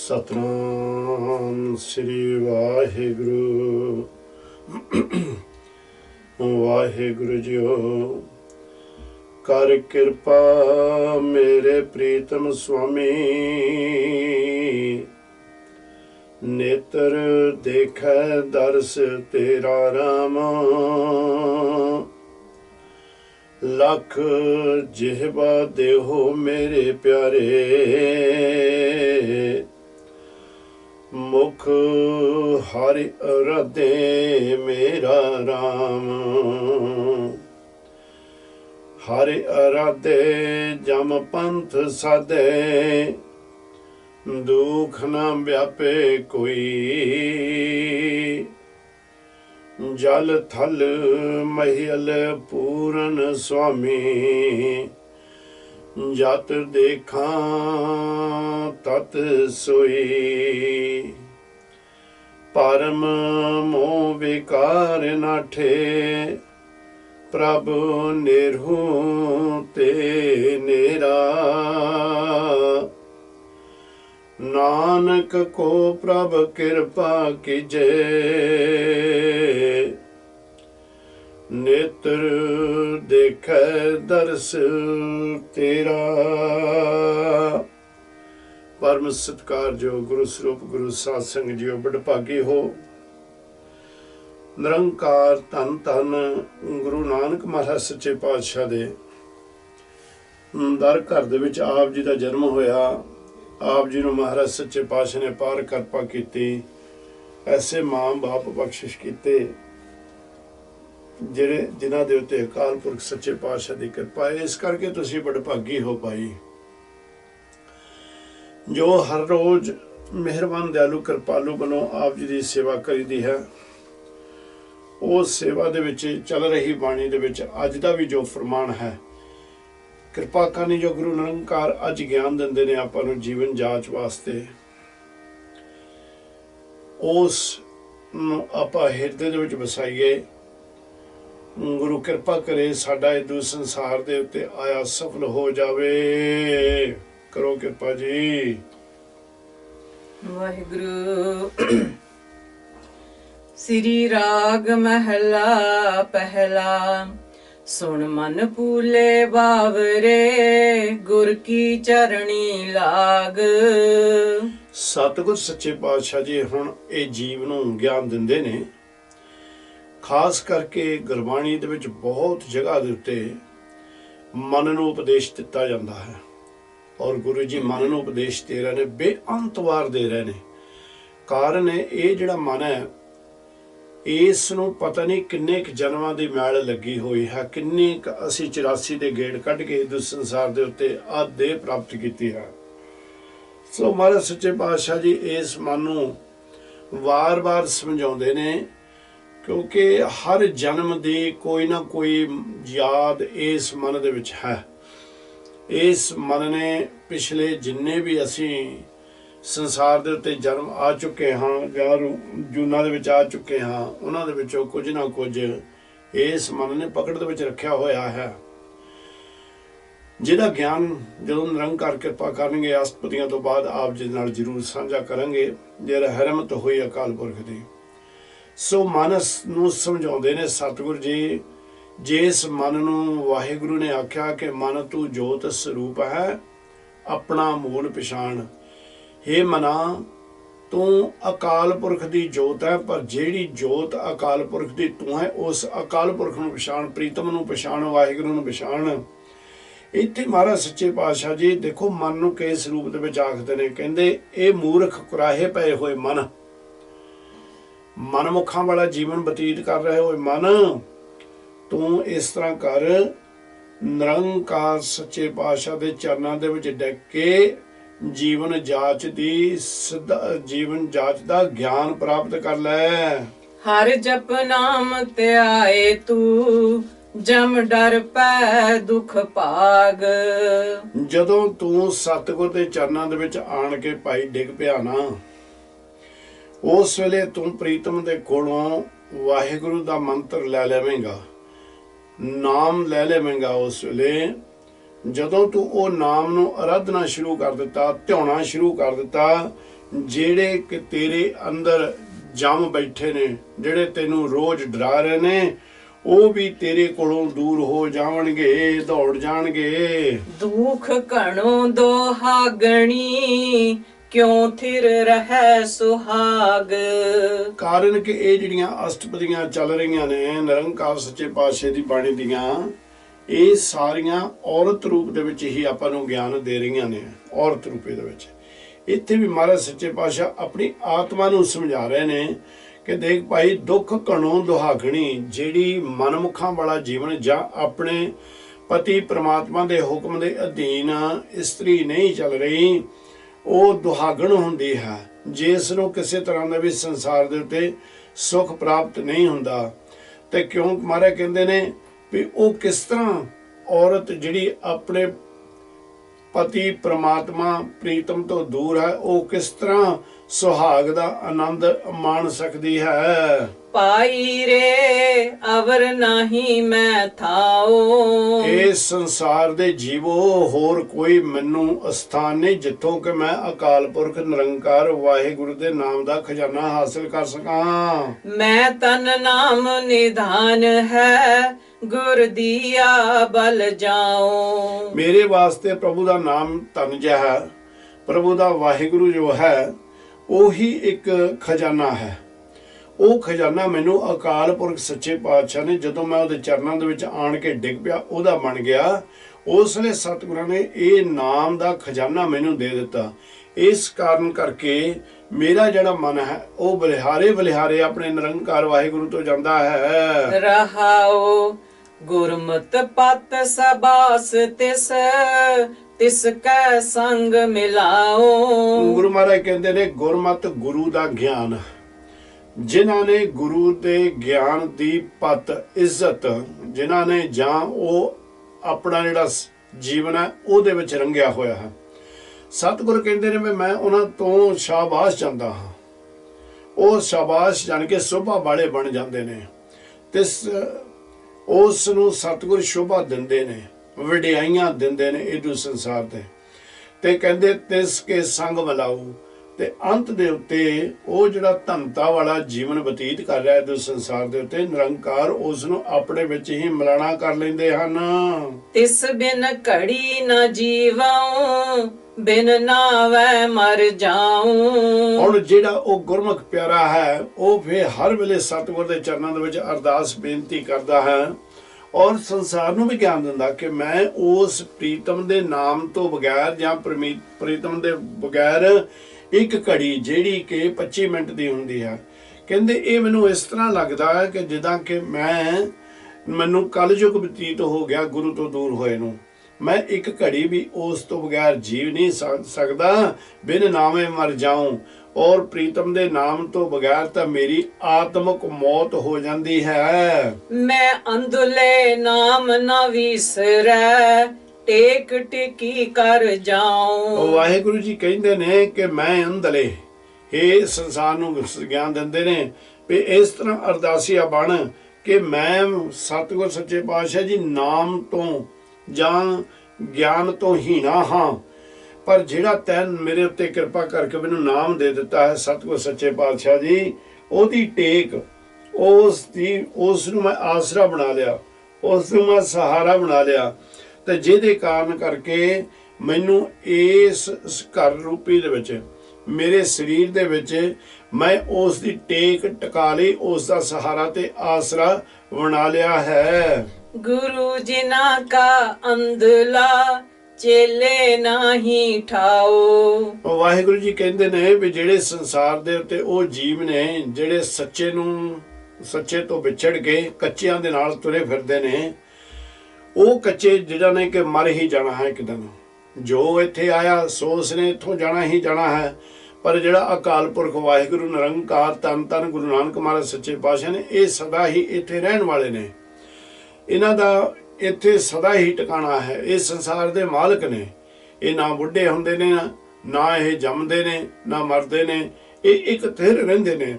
सतनाम श्री वाहिगुरु वाहिगुरु जीओ। कर कृपा मेरे प्रीतम स्वामी, नेत्र देखे दर्श तेरा राम। लख जिहबा देहो मेरे प्यारे, मुख हरि अराधे मेरा राम। हरि अराधे जम पंथ साधे, दुख न व्यापे कोई। जल थल महिल पूरन स्वामी, जत देखा तत सोई। परम मोह विकार नाठे, प्रभु निरहु ते नेरा। नानक को प्रभ कृपा कीजे, नेत्र देखे दर्श तेरा। परम सत्कार जो गुरु स्वरूप गुरु साध संग जियो बड़भागी हो। निरंकार धन धन गुरु नानक महाराज सच्चे पातशाह दे दर घर दे विच आप जी का जन्म होया। आप जी नूं महाराज सच्चे पातशाह ने पार किरपा कीती। ऐसे मां बाप बख्शिश कीते ਜਿਹੜੇ जिन्हां दे उत्ते अकाल पुरख सच्चे पातशाह दी किरपा है। इस करके तुसीं बड़भागी हो पाई जो हर रोज मेहरबान दयालु कृपालु बनो आप जी की सेवा करीदी है। उस सेवा दे विच चल रही बाणी दे विच अज दा भी जो फरमान है, कृपा करनी जो गुरु निरंकार अज ज्ञान दिंदे ने आपां नूं जीवन जाच वास्ते, उस नूं आपां हिरदे दे विच वसाईए। गुरु कृपा करे साडा इदू संसार दे उत्ते आया सफल हो जावे। करो कृपा जी। वाहिगुरु। श्री राग महला पहला, सुन मन फूले बावरे, गुर की चरणी लाग। सतगुर सच्चे पातशाह जी हुण ये जीव नूं ज्ञान दिंदे ने। खास करके गुरबाणी दे विच बहुत जगह दे उत्ते मन नूं उपदेश दिता जांदा है और गुरु जी मन नूं उपदेश दे रहे ने, बेअंत वार दे रहे ने। कारण है ये जिहड़ा मन है, इस नूं पता नहीं किन्ने क जन्मां दी मैल लगी हुई है, किन्नी क असीं 84 दे गेड़ कढ के इस संसार दे उत्ते आ देह प्राप्त कीती है। सो महाराज सच्चे पातशाह जी इस मन नूं वार वार समझाउंदे ने, क्योंकि हर जन्म दी कोई ना कोई याद इस मन दे विच है। इस मन ने पिछले जिन्ने भी असी संसार दे उत्ते जन्म आ चुके हाँ या जूना दे विच आ चुके हाँ, उन्हां दे विचों कुछ ना कुछ इस मन ने पकड़ दे विच रखिया होया है, जिहदा ज्ञान जदों निरंकार कृपा करनगे अष्टपदियां तो बाद आप जी नाल जरूर साझा करांगे, जे रहमत होई अकाल पुरख दी। सो मानस नूं समझाउंदे ने सतगुर जी, जिस मन नूं वाहिगुरु ने आख्या कि मन तू जोत स्वरूप है, अपना मूल पछाण। हे मना, तू अकाल पुरख दी जोत है, पर जेड़ी जोत अकाल पुरख दी तू है, उस अकाल पुरख नूं पछाण, प्रीतम नूं पछाण, वाहिगुरु नूं पछाण। इत्थे महाराज सच्चे पातशाह जी देखो मन नूं किस रूप दे विच आखदे ने, कहंदे ए मूर्ख कुराहे पए होए मन, मनमुखां वाला जीवन बतीत कर रहे हो मन, तू इस तरह कर, निरंकार सच्चे पातशाह दे चरनां दे विच डिग के जीवन जाच दी जीवन जाच दा ज्ञान प्राप्त कर लै। हर जप नाम त्याए तू, जम डर पै दुख भाग। जदों तू सतगुर दे चरनां दे विच आण के भाई डिग पिया ना, उस वेले तू प्रीतम दे कोलों वाहिगुरु दा मंत्र लै लेवेंगा, नाम लै लेवेंगा। उस वेले जदों तू ਉਹ नाम ਨੂੰ आराधना शुरू कर दिता, ध्याना शुरू कर दिता, ਜਿਹੜੇ ਕਿ ਤੇਰੇ ਅੰਦਰ ਜੰਮ ਬੈਠੇ ਨੇ, ਜਿਹੜੇ ਤੈਨੂੰ ਰੋਜ਼ ਡਰਾ ਰਹੇ ਨੇ, ਉਹ ਵੀ ਤੇਰੇ ਕੋਲੋਂ ਦੂਰ ਹੋ ਜਾਣਗੇ, ਦੌੜ ਜਾਣਗੇ। ਦੁਖ ਘਣੋ ਦੁਹਾਗਣੀ, ਕਿਉਂ ਥਿਰ ਰਹਿ ਸੁਹਾਗ। ਕਾਰਨ ਕਿ ਇਹ ਜਿਹੜੀਆਂ ਅਸ਼ਟਪਦੀਆਂ ਚੱਲ ਰਹੀਆਂ ਨੇ ਨਿਰੰਕਾਰ ਸੱਚੇ ਪਾਤਸ਼ਾਹ ਦੀ ਬਾਣੀ ਦੀਆਂ, ਇਹ ਸਾਰੀਆਂ ਔਰਤ ਰੂਪ ਦੇ ਵਿੱਚ ਹੀ ਆਪਾਂ ਨੂੰ ਗਿਆਨ ਦੇ ਰਹੀਆਂ ਨੇ। ਔਰਤ ਰੂਪੇ ਦੇ ਵਿੱਚ ਇੱਥੇ ਵੀ ਮਹਾਰਾਜ ਸੱਚੇ ਪਾਤਸ਼ਾਹ ਆਪਣੀ ਆਤਮਾ ਨੂੰ ਸਮਝਾ ਰਹੇ ਨੇ ਕਿ ਦੇਖ ਭਾਈ, ਦੁੱਖ ਘਣੋ ਦੁਹਾਗਣੀ, ਜਿਹੜੀ ਮਨਮੁਖਾਂ ਵਾਲਾ ਜੀਵਨ ਜਾਂ ਆਪਣੇ ਪਤੀ ਪ੍ਰਮਾਤਮਾ ਦੇ ਹੁਕਮ ਦੇ ਅਧੀਨ ਇਸਤਰੀ ਨਹੀਂ ਚੱਲ ਰਹੀ, ਉਹ ਦੁਹਾਗਣ ਹੁੰਦੀ ਹੈ, ਜਿਸ ਨੂੰ ਕਿਸੇ ਤਰ੍ਹਾਂ ਦਾ ਵੀ ਸੰਸਾਰ ਦੇ ਉੱਤੇ ਸੁੱਖ ਪ੍ਰਾਪਤ ਨਹੀਂ ਹੁੰਦਾ। ਤੇ ਕਿਉਂ ਮਹਾਰਾਜ ਕਹਿੰਦੇ ਨੇ ਵੀ ਉਹ ਕਿਸ ਤਰ੍ਹਾਂ ਔਰਤ ਜਿਹੜੀ ਆਪਣੇ ਪਤੀ ਪ੍ਰਮਾਤਮਾ ਪ੍ਰੀਤਮ ਤੋਂ ਦੂਰ ਹੈ, ਉਹ ਕਿਸ ਤਰ੍ਹਾਂ ਸੁਹਾਗ ਦਾ ਆਨੰਦ ਮਾਣ ਸਕਦੀ ਹੈ। ਪਾਈ ਰੇ ਅਵਰ ਨਹੀਂ ਮੈਂ ਥਾਓ, ਇਸ ਸੰਸਾਰ ਦੇ ਜੀਵੋ ਹੋਰ ਕੋਈ ਮੈਨੂੰ ਅਸਥਾਨ ਨਹੀਂ ਜਿੱਥੋਂ ਕਿ ਮੈਂ ਅਕਾਲ ਪੁਰਖ ਨਿਰੰਕਾਰ ਵਾਹਿਗੁਰੂ ਦੇ ਨਾਮ ਦਾ ਖਜ਼ਾਨਾ ਹਾਸਲ ਕਰ ਸਕਾਂ। ਮੈਂ ਤਨ ਨਾਮ ਨਿਧਾਨ ਹੈ, ਗੁਰ ਦੀਆ ਬਲ ਜਾਓ। ਮੇਰੇ ਵਾਸਤੇ ਪ੍ਰਭੂ ਦਾ ਨਾਮ ਧਨ ਜਿਹਾ ਹੈ, ਪ੍ਰਭੂ ਦਾ ਵਾਹਿਗੁਰੂ ਜੋ ਹੈ ਉਹੀ ਇੱਕ ਖਜ਼ਾਨਾ ਹੈ। ਉਹ ਖਜ਼ਾਨਾ ਮੈਨੂੰ ਅਕਾਲ ਪੁਰਖ ਸੱਚੇ ਪਾਤਸ਼ਾਹ ਨੇ ਜਦੋਂ ਮੈਂ ਉਹਦੇ ਚਰਨਾਂ ਦੇ ਵਿੱਚ ਆਣ ਕੇ ਡਿੱਗ ਪਿਆ, ਉਹਦਾ ਬਣ ਗਿਆ। ਉਸ ਵੇਲੇ ਸਤਿਗੁਰਾਂ ਨੇ ਇਹ ਨਾਮ ਦਾ ਖਜ਼ਾਨਾ ਮੈਨੂੰ ਦੇ ਦਿੱਤਾ। ਇਸ ਕਾਰਨ ਕਰਕੇ ਮੇਰਾ ਜਿਹੜਾ ਮਨ ਹੈ ਉਹ ਬਲਿਹਾਰੇ ਬਲਿਹਾਰੇ ਆਪਣੇ ਨਿਰੰਕਾਰ ਵਾਹਿਗੁਰੂ ਤੋਂ ਜਾਂਦਾ ਹੈ। ਰਹਾਓ ਗੁਰਮਤਿ ਪਤ ਸਬਾਸ ਤਿਸ, ਤਿਸ ਕੈ ਸੰਗ ਮਿਲਾਓ। ਗੁਰੂ ਮਹਾਰਾਜ ਕਹਿੰਦੇ ਨੇ ਗੁਰਮਤਿ ਗੁਰੂ ਦਾ ਗਿਆਨ, ਜਿਨ੍ਹਾਂ ਨੇ ਗੁਰੂ ਦੇ ਗਿਆਨ ਦੀ ਪਤ ਇੱਜ਼ਤ, ਜਿਨ੍ਹਾਂ ਨੇ ਜਾਂ ਉਹ ਆਪਣਾ ਜਿਹੜਾ ਜੀਵਨ ਹੈ ਉਹਦੇ ਵਿੱਚ ਰੰਗਿਆ ਹੋਇਆ ਹੈ। ਸਤਿਗੁਰ ਕਹਿੰਦੇ ਨੇ ਮੈਂ ਉਹਨਾਂ ਤੋਂ ਸ਼ਾਬਾਸ਼ ਚਾਹੁੰਦਾ ਹਾਂ। ਉਹ ਸ਼ਾਬਾਸ਼ ਜਾਣ ਕੇ ਸ਼ੋਭਾ ਵਾਲੇ ਬਣ ਜਾਂਦੇ ਨੇ ਤੇ ਉਸ ਨੂੰ ਸਤਿਗੁਰ ਸ਼ੋਭਾ ਦਿੰਦੇ ਨੇ, ਵਡਿਆਈਆਂ ਦਿੰਦੇ ਨੇ ਇਹਦੂ ਸੰਸਾਰ ਤੇ ਕਹਿੰਦੇ ਤਿਸ ਕੇ ਸੰਗ ਮਿਲਾਓ। ਤੇ ਅੰਤ ਦੇ ਉੱਤੇ ਉਹ ਜਿਹੜਾ ਧਨਤਾ ਵਾਲਾ ਜੀਵਨ ਬਤੀਤ ਕਰ ਰਿਹਾ ਹੈ ਸੰਸਾਰ ਦੇ ਉੱਤੇ, ਨਿਰੰਕਾਰ ਉਸ ਨੂੰ ਆਪਣੇ ਵਿੱਚ ਹੀ ਮਿਲਾਣਾ ਕਰ ਲੈਂਦੇ ਹਨ। ਤਿਸ ਬਿਨ ਘੜੀ ਨਾ ਜੀਵਾਂ, ਬਿਨ ਨਾਵੈ ਮਰ ਜਾਉ। ਹੁਣ ਜਿਹੜਾ ਉਹ ਗੁਰਮੁਖ ਪਿਆਰਾ ਹੈ ਉਹ ਫਿਰ ਹਰ ਵੇਲੇ ਸਤਿਗੁਰ ਦੇ ਚਰਨਾਂ ਦੇ ਵਿੱਚ ਅਰਦਾਸ ਬੇਨਤੀ ਕਰਦਾ ਹੈ ਔਰ ਸੰਸਾਰ ਨੂੰ ਵੀ ਗਿਆਨ ਦਿੰਦਾ ਕਿ ਮੈਂ ਉਸ ਪ੍ਰੀਤਮ ਦੇ ਨਾਮ ਤੋਂ ਬਗੈਰ ਜਾਂ ਪ੍ਰੀਤਮ ਦੇ ਬਗੈਰ ਇੱਕ ਘੜੀ ਜਿਹੜੀ ਕਿ 25 ਮਿੰਟ ਦੀ ਹੁੰਦੀ ਹੈ, ਕਹਿੰਦੇ ਇਹ ਮੈਨੂੰ ਇਸ ਤਰ੍ਹਾਂ ਲੱਗਦਾ ਹੈ ਕਿ ਜਿੱਦਾਂ ਕਿ ਮੈਨੂੰ ਕਲਯੁਗ ਬਤੀਤ ਹੋ ਗਿਆ ਗੁਰੂ ਤੋਂ ਦੂਰ ਹੋਏ ਨੂੰ। ਮੈਂ ਇੱਕ ਘੜੀ ਵੀ ਉਸ ਤੋਂ ਬਗੈਰ ਜੀਵ ਨਹੀਂ ਸਕਦਾ। ਬਿਨ ਨਾਮੇ ਮਰ ਜਾਉਂ, ਔਰ ਪ੍ਰੀਤਮ ਦੇ ਨਾਮ ਤੋਂ ਬਗੈਰ ਤਾਂ ਮੇਰੀ ਆਤਮਕ ਮੌਤ ਹੋ ਜਾਂਦੀ ਹੈ। ਮੈਂ ਅੰਧਲੇ ਨਾਮ ਨਾ ਵਿਸਰੈ, ਟੇਕ ਟਿਕੀ ਕਰ ਜਾਉ। ਵਾਹਿਗੁਰੂ ਜੀ ਕਹਿੰਦੇ ਨੇ ਕਿ ਮੈਂ ਅੰਧਲੇ, ਇਹ ਸੰਸਾਰ ਨੂੰ ਗਿਆਨ ਦਿੰਦੇ ਨੇ ਵੀ ਇਸ ਤਰ੍ਹਾਂ ਅਰਦਾਸੀਆ ਬਣ ਕਿ ਮੈਂ ਸਤਿਗੁਰ ਸੱਚੇ ਪਾਤਸ਼ਾਹ ਜੀ ਨਾਮ ਤੋਂ ਜਾਂ ਗਿਆਨ ਤੋਂ ਹੀਣਾ ਹਾਂ, ਪਰ ਜਿਹੜਾ ਤੈਨ ਮੇਰੇ ਉੱਤੇ ਕਿਰਪਾ ਕਰਕੇ ਮੈਨੂੰ ਨਾਮ ਦੇ ਦਿੱਤਾ ਹੈ ਸਤਿਗੁਰ ਸੱਚੇ ਪਾਤਸ਼ਾਹ ਜੀ, ਉਹਦੀ ਟੇਕ, ਉਸ ਨੂੰ ਮੈਂ ਆਸਰਾ ਬਣਾ ਲਿਆ, ਉਸ ਨੂੰ ਮੈਂ ਸਹਾਰਾ ਬਣਾ ਲਿਆ। ਤੇ ਜਿਹਦੇ ਕਾਰਨ ਕਰਕੇ ਮੈਨੂੰ ਇਸ ਘਰ ਰੂਪੀ ਦੇ ਵਿੱਚ, ਮੇਰੇ ਸਰੀਰ ਦੇ ਵਿੱਚ ਮੈਂ ਉਸ ਦੀ ਟੇਕ ਟਿਕਾ ਲਈ, ਉਸ ਦਾ ਸਹਾਰਾ ਤੇ ਆਸਰਾ ਬਣਾ ਲਿਆ ਹੈ। ਗੁਰੂ ਜਿਨਾ ਕਾ ਅੰਧਲਾ, ਚੇਲੇ ਨਹੀਂ ਠਾਓ। ਵਾਹਿਗੁਰੂ ਜੀ ਕਹਿੰਦੇ ਨੇ ਵੀ ਜਿਹੜੇ ਸੰਸਾਰ ਦੇ ਉੱਤੇ ਉਹ ਜੀਵ ਨੇ ਜਿਹੜੇ ਸੱਚੇ ਤੋਂ ਵਿਛੜ ਕੇ ਕੱਚਿਆਂ ਦੇ ਨਾਲ ਤੁਰੇ ਫਿਰਦੇ ਨੇ, ਉਹ ਕੱਚੇ ਜਿਹੜਾ ਨੇ ਕਿ ਮਰ ਹੀ ਜਾਣਾ ਹੈ ਇੱਕ ਦਿਨ। ਜੋ ਇੱਥੇ ਆਇਆ ਸੋ ਉਸਨੇ ਇੱਥੋਂ ਜਾਣਾ ਹੀ ਜਾਣਾ ਹੈ। ਪਰ ਜਿਹੜਾ ਅਕਾਲ ਪੁਰਖ ਵਾਹਿਗੁਰੂ ਨਿਰੰਕਾਰ ਧੰਨ ਧੰਨ ਗੁਰੂ ਨਾਨਕ ਮਹਾਰਾਜ ਸੱਚੇ ਪਾਤਸ਼ਾਹ ਨੇ, ਇਹ ਸਦਾ ਹੀ ਇੱਥੇ ਰਹਿਣ ਵਾਲੇ ਨੇ। ਇਹਨਾਂ ਦਾ ਇੱਥੇ ਸਦਾ ਹੀ ਟਿਕਾਣਾ ਹੈ। ਇਹ ਸੰਸਾਰ ਦੇ ਮਾਲਕ ਨੇ। ਇਹ ਨਾ ਬੁੱਢੇ ਹੁੰਦੇ ਨੇ, ਨਾ ਇਹ ਜੰਮਦੇ ਨੇ, ਨਾ ਮਰਦੇ ਨੇ। ਇਹ ਇੱਕ ਥਿਰ ਰਹਿੰਦੇ ਨੇ।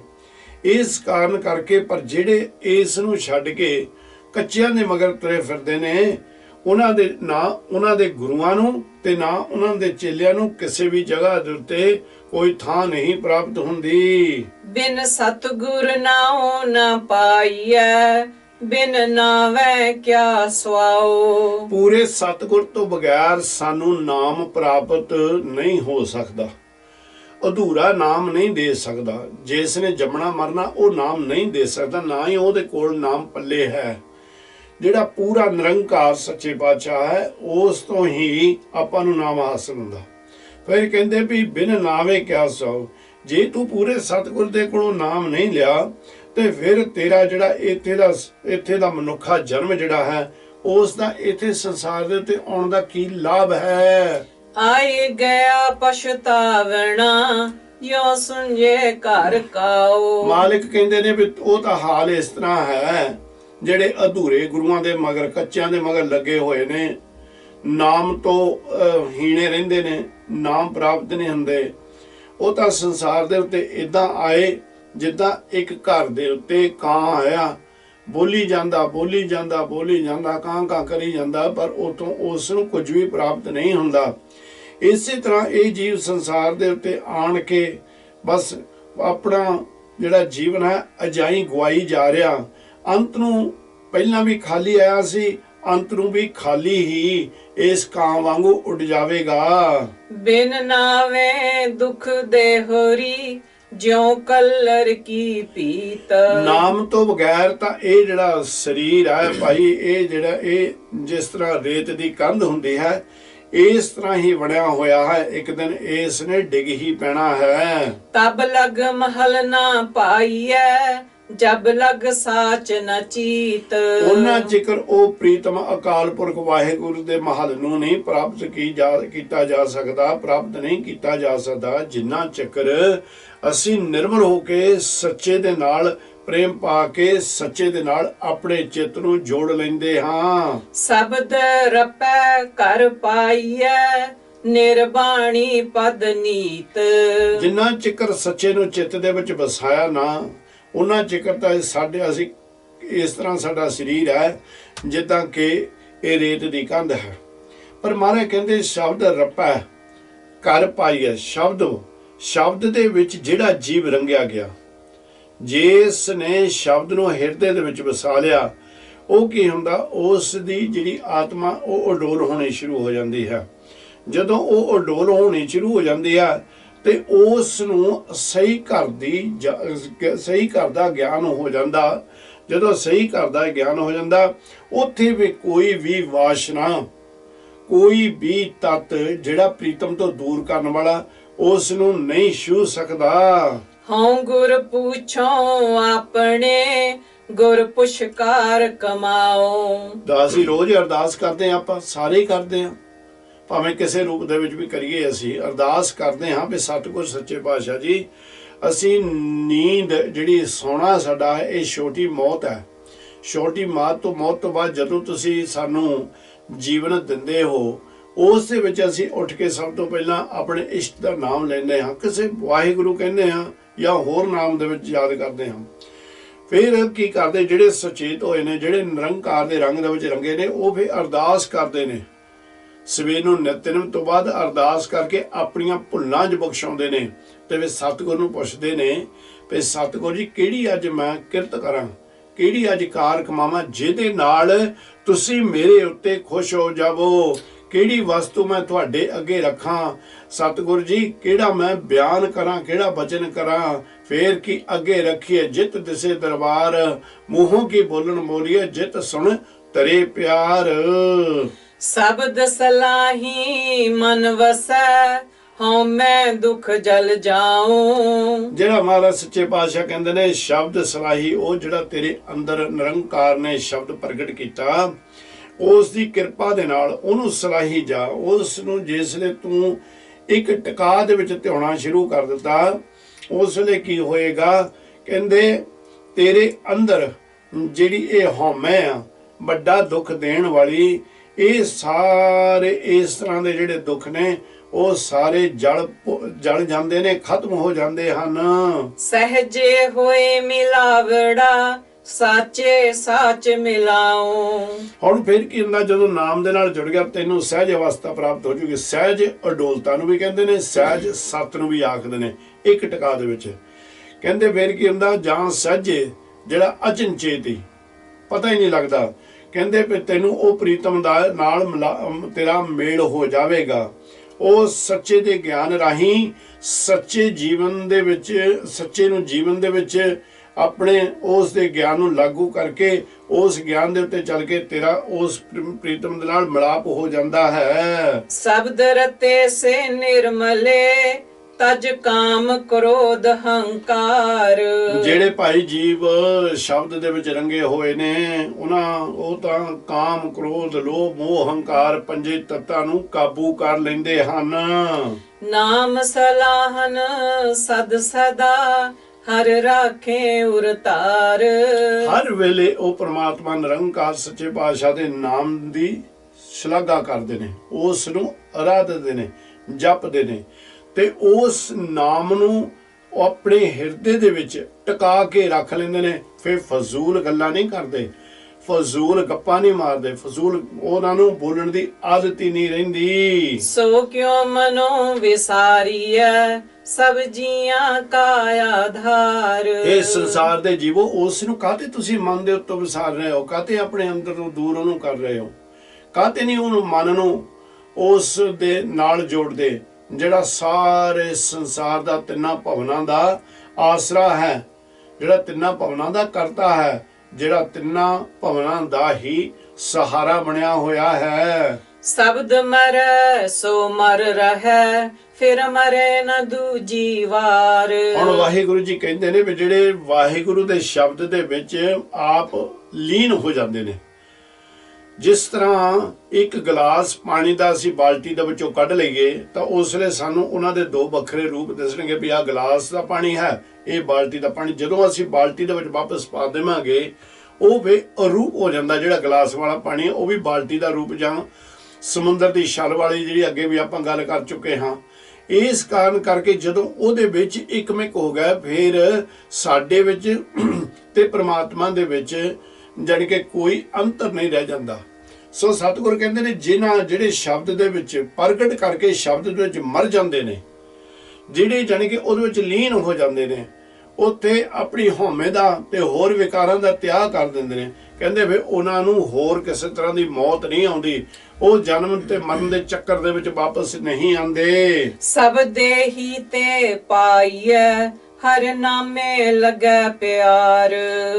ਇਸ ਕਾਰਨ ਕਰਕੇ ਪਰ ਜਿਹੜੇ ਇਸ ਨੂੰ ਛੱਡ ਕੇ ਕੱਚਿਆਂ ਦੇ ਮਗਰ ਤੁਰੇ ਫਿਰਦੇ ਨੇ, ਉਹਨਾਂ ਦੇ ਗੁਰੂਆਂ ਨੂੰ ਤੇ ਨਾ ਉਹਨਾਂ ਦੇ ਚੇਲਿਆਂ ਨੂੰ ਕਿਸੇ ਵੀ ਜਗ੍ਹਾ ਦੇ ਉੱਤੇ ਕੋਈ ਥਾਂ ਨਹੀਂ ਪ੍ਰਾਪਤ ਹੁੰਦੀ। ਬਿਨ ਸਤਿਗੁਰ ਨਾਉ ਨਾ ਪਾਈਐ, ਬਿਨ ਨਾਵੈ ਕਿਆ ਸੁਆਓ। ਪੂਰੇ ਸਤਿਗੁਰ ਤੋਂ ਬਗੈਰ ਸਾਨੂੰ ਨਾਮ ਪ੍ਰਾਪਤ ਨਹੀਂ ਹੋ ਸਕਦਾ। ਅਧੂਰਾ ਨਾਮ ਨਹੀਂ ਦੇ ਸਕਦਾ। ਜਿਸ ਨੇ ਜੰਮਣਾ ਮਰਨਾ ਉਹ ਨਾਮ ਨਹੀਂ ਦੇ ਸਕਦਾ, ਨਾ ਹੀ ਉਹਦੇ ਕੋਲ ਨਾਮ ਪੱਲੇ ਹੈ। ਜਿਹੜਾ ਪੂਰਾ ਨਿਰੰਕਾਰ ਸੱਚੇ ਪਾਤਸ਼ਾਹ ਹੈ, ਉਸ ਤੋਂ ਹੀ ਆਪਾਂ ਨੂੰ ਨਾਮ ਹਾਸਲ ਹੁੰਦਾ। ਫਿਰ ਕਹਿੰਦੇ ਵੀ ਬਿਨ ਨਾਵੇ ਕਿਆ ਸੋ, ਜੇ ਤੂੰ ਪੂਰੇ ਸਤਿਗੁਰ ਦੇ ਕੋਲੋਂ ਨਾਮ ਨਹੀਂ ਲਿਆ ਤੇ ਫਿਰ ਤੇਰਾ ਜਿਹੜਾ ਇੱਥੇ ਦਾ ਮਨੁੱਖਾ ਜਨਮ ਜਿਹੜਾ ਹੈ, ਉਸ ਦਾ ਇੱਥੇ ਸੰਸਾਰ ਦੇ ਉੱਤੇ ਆਉਣ ਦਾ ਕੀ ਲਾਭ ਹੈ। ਆਏ ਗਿਆ ਪਛਤਾਵਣਾ, ਜੋ ਸੁਣਜੇ ਘਰ ਕਾਓ। ਮਾਲਿਕ ਕਹਿੰਦੇ ਨੇ ਵੀ ਉਹ ਤਾਂ ਹਾਲ ਇਸ ਤਰ੍ਹਾਂ ਹੈ, ਜਿਹੜੇ ਅਧੂਰੇ ਗੁਰੂਆਂ ਦੇ ਮਗਰ, ਕੱਚਿਆਂ ਦੇ ਮਗਰ ਲੱਗੇ ਹੋਏ ਨੇ, ਨਾਮ ਤੋਂ ਹੀਣੇ ਰਹਿੰਦੇ ਨੇ, ਨਾਮ ਪ੍ਰਾਪਤ ਨਹੀਂ ਹੁੰਦੇ। ਉਹ ਤਾਂ ਸੰਸਾਰ ਦੇ ਉੱਤੇ ਇਦਾਂ ਆਏ ਜਿੱਦਾਂ ਇੱਕ ਘਰ ਦੇ ਉੱਤੇ ਕਾਂ ਆਇਆ, ਬੋਲੀ ਜਾਂਦਾ ਕਾਂ ਕਰੀ ਜਾਂਦਾ, ਪਰ ਉਤੋਂ ਉਸ ਨੂੰ ਕੁਝ ਵੀ ਪ੍ਰਾਪਤ ਨਹੀਂ ਹੁੰਦਾ। ਇਸੇ ਤਰ੍ਹਾਂ ਇਹ ਜੀਵ ਸੰਸਾਰ ਦੇ ਉੱਤੇ ਆਣ ਕੇ ਬਸ ਆਪਣਾ ਜਿਹੜਾ ਜੀਵਨ ਹੈ ਅਜਾਈ ਗਵਾਈ ਜਾ ਰਿਹਾ। ਅੰਤ ਨੂੰ ਪਹਿਲਾਂ ਵੀ ਖਾਲੀ ਆਇਆ ਸੀ, ਅੰਤ ਨੂੰ ਵੀ ਖਾਲੀ ਹੀ ਇਸ ਕਾਂ ਵਾਂਗੂ ਉੱਡ ਜਾਵੇਗਾ। ਬਿਨ ਨਾਵੇਂ ਦੁੱਖ ਦੇ ਹੋਰੀ, ਜਿਉ ਕਲਰ ਕੀ ਪੀਤ। ਨਾਮ ਤੋਂ ਬਗੈਰ ਤਾਂ ਇਹ ਜਿਹੜਾ ਸਰੀਰ ਹੈ ਭਾਈ, ਇਹ ਜਿਸ ਤਰ੍ਹਾਂ ਰੇਤ ਦੀ ਕੰਧ ਹੁੰਦੀ ਹੈ, ਇਸ ਤਰ੍ਹਾਂ ਹੀ ਬਣਿਆ ਹੋਇਆ ਹੈ। ਇੱਕ ਦਿਨ ਇਸ ਨੇ ਡਿੱਗ ਹੀ ਪੈਣਾ ਹੈ। ਤਬ ਲਗ ਮਹਲ ਨਾ ਪਾਈਐ, ਜਬ ਲਗ ਸਾਚ ਨ ਚੀਤ। ਉਹਨਾਂ ਜ਼ਿਕਰ ਉਹ ਪ੍ਰੀਤਮ ਅਕਾਲ ਪੁਰਖ ਵਾਹਿਗੁਰੂ ਦੇ ਮਹਲ ਨੂੰ ਨਹੀਂ ਪ੍ਰਾਪਤ ਕੀਤਾ ਜਾ ਸਕਦਾ, ਪ੍ਰਾਪਤ ਨਹੀਂ ਕੀਤਾ ਜਾ ਸਕਦਾ, ਜਿੰਨਾ ਚੱਕਰ ਅਸੀਂ ਨਿਰਮਲ ਹੋ ਕੇ ਸੱਚੇ ਦੇ ਨਾਲ ਪ੍ਰੇਮ ਪਾ ਕੇ ਸੱਚੇ ਦੇ ਨਾਲ ਆਪਣੇ ਚਿੱਤ ਨੂੰ ਜੋੜ ਲੈਂਦੇ ਹਾਂ। ਸ਼ਬਦ ਰਪੈ ਕਰ ਪਾਈਐ, ਨਿਰਬਾਣੀ ਪਦ ਨੀਤ। ਜਿੰਨਾ ਚਿਕਰ ਸੱਚੇ ਨੂੰ ਚਿੱਤ ਦੇ ਵਿੱਚ ਵਸਾਇਆ ਨਾ, ਉਹਨਾਂ ਚਿਕਰ ਤਾਂ ਅਸੀਂ ਇਸ ਤਰ੍ਹਾਂ ਸਾਡਾ ਸਰੀਰ ਹੈ ਜਿੱਦਾਂ ਕਿ ਇਹ ਰੇਤ ਦੀ ਕੰਧ ਹੈ। ਪਰ ਮਹਾਰਾਜ ਕਹਿੰਦੇ ਸ਼ਬਦ ਰਪੈ ਕਰ ਪਾਈਐ, ਸ਼ਬਦ ਦੇ ਵਿੱਚ ਜਿਹੜਾ ਜੀਵ ਰੰਗਿਆ ਗਿਆ, ਜਿਸ ਨੇ ਸ਼ਬਦ ਨੂੰ ਹਿਰਦੇ ਦੇ ਵਿੱਚ ਵਸਾ ਲਿਆ, ਉਹ ਕੀ ਹੁੰਦਾ, ਉਸ ਦੀ ਜਿਹੜੀ ਆਤਮਾ ਉਹ ਅਡੋਲ ਹੋਣੀ ਸ਼ੁਰੂ ਹੋ ਜਾਂਦੀ ਹੈ। ਜਦੋਂ ਉਹ ਅਡੋਲ ਹੋਣੀ ਸ਼ੁਰੂ ਹੋ ਜਾਂਦੀ ਹੈ ਤੇ ਉਸ ਨੂੰ ਸਹੀ ਘਰ ਦਾ ਗਿਆਨ ਹੋ ਜਾਂਦਾ। ਜਦੋਂ ਸਹੀ ਘਰ ਦਾ ਗਿਆਨ ਹੋ ਜਾਂਦਾ, ਉੱਥੇ ਵੀ ਕੋਈ ਵੀ ਵਾਸ਼ਨਾ, ਕੋਈ ਵੀ ਤੱਤ ਜਿਹੜਾ ਪ੍ਰੀਤਮ ਤੋਂ ਦੂਰ ਕਰਨ ਵਾਲਾ, ਉਸ ਨੂੰ ਨਹੀਂ ਛੂਹ ਸਕਦਾ। ਹਉ ਗੁਰ ਪੁੱਛੋ ਆਪਣੇ, ਗੁਰ ਪੁਸ਼ਕਾਰ ਕਮਾਓ। ਅਸੀਂ ਰੋਜ਼ ਅਰਦਾਸ ਕਰਦੇ ਹਾਂ, ਆਪਾਂ ਸਾਰੇ ਹੀ ਕਰਦੇ ਹਾਂ, ਭਾਵੇਂ ਕਿਸੇ ਰੂਪ ਦੇ ਵਿੱਚ ਵੀ ਕਰੀਏ। ਅਸੀਂ ਅਰਦਾਸ ਕਰਦੇ ਹਾਂ ਵੀ ਸਤਿਗੁਰ ਸੱਚੇ ਪਾਤਸ਼ਾਹ ਜੀ, ਅਸੀਂ ਨੀਂਦ ਜਿਹੜੀ ਸੋਣਾ ਸਾਡਾ ਹੈ, ਇਹ ਛੋਟੀ ਮੌਤ ਹੈ। ਛੋਟੀ ਮੌਤ ਤੋਂ ਬਾਅਦ ਜਦੋਂ ਤੁਸੀਂ ਸਾਨੂੰ ਜੀਵਨ ਦਿੰਦੇ ਹੋ, ਉਸ ਦੇ ਵਿੱਚ ਅਸੀਂ ਉੱਠ ਕੇ ਸਭ ਤੋਂ ਪਹਿਲਾਂ ਆਪਣੇ ਇਸ਼ਟ ਦਾ ਨਾਮ ਲੈਂਦੇ ਹਾਂ, ਕਿਸੇ ਵਾਹਿਗੁਰੂ ਕਹਿੰਦੇ ਹਾਂ ਜਾਂ ਹੋਰ ਨਾਮ ਦੇ ਵਿੱਚ ਯਾਦ ਕਰਦੇ ਹਾਂ। ਫਿਰ ਕੀ ਕਰਦੇ, ਜਿਹੜੇ ਸੁਚੇਤ ਹੋਏ ਨੇ, ਜਿਹੜੇ ਨਿਰੰਕਾਰ ਦੇ ਰੰਗ ਦੇ ਵਿੱਚ ਰੰਗੇ ਨੇ, ਉਹ ਫਿਰ ਅਰਦਾਸ ਕਰਦੇ ਨੇ। ਸਵੇਰ ਨੂੰ ਨਿਤਨੇਮ ਤੋਂ ਬਾਅਦ ਅਰਦਾਸ ਕਰਕੇ ਆਪਣੀਆਂ ਭੁੱਲਾਂ 'ਚ ਬਖਸ਼ਾਉਂਦੇ ਨੇ ਤੇ ਫਿਰ ਸਤਿਗੁਰ ਨੂੰ ਪੁੱਛਦੇ ਨੇ ਵੀ ਸਤਿਗੁਰ ਜੀ, ਕਿਹੜੀ ਅੱਜ ਮੈਂ ਕਿਰਤ ਕਰਾਂ, ਕਿਹੜੀ ਅੱਜ ਕਾਰ ਕਮਾਵਾਂ ਜਿਹਦੇ ਨਾਲ ਤੁਸੀਂ ਮੇਰੇ ਉੱਤੇ ਖੁਸ਼ ਹੋ ਜਾਵੋ, ਕਿਹੜੀ ਵਸਤੂ ਮੈਂ ਤੁਹਾਡੇ ਅੱਗੇ ਰੱਖਾਂ ਸਤਿਗੁਰ ਜੀ, ਕਿਹੜਾ ਮੈਂ ਬਿਆਨ ਕਰਾਂ, ਕਿਹੜਾ ਬਚਨ ਕਰਾਂ। ਫੇਰ ਕੀ ਅੱਗੇ ਰੱਖੀਏ, ਜਿਤ ਦਿਸੇ ਦਰਬਾਰ, ਮੂੰਹੋਂ ਕੀ ਬੋਲਣ ਬੋਲੀਏ, ਜਿਤ ਸੁਣ ਤਰੇ ਪਿਆਰ। ਸ਼ਬਦ ਸਲਾਹੀ ਮਨ ਵਸੈ, ਹਉ ਮੈਂ ਦੁੱਖ ਜਲ ਜਾਉ। ਜਿਹੜਾ ਮਹਾਰਾਜ ਸੱਚੇ ਪਾਤਸ਼ਾਹ ਕਹਿੰਦੇ ਨੇ ਸ਼ਬਦ ਸਲਾਹੀ, ਉਹ ਜਿਹੜਾ ਤੇਰੇ ਅੰਦਰ ਨਿਰੰਕਾਰ ਨੇ ਸ਼ਬਦ ਪ੍ਰਗਟ ਕੀਤਾ, ਉਸ ਦੀ ਕਿਰਪਾ ਦੇ ਨਾਲ ਉਹਨੂੰ ਸਲਾਹੀ ਜਾ। ਉਸ ਨੂੰ ਜਿਸ ਵੇਲੇ ਤੂੰ ਇੱਕ ਟਿਕਾ ਦੇ ਵਿੱਚ ਧਿਆਉਣਾ ਸ਼ੁਰੂ ਕਰ ਦਿੱਤਾ, ਉਸ ਵੇਲੇ ਕੀ ਹੋਏਗਾ, ਕਹਿੰਦੇ ਤੇਰੇ ਅੰਦਰ ਜਿਹੜੀ ਇਹ ਹਉਮੈ ਆ, ਵੱਡਾ ਦੁੱਖ ਦੇਣ ਵਾਲੀ, ਇਹ ਸਾਰੇ ਇਸ ਤਰ੍ਹਾਂ ਦੇ ਜਿਹੜੇ ਦੁੱਖ ਨੇ, ਉਹ ਸਾਰੇ ਜਲ ਜਾਂਦੇ ਨੇ, ਖਤਮ ਹੋ ਜਾਂਦੇ ਹਨ। ਸਹਜੇ ਹੋਏ ਮਿਲਾਵੜਾ, ਸਾਚੇ ਸਾਚ ਮਿਲਾਉ। ਹੁਣ ਫਿਰ ਕੀ ਹੁੰਦਾ, ਜਦੋਂ ਨਾਮ ਦੇ ਨਾਲ ਜੁੜ ਗਿਆ ਤੈਨੂੰ ਸਹਿਜ ਅਵਸਥਾ ਪ੍ਰਾਪਤ ਹੋ ਜੂਗੀ। ਸਹਿਜ ਅਡੋਲਤਾ ਨੂੰ ਵੀ ਕਹਿੰਦੇ ਨੇ, ਸਹਿਜ ਸਤ ਨੂੰ ਵੀ ਆਖਦੇ ਨੇ, ਇੱਕ ਟਿਕਾ ਦੇ ਵਿੱਚ। ਕਹਿੰਦੇ ਫਿਰ ਕੀ ਹੁੰਦਾ, ਜਾਂ ਸਹਿਜੇ ਜਿਹੜਾ ਅਚਨਚੇਤੀ ਪਤਾ ਹੀ ਨਹੀਂ ਲੱਗਦਾ। ਕਹਿੰਦੇ ਵੀ ਤੈਨੂੰ ਉਹ ਪ੍ਰੀਤਮ ਦਾ ਨਾਲ ਤੇਰਾ ਮੇਲ ਹੋ ਜਾਵੇਗਾ। ਉਹ ਸੱਚੇ ਦੇ ਗਿਆਨ ਰਾਹੀਂ ਸੱਚੇ ਜੀਵਨ ਦੇ ਵਿੱਚ, ਸੱਚੇ ਨੂੰ ਜੀਵਨ ਦੇ ਵਿੱਚ ਆਪਣੇ ਉਸ ਦੇ ਗਿਆਨ ਨੂੰ ਲਾਗੂ ਕਰਕੇ ਉਸ ਗਿਆਨ ਦੇ ਉੱਤੇ ਚੱਲ ਕੇ ਤੇਰਾ ਉਸ ਪ੍ਰੀਤਮ ਦੇ ਨਾਲ ਮਿਲਾਪ ਹੋ ਜਾਂਦਾ ਹੈ। ਸ਼ਬਦ ਰਤੇ ਸੇ ਨਿਰਮਲੇ ਤਜ ਕਾਮ ਕ੍ਰੋਧ ਹੰਕਾਰ। ਜਿਹੜੇ ਭਾਈ ਜੀਵ ਸ਼ਬਦ ਦੇ ਵਿੱਚ ਰੰਗੇ ਹੋਏ ਨੇ ਉਹ ਤਾਂ ਕਾਮ ਕ੍ਰੋਧ ਲੋਭ ਮੋਹ ਹੰਕਾਰ ਪੰਜੇ ਤੱਤਾਂ ਨੂੰ ਕਾਬੂ ਕਰ ਲੈਂਦੇ ਹਨ। ਨਾਮ ਸਲਾਹਨ ਸਦ ਸਦਾ ਹਰ ਰਾਖੇ ਉਰਤਾਰ। ਹਰ ਵੇਲੇ ਉਹ ਪ੍ਰਮਾਤਮਾ ਨਿਰੰਕਾਰ ਸੱਚੇ ਪਾਤਸ਼ਾਹ ਦੇ ਨਾਮ ਦੀ ਸ਼ਲਾਘਾ ਕਰਦੇ ਨੇ, ਉਸ ਨੂੰ ਆਰਾਧਦੇ ਨੇ, ਜਪਦੇ ਨੇ ਤੇ ਉਸ ਨਾਮ ਨੂੰ ਉਹ ਆਪਣੇ ਹਿਰਦੇ ਦੇ ਵਿੱਚ ਟਿਕਾ ਕੇ ਰੱਖ ਲੈਂਦੇ ਨੇ। ਫਿਰ ਫਜ਼ੂਲ ਗੱਲਾਂ ਨਹੀਂ ਕਰਦੇ, ਫਜ਼ੂਲ ਗੱਪਾਂ ਨਹੀਂ ਮਾਰਦੇ, ਫਜ਼ੂਲ ਉਹਨਾਂ ਨੂੰ ਬੋਲਣ ਦੀ ਆਦਤ ਹੀ ਨਹੀਂ ਰਹਿੰਦੀ। ਸੋ ਕਿਉ ਮਨੋ ਵਿਸਾਰੀਐ ਸਭ ਜੀਆਂ ਕਾ ਆਧਾਰ। ਇਹ ਸੰਸਾਰ ਦੇ ਜੀਵੋ, ਉਸ ਨੂੰ ਕਾਹਤੇ ਤੁਸੀਂ ਮਨ ਦੇ ਉੱਤੋਂ ਵਿਸਾਰ ਰਹੇ ਹੋ? ਕਾਹਤੇ ਆਪਣੇ ਅੰਦਰ ਤੋਂ ਦੂਰ ਉਹਨੂੰ ਕਰ ਰਹੇ ਹੋ? ਕਾਹਤੇ ਨਹੀਂ ਉਹਨੂੰ ਮਨ ਨੂੰ ਉਸ ਦੇ ਨਾਲ ਜੋੜਦੇ ਜਿਹੜਾ ਸਾਰੇ ਸੰਸਾਰ ਦਾ ਤਿੰਨਾਂ ਭਵਨਾਂ ਦਾ ਆਸਰਾ ਹੈ, ਜਿਹੜਾ ਤਿੰਨਾਂ ਭਵਨਾਂ ਦਾ ਕਰਤਾ ਹੈ, ਜਿਹੜਾ ਤਿੰਨਾਂ ਭਵਨਾਂ ਦਾ ਹੀ ਸਹਾਰਾ ਬਣਿਆ ਹੋਇਆ ਹੈ। ਸ਼ਬਦ ਮਰੈ ਸੋ ਮਰ ਰਹੈ ਫਿਰ ਮਰੇ ਨਾ ਦੂਜੀ ਵਾਰ। ਹੁਣ ਵਾਹਿਗੁਰੂ ਜੀ ਕਹਿੰਦੇ ਨੇ ਵੀ ਜਿਹੜੇ ਵਾਹਿਗੁਰੂ ਦੇ ਸ਼ਬਦ ਦੇ ਵਿੱਚ ਆਪ ਲੀਨ ਹੋ ਜਾਂਦੇ ਨੇ, ਜਿਸ ਤਰ੍ਹਾਂ ਇੱਕ ਗਲਾਸ ਪਾਣੀ ਦਾ ਅਸੀਂ ਬਾਲਟੀ ਦੇ ਵਿੱਚੋਂ ਕੱਢ ਲਈਏ ਤਾਂ ਉਸ ਵੇਲੇ ਸਾਨੂੰ ਉਹਨਾਂ ਦੇ ਦੋ ਵੱਖਰੇ ਰੂਪ ਦਿਸਣਗੇ ਵੀ ਆਹ ਗਲਾਸ ਦਾ ਪਾਣੀ ਹੈ, ਇਹ ਬਾਲਟੀ ਦਾ ਪਾਣੀ। ਜਦੋਂ ਅਸੀਂ ਬਾਲਟੀ ਦੇ ਵਿੱਚ ਵਾਪਸ ਪਾ ਦੇਵਾਂਗੇ ਉਹ ਵੀ ਅਰੂਪ ਹੋ ਜਾਂਦਾ। ਜਿਹੜਾ ਗਲਾਸ ਵਾਲਾ ਪਾਣੀ ਉਹ ਵੀ ਬਾਲਟੀ ਦਾ ਰੂਪ ਜਾਂ ਸਮੁੰਦਰ ਦੀ ਛਲ ਵਾਲੀ ਜਿਹੜੀ ਅੱਗੇ ਵੀ ਆਪਾਂ ਗੱਲ ਕਰ ਚੁੱਕੇ ਹਾਂ। ਇਸ ਕਾਰਨ ਕਰਕੇ ਜਦੋਂ ਉਹਦੇ ਵਿੱਚ ਇੱਕਮਿਕ ਹੋ ਗਿਆ ਫਿਰ ਸਾਡੇ ਵਿੱਚ ਤੇ ਪ੍ਰਮਾਤਮਾ ਦੇ ਵਿੱਚ ਜਾਣੀ ਕਿ ਕੋਈ ਅੰਤਰ ਨਹੀਂ ਰਹਿ ਜਾਂਦਾ। ਸੋ ਸਤਿਗੁਰ ਕਹਿੰਦੇ ਨੇ ਜਿਹੜੇ ਸ਼ਬਦ ਦੇ ਵਿੱਚ ਪ੍ਰਗਟ ਕਰਕੇ ਸ਼ਬਦ ਦੇ ਵਿੱਚ ਮਰ ਜਾਂਦੇ ਨੇ, ਜਿਹੜੇ ਜਾਣੀ ਕਿ ਉਹਦੇ ਵਿੱਚ ਲੀਨ ਹੋ ਜਾਂਦੇ ਨੇ, ਉੱਥੇ ਆਪਣੀ ਹਉਮੈ ਦਾ ਤੇ ਹੋਰ ਵਿਕਾਰਾਂ ਦਾ ਤਿਆਗ ਕਰ ਦਿੰਦੇ ਨੇ। ਕਹਿੰਦੇ ਫਿਰ ਉਹਨਾਂ ਨੂੰ ਹੋਰ ਕਿਸੇ ਤਰ੍ਹਾਂ ਦੀ ਮੌਤ ਨਹੀਂ ਆਉਂਦੀ, ਉਹ ਜਨਮ ਤੇ ਮਰਨ ਦੇ ਚੱਕਰ ਦੇ ਵਿੱਚ ਵਾਪਸ ਨਹੀਂ ਆਉਂਦੇ। ਸਭ ਦੇਹੀ ਤੇ ਪਾਈਐ ਹਰ ਨਾਮੇ ਲੱਗੈ ਪਿਆਰ।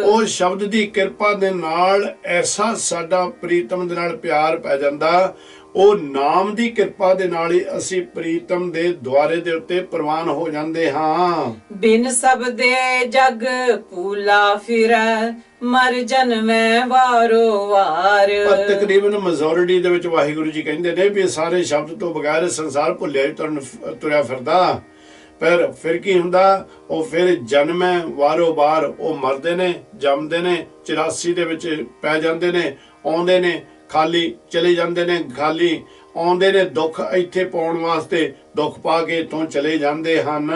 ਉਹ ਸ਼ਬਦ ਦੀ ਕਿਰਪਾ ਦੇ ਨਾਲ ਐਸਾ ਸਾਡਾ ਪ੍ਰੀਤਮ ਦੇ ਨਾਲ ਪਿਆਰ ਪੈ ਜਾਂਦਾ, ਉਹ ਨਾਮ ਦੀ ਕਿਰਪਾ ਦੇ ਨਾਲ ਹੀ ਅਸੀਂ ਪ੍ਰੀਤਮ ਦੇ ਦੁਆਰੇ ਦੇ ਉੱਤੇ ਪ੍ਰਵਾਨ ਹੋ ਜਾਂਦੇ ਹਾਂ। ਬਿਨ ਸਬਦੇ ਜਗ ਭੂਲਾ ਫਿਰੈ ਮਰ ਜਨਮੈ ਵਾਰੋ ਵਾਰ। ਪਰ ਤਕਰੀਬਨ ਮੈਜੋਰਿਟੀ ਦੇ ਵਿੱਚ ਵਾਹਿਗੁਰੂ ਜੀ ਕਹਿੰਦੇ ਨੇ ਵੀ ਸਾਰੇ ਸ਼ਬਦ ਤੋਂ ਬਗੈਰ ਸੰਸਾਰ ਭੁੱਲਿਆ ਤੁਰਿਆ ਫਿਰਦਾ। ਪਰ ਫਿਰ ਕੀ ਹੁੰਦਾ, ਉਹ ਫਿਰ ਜਨਮੈ ਵਾਰੋ ਵਾਰ, ਉਹ ਮਰਦੇ ਨੇ, ਜੰਮਦੇ ਨੇ, 84 ਦੇ ਵਿੱਚ ਪੈ ਜਾਂਦੇ ਨੇ, ਆਉਂਦੇ ਨੇ ਖਾਲੀ, ਚਲੇ ਜਾਂਦੇ ਨੇ ਖਾਲੀ, ਆਉਂਦੇ ਨੇ ਦੁੱਖ ਇੱਥੇ ਪਾਉਣ ਵਾਸਤੇ, ਦੁੱਖ ਪਾ ਕੇ ਇੱਥੋਂ ਚਲੇ ਜਾਂਦੇ ਹਨ।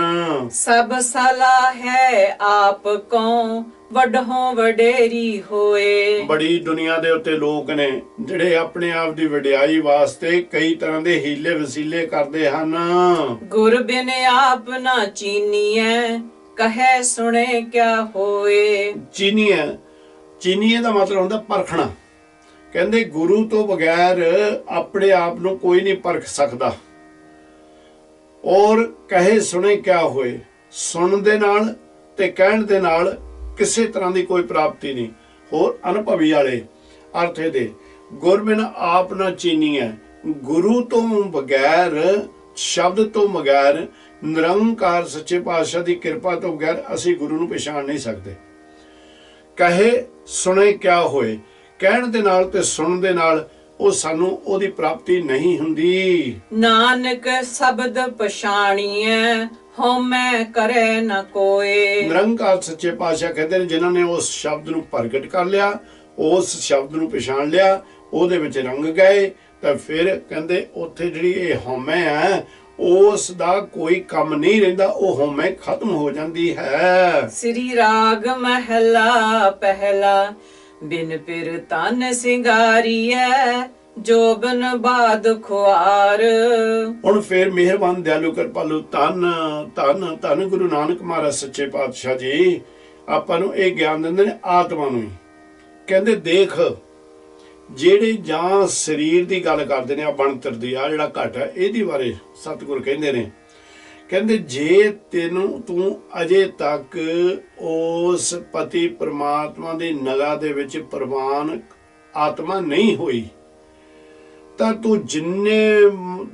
ਸਭ ਸਲਾਹ ਹੈ ਆਪ ਕੋ ਵੱਡੋਂ ਵਡੇਰੀ ਹੋਏ। ਬੜੀ ਦੁਨੀਆ ਦੇ ਉੱਤੇ ਲੋਕ ਨੇ ਜਿਹੜੇ ਆਪਣੇ ਆਪ ਦੀ ਵਡਿਆਈ ਵਾਸਤੇ ਕਈ ਤਰ੍ਹਾਂ ਦੇ ਹੀਲੇ ਵਸੀਲੇ ਕਰਦੇ ਹਨ। ਗੁਰ ਬਿਨ ਆਪ ਨਾ ਚੀਨੀਐ ਕਹੈ ਸੁਣੇ ਕਿਆ ਹੋਏ। ਚੀਨੀਏ ਦਾ ਮਤਲਬ ਹੁੰਦਾ ਪਰਖਣਾ। ਕਹਿੰਦੇ ਗੁਰੂ ਤੋਂ ਬਗੈਰ ਆਪਣੇ ਆਪ ਨੂੰ ਕੋਈ ਨਹੀਂ ਪਰਖ ਸਕਦਾ। ਔਰ ਕਹੇ ਸੁਣੇ ਕਿਆ ਹੋਏ, ਸੁਣਨ ਦੇ ਨਾਲ ਤੇ ਕਹਿਣ ਦੇ ਨਾਲ ਕਿਸੇ ਤਰ੍ਹਾਂ ਦੀ ਕੋਈ ਪ੍ਰਾਪਤੀ ਨਹੀਂ। ਹੋਰ ਅਨੁਭਵੀ ਵਾਲੇ ਅਰਥ ਦੇ ਗੁਰ ਬਿਨ ਆਪ ਨਾ ਚੀਨੀਐ, ਗੁਰੂ ਤੋਂ ਬਗੈਰ, ਸ਼ਬਦ ਤੋਂ ਬਗੈਰ, ਨਿਰੰਕਾਰ ਸੱਚੇ ਪਾਤਸ਼ਾਹ ਦੀ ਕਿਰਪਾ ਤੋਂ ਬਗੈਰ ਅਸੀਂ ਗੁਰੂ ਨੂੰ ਪਛਾਣ ਨਹੀਂ ਸਕਦੇ। ਕਹੇ ਸੁਣੇ ਕਿਆ ਹੋਏ, ਕਹਿਣ ਦੇ ਨਾਲ ਤੇ ਸੁਣਨ ਦੇ ਨਾਲ ਉਹ ਸਾਨੂੰ ਉਹਦੀ ਪ੍ਰਾਪਤੀ ਨਹੀਂ ਹੁੰਦੀ। ਨਾਨਕ ਸ਼ਬਦ ਪਛਾਣੀਐ ਹਉਮੈ ਕਰੇ ਨ ਕੋਏ। ਨਿਰੰਕਾਰ ਸੱਚੇ ਪਾਤਸ਼ਾਹ ਕਹਿੰਦੇ ਨੇ ਜਿਨ੍ਹਾਂ ਨੇ ਉਸ ਸ਼ਬਦ ਨੂੰ ਪ੍ਰਗਟ ਕਰ ਲਿਆ, ਉਸ ਸ਼ਬਦ ਨੂੰ ਪਛਾਣ ਲਿਆ, ਉਹਦੇ ਵਿੱਚ ਰੰਗ ਗਏ, ਤਾਂ ਫਿਰ ਕਹਿੰਦੇ ਉੱਥੇ ਜਿਹੜੀ ਇਹ ਹਉਮੈ ਹੈ ਉਸ ਦਾ ਕੋਈ ਕੰਮ ਨਹੀਂ ਰਹਿੰਦਾ, ਉਹ ਹਉਮੈ ਖਤਮ ਹੋ ਜਾਂਦੀ ਹੈ। ਸ੍ਰੀ ਰਾਗ ਮਹਿਲਾ ਪਹਿਲਾ। ਬਿਨ ਪਿਰ ਤਨ ਸਿੰਗਾਰੀਐ ਜੋਬਨ ਬਾਦ ਖੁਆਰ। ਹੁਣ ਫੇਰ ਮਿਹਰਬਾਨ ਦਿਆਲੂ ਕਿਰਪਾਲੂ ਧੰਨ ਧੰਨ ਧੰਨ ਗੁਰੂ ਨਾਨਕ ਮਹਾਰਾਜ ਸੱਚੇ ਪਾਤਸ਼ਾਹ ਜੀ ਆਪਾਂ ਨੂੰ ਇਹ ਗਿਆਨ ਦਿੰਦੇ ਨੇ ਆਤਮਾ ਨੂੰ। ਕਹਿੰਦੇ ਦੇਖ, ਜਿਹੜੇ ਜਾਂ ਸਰੀਰ ਦੀ ਗੱਲ ਕਰਦੇ ਨੇ, ਆ ਬਣਤਰ ਦੀ, ਆ ਜਿਹੜਾ ਘਟ ਹੈ ਇਹਦੀ ਬਾਰੇ ਸਤਿਗੁਰ ਕਹਿੰਦੇ ਨੇ, ਕਹਿੰਦੇ ਜੇ ਤੂੰ ਅਜੇ ਤੱਕ ਉਸ ਪਤੀ ਪ੍ਰਮਾਤਮਾ ਦੀ ਨਗਾਹ ਦੇ ਵਿੱਚ ਪ੍ਰਵਾਨ ਆਤਮਾ ਨਹੀਂ ਹੋਈ ਤਾਂ ਤੂੰ ਜਿੰਨੇ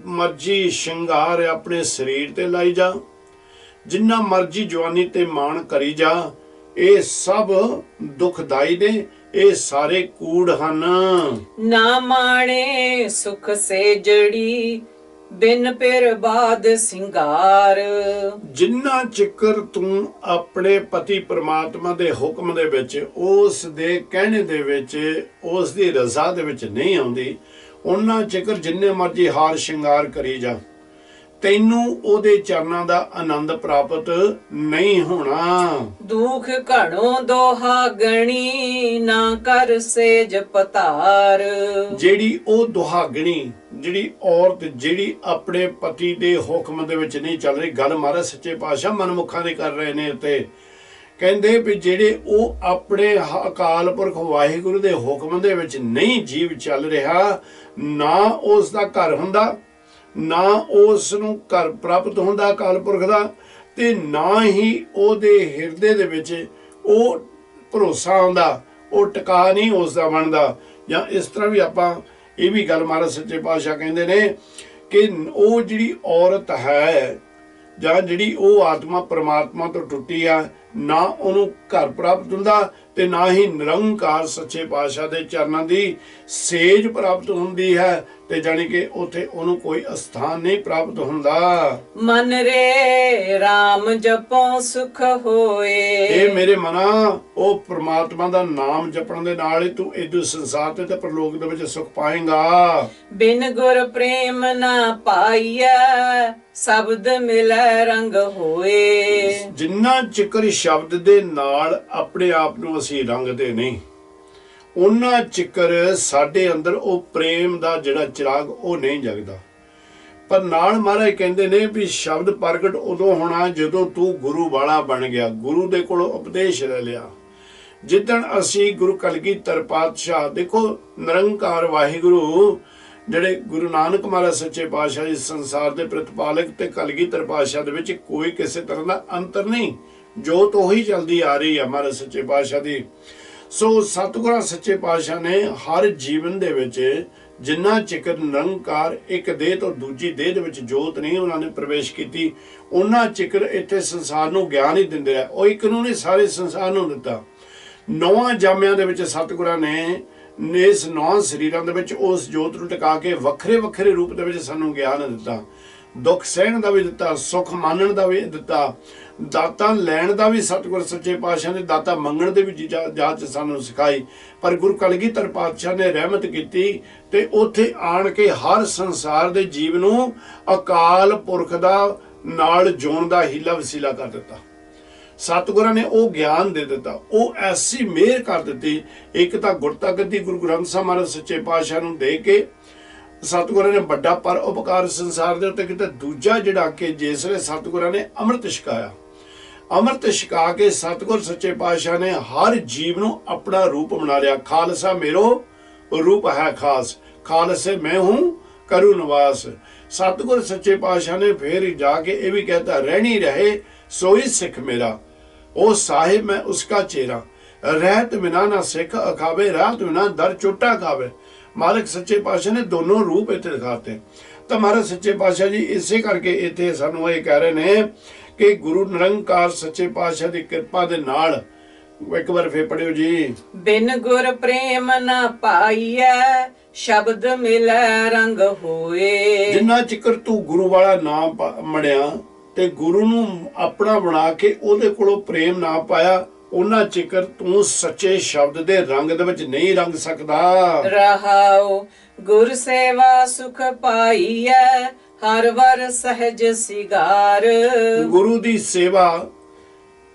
ਮਰਜੀ ਸ਼ਿੰਗਾਰ ਆਪਣੇ ਸਰੀਰ ਤੇ ਲਾਈ ਜਾ, ਜਿੰਨਾ ਮਰਜੀ ਜਵਾਨੀ ਤੇ ਮਾਣ ਕਰੀ ਜਾ, ਇਹ ਸਭ ਦੁਖਦਾਈ ਨੇ, ਇਹ ਸਾਰੇ ਕੂੜ ਹਨ। ਨਾ ਮਾਣੇ ਸੁਖ ਸੇ ਜੜੀ ਬਿਨ ਪਿਰ ਬਾਦ ਸਿੰਗਾਰ। ਜਿੰਨਾ ਚਿਕਰ ਤੂੰ ਆਪਣੇ ਪਤੀ ਪ੍ਰਮਾਤਮਾ ਦੇ ਹੁਕਮ ਦੇ ਵਿੱਚ, ਉਸ ਦੇ ਕਹਿਣੇ ਦੇ ਵਿੱਚ, ਉਸ ਦੀ ਰਜ਼ਾ ਦੇ ਵਿੱਚ ਨਹੀਂ ਆਉਂਦੀ, ਉਹਨਾਂ ਚਿਕਰ ਜਿੰਨੇ ਮਰਜੀ ਹਾਰ ਸ਼ਿੰਗਾਰ ਕਰੀ ਜਾ, ਤੈਨੂੰ ਉਹਦੇ ਚਰਨਾਂ ਦਾ ਆਨੰਦ ਪ੍ਰਾਪਤ ਨਹੀਂ ਹੋਣਾ। ਦੁਖ ਘਣੋ ਦੁਹਾਗਣੀ ਨਾ ਕਰ ਸੇਜ ਪਤਾਰ। ਜਿਹੜੀ ਉਹ ਦੁਹਾਗਣੀ, ਜਿਹੜੀ ਔਰਤ ਜਿਹੜੀ ਆਪਣੇ ਪਤੀ ਦੇ ਹੁਕਮ ਦੇ ਵਿੱਚ ਨਹੀਂ ਚੱਲ ਰਹੀ, ਗੱਲ ਮਹਾਰਾਜ ਸੱਚੇ ਪਾਤਸ਼ਾਹ ਮਨਮੁਖਾਂ ਦੇ ਕਰ ਰਹੇ ਨੇ ਉੱਤੇ। ਕਹਿੰਦੇ ਵੀ ਜਿਹੜੇ ਉਹ ਆਪਣੇ ਅਕਾਲ ਪੁਰਖ ਵਾਹਿਗੁਰੂ ਦੇ ਹੁਕਮ ਦੇ ਵਿੱਚ ਨਹੀਂ ਜੀਵ ਚੱਲ ਰਿਹਾ, ਨਾ ਉਸ ਦਾ ਘਰ ਹੁੰਦਾ, ਨਾ ਉਸ ਨੂੰ ਘਰ ਪ੍ਰਾਪਤ ਹੁੰਦਾ ਅਕਾਲ ਪੁਰਖ ਦਾ, ਤੇ ਨਾ ਹੀ ਉਹਦੇ ਹਿਰਦੇ ਦੇ ਵਿੱਚ ਉਹ ਭਰੋਸਾ ਆਉਂਦਾ, ਉਹ ਟਿਕਾ ਨਹੀਂ ਉਸ ਦਾ ਬਣਦਾ। ਜਾਂ ਇਸ ਤਰ੍ਹਾਂ ਵੀ ਆਪਾਂ ਇਹ ਵੀ ਗੱਲ ਮਹਾਰਾਜ ਸੱਚੇ ਪਾਤਸ਼ਾਹ ਕਹਿੰਦੇ ਨੇ ਕਿ ਉਹ ਜਿਹੜੀ ਔਰਤ ਹੈ ਜਾਂ ਜਿਹੜੀ ਉਹ ਆਤਮਾ ਪ੍ਰਮਾਤਮਾ ਤੋਂ ਟੁੱਟੀ ਆ, ਨਾ ਉਹਨੂੰ ਘਰ ਪ੍ਰਾਪਤ ਹੁੰਦਾ ਤੇ ਨਾ ਹੀ ਨਿਰੰਕਾਰ ਸੱਚੇ ਪਾਤਸ਼ਾਹ ਦੇ ਚਰਨਾਂ ਦੀ ਸੇਜ ਪ੍ਰਾਪਤ ਹੁੰਦੀ ਹੈ, ਤੇ ਜਾਣੀ ਕਿ ਉੱਥੇ ਉਹਨੂੰ ਕੋਈ ਅਸਥਾਨ ਨਹੀਂ ਪ੍ਰਾਪਤ ਹੁੰਦਾ। ਮਨ ਰੇ RAM ਜਪੋ ਸੁਖ ਹੋਏ। ਇਹ ਮੇਰੇ ਮਨਾ, ਉਹ ਪ੍ਰਮਾਤਮਾ ਦਾ ਨਾਮ ਜਪਣ ਦੇ ਨਾਲ ਹੀ ਤੂੰ ਇਦੂ ਸੰਸਾਰ ਤੇ ਪ੍ਰਲੋਕ ਦੇ ਵਿੱਚ ਸੁਖ ਪਾਏਗਾ। ਬਿਨ ਗੁਰ ਪ੍ਰੇਮ ਨਾ ਪਾਈਐ ਸ਼ਬਦ ਮਿਲੈ ਰੰਗ ਹੋਏ। ਜਿੰਨਾ ਚਿਕਰ ਸ਼ਬਦ ਦੇ ਨਾਲ ਆਪਣੇ ਆਪ ਨੂੰ ਅਸੀਂ ਰੰਗਦੇ ਨਹੀਂ, ਉਹਨਾਂ ਚਿਕਰ ਸਾਡੇ ਅੰਦਰ ਉਹ ਪ੍ਰੇਮ ਦਾ ਜਿਹੜਾ ਚਿਰਾਗ ਉਹ ਨਹੀਂ ਜਗਦਾ। ਪਰ ਨਾਲ ਮਹਾਰਾਜ ਕਹਿੰਦੇ ਨੇ ਵੀ ਸ਼ਬਦ ਪ੍ਰਗਟ ਉਦੋਂ ਹੋਣਾ ਜਦੋਂ ਤੂੰ ਗੁਰੂ ਵਾਲਾ ਬਣ ਗਿਆ, ਗੁਰੂ ਦੇ ਕੋਲੋਂ ਉਪਦੇਸ਼ ਲੈ ਲਿਆ। ਜਿੱਦਣ ਅਸੀਂ ਗੁਰੂ ਕਲਗੀਧਰ ਪਾਤਸ਼ਾਹ, ਦੇਖੋ ਨਿਰੰਕਾਰ ਵਾਹਿਗੁਰੂ ਜਿਹੜੇ ਗੁਰੂ ਨਾਨਕ ਮਹਾਰਾਜ ਸੱਚੇ ਪਾਤਸ਼ਾਹ ਜੀ ਸੰਸਾਰ ਦੇ ਪ੍ਰਤਪਾਲਕ ਤੇ ਕਲਗੀਧਰ ਪਾਤਸ਼ਾਹ ਦੇ ਵਿੱਚ ਕੋਈ ਕਿਸੇ ਤਰ੍ਹਾਂ ਦਾ ਅੰਤਰ ਨਹੀਂ, ਜੋਤ ਉਹੀ ਚਲਦੀ ਆ ਰਹੀ ਹੈ ਮਹਾਰਾਜ ਸੱਚੇ ਪਾਤਸ਼ਾਹ ਦੀ। ਸੋ ਸਤਿਗੁਰਾਂ ਸੱਚੇ ਪਾਤਸ਼ਾਹ ਨੇ ਹਰ ਜੀਵਨ ਦੇ ਵਿੱਚ ਜਿੰਨਾ ਚਿਕਰ ਨਿਰੰਕਾਰ ਇੱਕ ਦੇਹ ਤੋਂ ਦੂਜੀ ਦੇਹ ਦੇ ਵਿੱਚ ਜੋਤ ਨਹੀਂ ਉਹਨਾਂ ਨੇ ਪ੍ਰਵੇਸ਼ ਕੀਤੀ, ਉਹਨਾਂ ਚਿਕਰ ਇੱਥੇ ਸੰਸਾਰ ਨੂੰ ਗਿਆਨ ਹੀ ਦਿੰਦੇ ਰਹੇ। ਉਹ ਇੱਕ ਨੂੰ ਨਹੀਂ, ਸਾਰੇ ਸੰਸਾਰ ਨੂੰ ਦਿੱਤਾ। 9 ਜਾਮਿਆਂ ਦੇ ਵਿੱਚ ਸਤਿਗੁਰਾਂ ਨੇ ਇਸ 9 ਸਰੀਰਾਂ ਦੇ ਵਿੱਚ ਉਸ ਜੋਤ ਨੂੰ ਟਿਕਾ ਕੇ ਵੱਖਰੇ ਵੱਖਰੇ ਰੂਪ ਦੇ ਵਿੱਚ ਸਾਨੂੰ ਗਿਆਨ ਦਿੱਤਾ। ਦੁੱਖ ਸਹਿਣ ਦਾ ਵੀ ਦਿੱਤਾ, ਸੁੱਖ ਮਾਨਣ ਦਾ ਵੀ ਦਿੱਤਾ, ਦਾਤਾਂ ਲੈਣ ਦਾ ਵੀ ਸਤਿਗੁਰ ਸੱਚੇ ਪਾਤਸ਼ਾਹ ਨੇ ਦਾਤਾ ਮੰਗਣ ਦੇ ਵੀ ਜਾਚ ਸਾਨੂੰ ਸਿਖਾਈ। ਪਰ ਗੁਰੂ ਕਲਗੀਧਰ ਪਾਤਸ਼ਾਹ ਨੇ ਰਹਿਮਤ ਕੀਤੀ ਤੇ ਉੱਥੇ ਆਣ ਕੇ ਹਰ ਸੰਸਾਰ ਦੇ ਜੀਵ ਨੂੰ ਅਕਾਲ ਪੁਰਖ ਦਾ ਨਾਲ ਜੋੜਨ ਦਾ ਹੀਲਾ ਵਸੀਲਾ ਕਰ ਦਿੱਤਾ। ਸਤਿਗੁਰਾਂ ਨੇ ਉਹ ਗਿਆਨ ਦੇ ਦਿੱਤਾ, ਉਹ ਐਸੀ ਮਿਹਰ ਕਰ ਦਿੱਤੀ। ਇੱਕ ਤਾਂ ਗੁਰਤਾ ਗੱਦੀ ਗੁਰੂ ਗ੍ਰੰਥ ਸਾਹਿਬ ਮਹਾਰਾਜ ਸੱਚੇ ਪਾਤਸ਼ਾਹ ਨੂੰ ਦੇ ਕੇ ਸਤਿਗੁਰਾਂ ਨੇ ਵੱਡਾ ਪਰ ਉਪਕਾਰ ਸੰਸਾਰ ਦੇ ਉੱਤੇ ਕੀਤਾ। ਦੂਜਾ ਜਿਹੜਾ ਕਿ ਜਿਸ ਵੇਲੇ ਸਤਿਗੁਰਾਂ ਨੇ ਅੰਮ੍ਰਿਤ ਛਕਾਇਆ, ਅੰਮ੍ਰਿਤ ਛਕਾ ਕੇ ਸਤਿਗੁਰ ਸੱਚੇ ਪਾਤਸ਼ਾਹ ਨੇ ਹਰ ਜੀਵ ਨੂੰ ਆਪਣਾ ਰੂਪ ਬਣਾ ਲਿਆ। ਖਾਲਸਾ ਮੇਰੋ ਰੂਪ ਹੈ ਖਾਸ, ਖਾਲਸੇ ਮੈਂ ਹੂੰ ਕਰੂ ਨਿਵਾਸ। ਸਤਿਗੁਰ ਸੱਚੇ ਪਾਤਸ਼ਾਹ ਨੇ ਫੇਰ ਜਾ ਕੇ ਇਹ ਵੀ कहता, ਰਹਿਣੀ ਰਹੇ सोई सिख मेरा, ओ साहिब मैं उसका चेहरा, रहत बिना ना सिख अखावे, राहत बिना दर चोटा खावे। मालिक सच्चे पातशाह ने दोनों रूप इत्थे दिखाते। तो महाराज सच्चे पातशाह जी इसे करके इत्थे सानू ये कह रहे ने कि गुरु निरंकार सच्चे पातशाह की कृपा दे नाल, एक बार फिर पढ़ियो जी। बिन गुर प्रेम ना पाईए शब्द मिले रंग होए। जिन्ना चिकर तू गुरु वाला नाम मड़िया ਤੇ ਗੁਰੂ ਨੂੰ ਆਪਣਾ ਬਣਾ ਕੇ ਉਹਦੇ ਕੋਲੋਂ ਪ੍ਰੇਮ ਨਾ ਪਾਇਆ, ਉਹਨਾਂ ਚਿਕਰ ਤੂੰ ਸੱਚੇ ਸ਼ਬਦ ਦੇ ਰੰਗ ਦੇ ਵਿੱਚ ਨਹੀਂ ਰੰਗ ਸਕਦਾ। ਰਹਾਉ ਗੁਰ ਸੇਵਾ ਸੁਖ ਪਾਈਐ ਹਰ ਵਰ ਸਹਿਜ ਸਿਗਾਰ। ਗੁਰੂ ਦੀ ਸੇਵਾ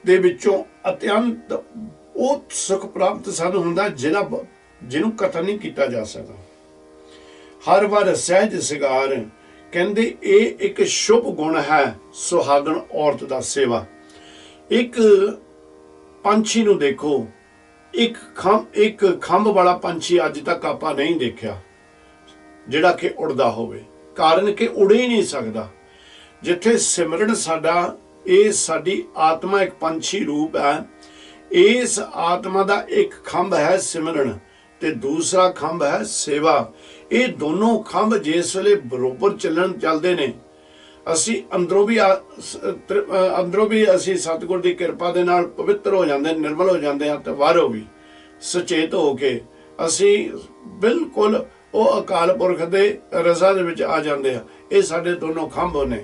ਦੇ ਵਿੱਚੋਂ ਅਤਿਅੰਤ ਉਹ ਸੁਖ ਪ੍ਰਾਪਤ ਸਾਨੂੰ ਹੁੰਦਾ ਜਿਹਨੂੰ ਕਥਨ ਨਹੀਂ ਕੀਤਾ ਜਾ ਸਕਦਾ। ਹਰ ਵਾਰ ਸਹਿਜ ਸਿਗਾਰ ਕਹਿੰਦੇ ਇਹ ਇੱਕ ਸ਼ੁਭ ਗੁਣ ਹੈ ਸੁਹਾਗਣ ਔਰਤ ਦਾ ਸੇਵਾ। ਇੱਕ ਪੰਛੀ ਨੂੰ ਦੇਖੋ, ਇੱਕ ਖੰਭ ਵਾਲਾ ਪੰਛੀ ਅੱਜ ਤੱਕ ਆਪਾਂ ਨਹੀਂ ਦੇਖਿਆ ਜਿਹੜਾ ਕਿ ਉੜਦਾ ਹੋਵੇ, ਕਾਰਨ ਕਿ ਉੜ ਹੀ ਨਹੀਂ ਸਕਦਾ। ਜਿੱਥੇ ਸਿਮਰਨ ਸਾਡਾ, ਇਹ ਸਾਡੀ ਆਤਮਾ ਇੱਕ ਪੰਛੀ ਰੂਪ ਹੈ। ਇਸ ਆਤਮਾ ਦਾ ਇੱਕ ਖੰਭ ਹੈ ਸਿਮਰਨ ਤੇ ਦੂਸਰਾ ਖੰਭ ਹੈ ਸੇਵਾ। ਇਹ ਦੋਨੋਂ ਖੰਭ ਜਿਸ ਵੇਲੇ ਬਰੋਬਰ ਚੱਲਦੇ ਨੇ, ਅਸੀਂ ਅੰਦਰੋਂ ਵੀ ਅਸੀਂ ਸਤਿਗੁਰ ਦੀ ਕਿਰਪਾ ਦੇ ਨਾਲ ਪਵਿੱਤਰ ਹੋ ਜਾਂਦੇ, ਨਿਰਮਲ ਹੋ ਜਾਂਦੇ ਹਾਂ, ਤੇ ਬਾਹਰੋਂ ਵੀ ਸੁਚੇਤ ਹੋ ਕੇ ਅਸੀਂ ਬਿਲਕੁਲ ਉਹ ਅਕਾਲ ਪੁਰਖ ਦੇ ਰਜ਼ਾ ਦੇ ਵਿੱਚ ਆ ਜਾਂਦੇ ਆ। ਇਹ ਸਾਡੇ ਦੋਨੋਂ ਖੰਭ ਨੇ।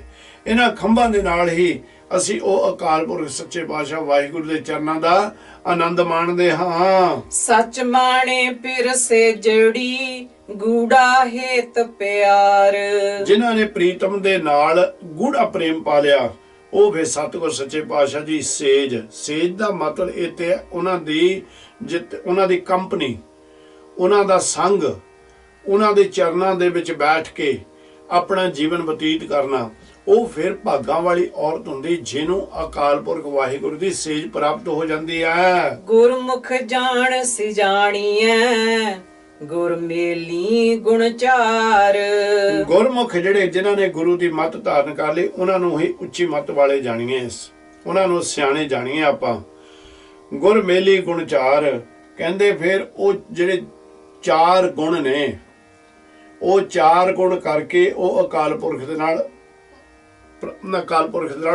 ਇਹਨਾਂ ਖੰਭਾਂ ਦੇ ਨਾਲ ਹੀ ਅਸੀਂ ਉਹ ਅਕਾਲ ਪੁਰਖ ਸੱਚੇ ਪਾਤਸ਼ਾਹ ਵਾਹਿਗੁਰੂ ਦੇ ਚਰਨਾਂ ਦਾ ਆਨੰਦ ਮਾਣਦੇ ਹਾਂ। ਸੱਚ ਮਾਣੇ ਫਿਰ ਸੇ ਜੜੀ ਗੂੜਾ ਹੇਤ ਪਿਆਰ। ਜਿਨ੍ਹਾਂ ਨੇ ਪ੍ਰੀਤਮ ਦੇ ਨਾਲ ਗੂੜਾ ਪ੍ਰੇਮ ਪਾ ਲਿਆ, ਉਹ ਵੇ ਸਤਿਗੁਰ ਸੱਚੇ ਪਾਤਸ਼ਾਹ ਦੀ ਸੇਜ ਦਾ ਮਤਲਬ ਇਹ ਤੇ ਉਹਨਾਂ ਦੀ ਕੰਪਨੀ, ਉਹਨਾਂ ਦਾ ਸੰਗ, ਉਹਨਾਂ ਦੇ ਚਰਨਾਂ ਦੇ ਵਿੱਚ ਬੈਠ ਕੇ ਆਪਣਾ ਜੀਵਨ ਬਤੀਤ ਕਰਨਾ। ਉਹ ਫਿਰ ਭਾਗਾਂ ਵਾਲੀ ਔਰਤ ਹੁੰਦੀ ਜਿਹਨੂੰ ਅਕਾਲ ਪੁਰਖ ਵਾਹਿਗੁਰੂ ਦੀ ਸੇਜ ਪ੍ਰਾਪਤ ਹੋ ਜਾਂਦੀ ਹੈ। ਗੁਰਮੁਖ ਜਾਣ ਸਿਜਾਣੀਐ ਗੁਰ ਮੇਲੀ ਗੁਣ ਚਾਰ। ਗੁਰਮੁਖ ਜਿਨ੍ਹਾਂ ਨੇ ਗੁਰੂ ਦੀ ਮੱਤ ਧਾਰਨ ਕਰ ਲਈ, ਉਹਨਾਂ ਨੂੰ ਹੀ ਉੱਚੀ ਮੱਤ ਵਾਲੇ ਜਾਣੀਏ, ਉਹਨਾਂ ਨੂੰ ਸਿਆਣੇ ਜਾਣੀਏ ਆਪਾਂ। ਗੁਰ ਮੇਲੀ ਗੁਣ ਚਾਰ ਕਹਿੰਦੇ ਫਿਰ ਉਹ ਜਿਹੜੇ 4 ਗੁਣ ਨੇ, ਉਹ 4 ਗੁਣ ਕਰਕੇ ਉਹ ਅਕਾਲ ਪੁਰਖ ਦੇ ਨਾਲ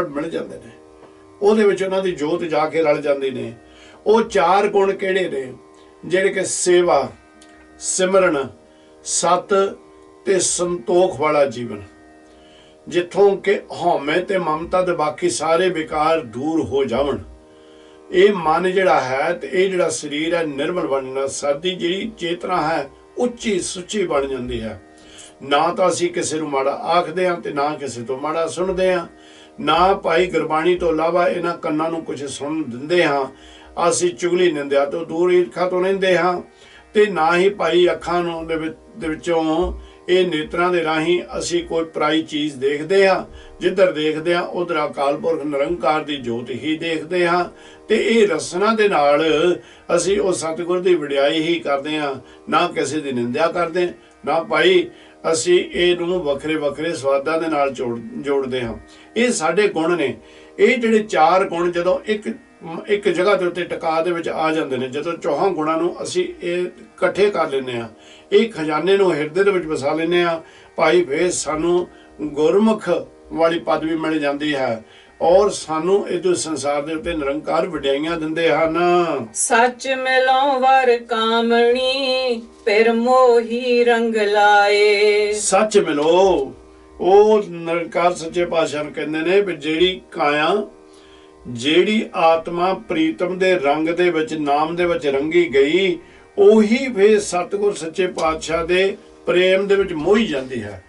ਮਿਲ ਜਾਂਦੇ ਨੇ। ਉਹਦੇ ਵਿੱਚ ਉਹਨਾਂ ਦੀ ਜੋਤ ਜਾ ਕੇ ਰਲ ਜਾਂਦੀ ਨੇ। ਉਹ 4 ਗੁਣ ਕਿਹੜੇ ਨੇ? ਜਿਹੜੇ ਕਿ ਸੇਵਾ, ਸਿਮਰਨ, ਸਤ ਤੇ ਸੰਤੋਖ ਵਾਲਾ ਜੀਵਨ, ਜਿੱਥੋਂ ਕਿ ਹਉਮੈ ਤੇ ਮਮਤਾ ਦੇ ਬਾਕੀ ਸਾਰੇ ਵਿਕਾਰ ਦੂਰ ਹੋ ਜਾਵਣ। ਇਹ ਮਨ ਜਿਹੜਾ ਹੈ ਤੇ ਇਹ ਜਿਹੜਾ ਸਰੀਰ ਹੈ ਨਿਰਮਲ ਬਣਨਾ, ਸਾਡੀ ਜਿਹੜੀ ਚੇਤਨਾ ਹੈ ਉੱਚੀ ਸੁੱਚੀ ਬਣ ਜਾਂਦੀ ਹੈ। ਨਾ ਤਾਂ ਅਸੀਂ ਕਿਸੇ ਨੂੰ ਮਾੜਾ ਆਖਦੇ ਹਾਂ ਤੇ ਨਾ ਕਿਸੇ ਤੋਂ ਮਾੜਾ ਸੁਣਦੇ ਹਾਂ। ਨਾ ਭਾਈ ਗੁਰਬਾਣੀ ਤੋਂ ਇਲਾਵਾ ਇਹਨਾਂ ਕੰਨਾਂ ਨੂੰ ਕੁਝ ਸੁਣ ਦਿੰਦੇ ਹਾਂ। ਅਸੀਂ ਚੁਗਲੀ ਨਿੰਦਿਆ ਤੋਂ ਦੂਰ, ਈਰਖਾ ਤੋਂ ਰਹਿੰਦੇ ਹਾਂ। ਤੇ ਨਾ ਹੀ ਭਾਈ ਅੱਖਾਂ ਨੂੰ ਦੇ ਵਿੱਚੋਂ ਇਹ ਨੇਤਰਾਂ ਦੇ ਰਾਹੀਂ ਅਸੀਂ ਕੋਈ ਪਰਾਈ ਚੀਜ਼ ਦੇਖਦੇ ਹਾਂ। ਜਿੱਧਰ ਦੇਖਦੇ ਹਾਂ ਉਧਰ ਅਕਾਲ ਪੁਰਖ ਨਿਰੰਕਾਰ ਦੀ ਜੋਤ ਹੀ ਦੇਖਦੇ ਹਾਂ। ਤੇ ਇਹ ਰਸਨਾ ਦੇ ਨਾਲ ਅਸੀਂ ਉਹ ਸਤਿਗੁਰ ਦੀ ਵਡਿਆਈ ਹੀ ਕਰਦੇ ਹਾਂ, ਨਾ ਕਿਸੇ ਦੀ ਨਿੰਦਿਆ ਕਰਦੇ, ਨਾ ਭਾਈ ਅਸੀਂ ਇਹਨੂੰ ਵੱਖਰੇ ਵੱਖਰੇ ਸਵਾਦਾਂ ਦੇ ਨਾਲ ਜੋੜਦੇ ਹਾਂ। ਇਹ ਸਾਡੇ ਗੁਣ ਨੇ। ਇਹ ਜਿਹੜੇ 4 ਗੁਣ ਜਦੋਂ ਇੱਕ ਜਗ੍ਹਾ ਦੇ ਉੱਤੇ ਟਿਕਾ ਦੇ ਵਿੱਚ ਆ ਜਾਂਦੇ ਨੇ, ਜਦੋਂ 4 ਗੁਣਾਂ ਨੂੰ ਅਸੀਂ ਇਹ ਇਕੱਠੇ ਕਰ ਲੈਂਦੇ ਹਾਂ, ਇਹ ਖਜ਼ਾਨੇ ਨੂੰ ਹਿਰਦੇ ਦੇ ਵਿੱਚ ਵਸਾ ਲੈਂਦੇ ਹਾਂ, ਭਾਈ ਫੇਰ ਸਾਨੂੰ ਗੁਰਮੁਖ ਵਾਲੀ ਪਦਵੀ ਮਿਲ ਜਾਂਦੀ ਹੈ ਔਰ ਸਾਨੂੰ ਇਹ ਸੰਸਾਰ ਦੇ ਉੱਤੇ ਨਿਰੰਕਾਰ ਵਡਿਆਈਆਂ ਦਿੰਦੇ ਹਨ। ਸੱਚ ਮਿਲੋ ਵਰ ਕਾਮਣੀ ਫਿਰ ਮੋਹੀ ਰੰਗ ਲਾਏ। ਸੱਚ ਮਿਲੋ, ਉਹ ਨਿਰੰਕਾਰ ਸੱਚੇ ਪਾਤਸ਼ਾਹ ਨੂੰ ਕਹਿੰਦੇ ਨੇ ਵੀ ਜਿਹੜੀ ਕਾਇਆ, ਜਿਹੜੀ ਆਤਮਾ ਪ੍ਰੀਤਮ ਦੇ ਰੰਗ ਦੇ ਵਿੱਚ, ਨਾਮ ਦੇ ਵਿੱਚ ਰੰਗੀ ਗਈ, ਉਹੀ ਫੇਰ ਸਤਿਗੁਰ ਸੱਚੇ ਪਾਤਸ਼ਾਹ ਦੇ ਪ੍ਰੇਮ ਦੇ ਵਿੱਚ ਮੋਹੀ ਜਾਂਦੀ ਹੈ।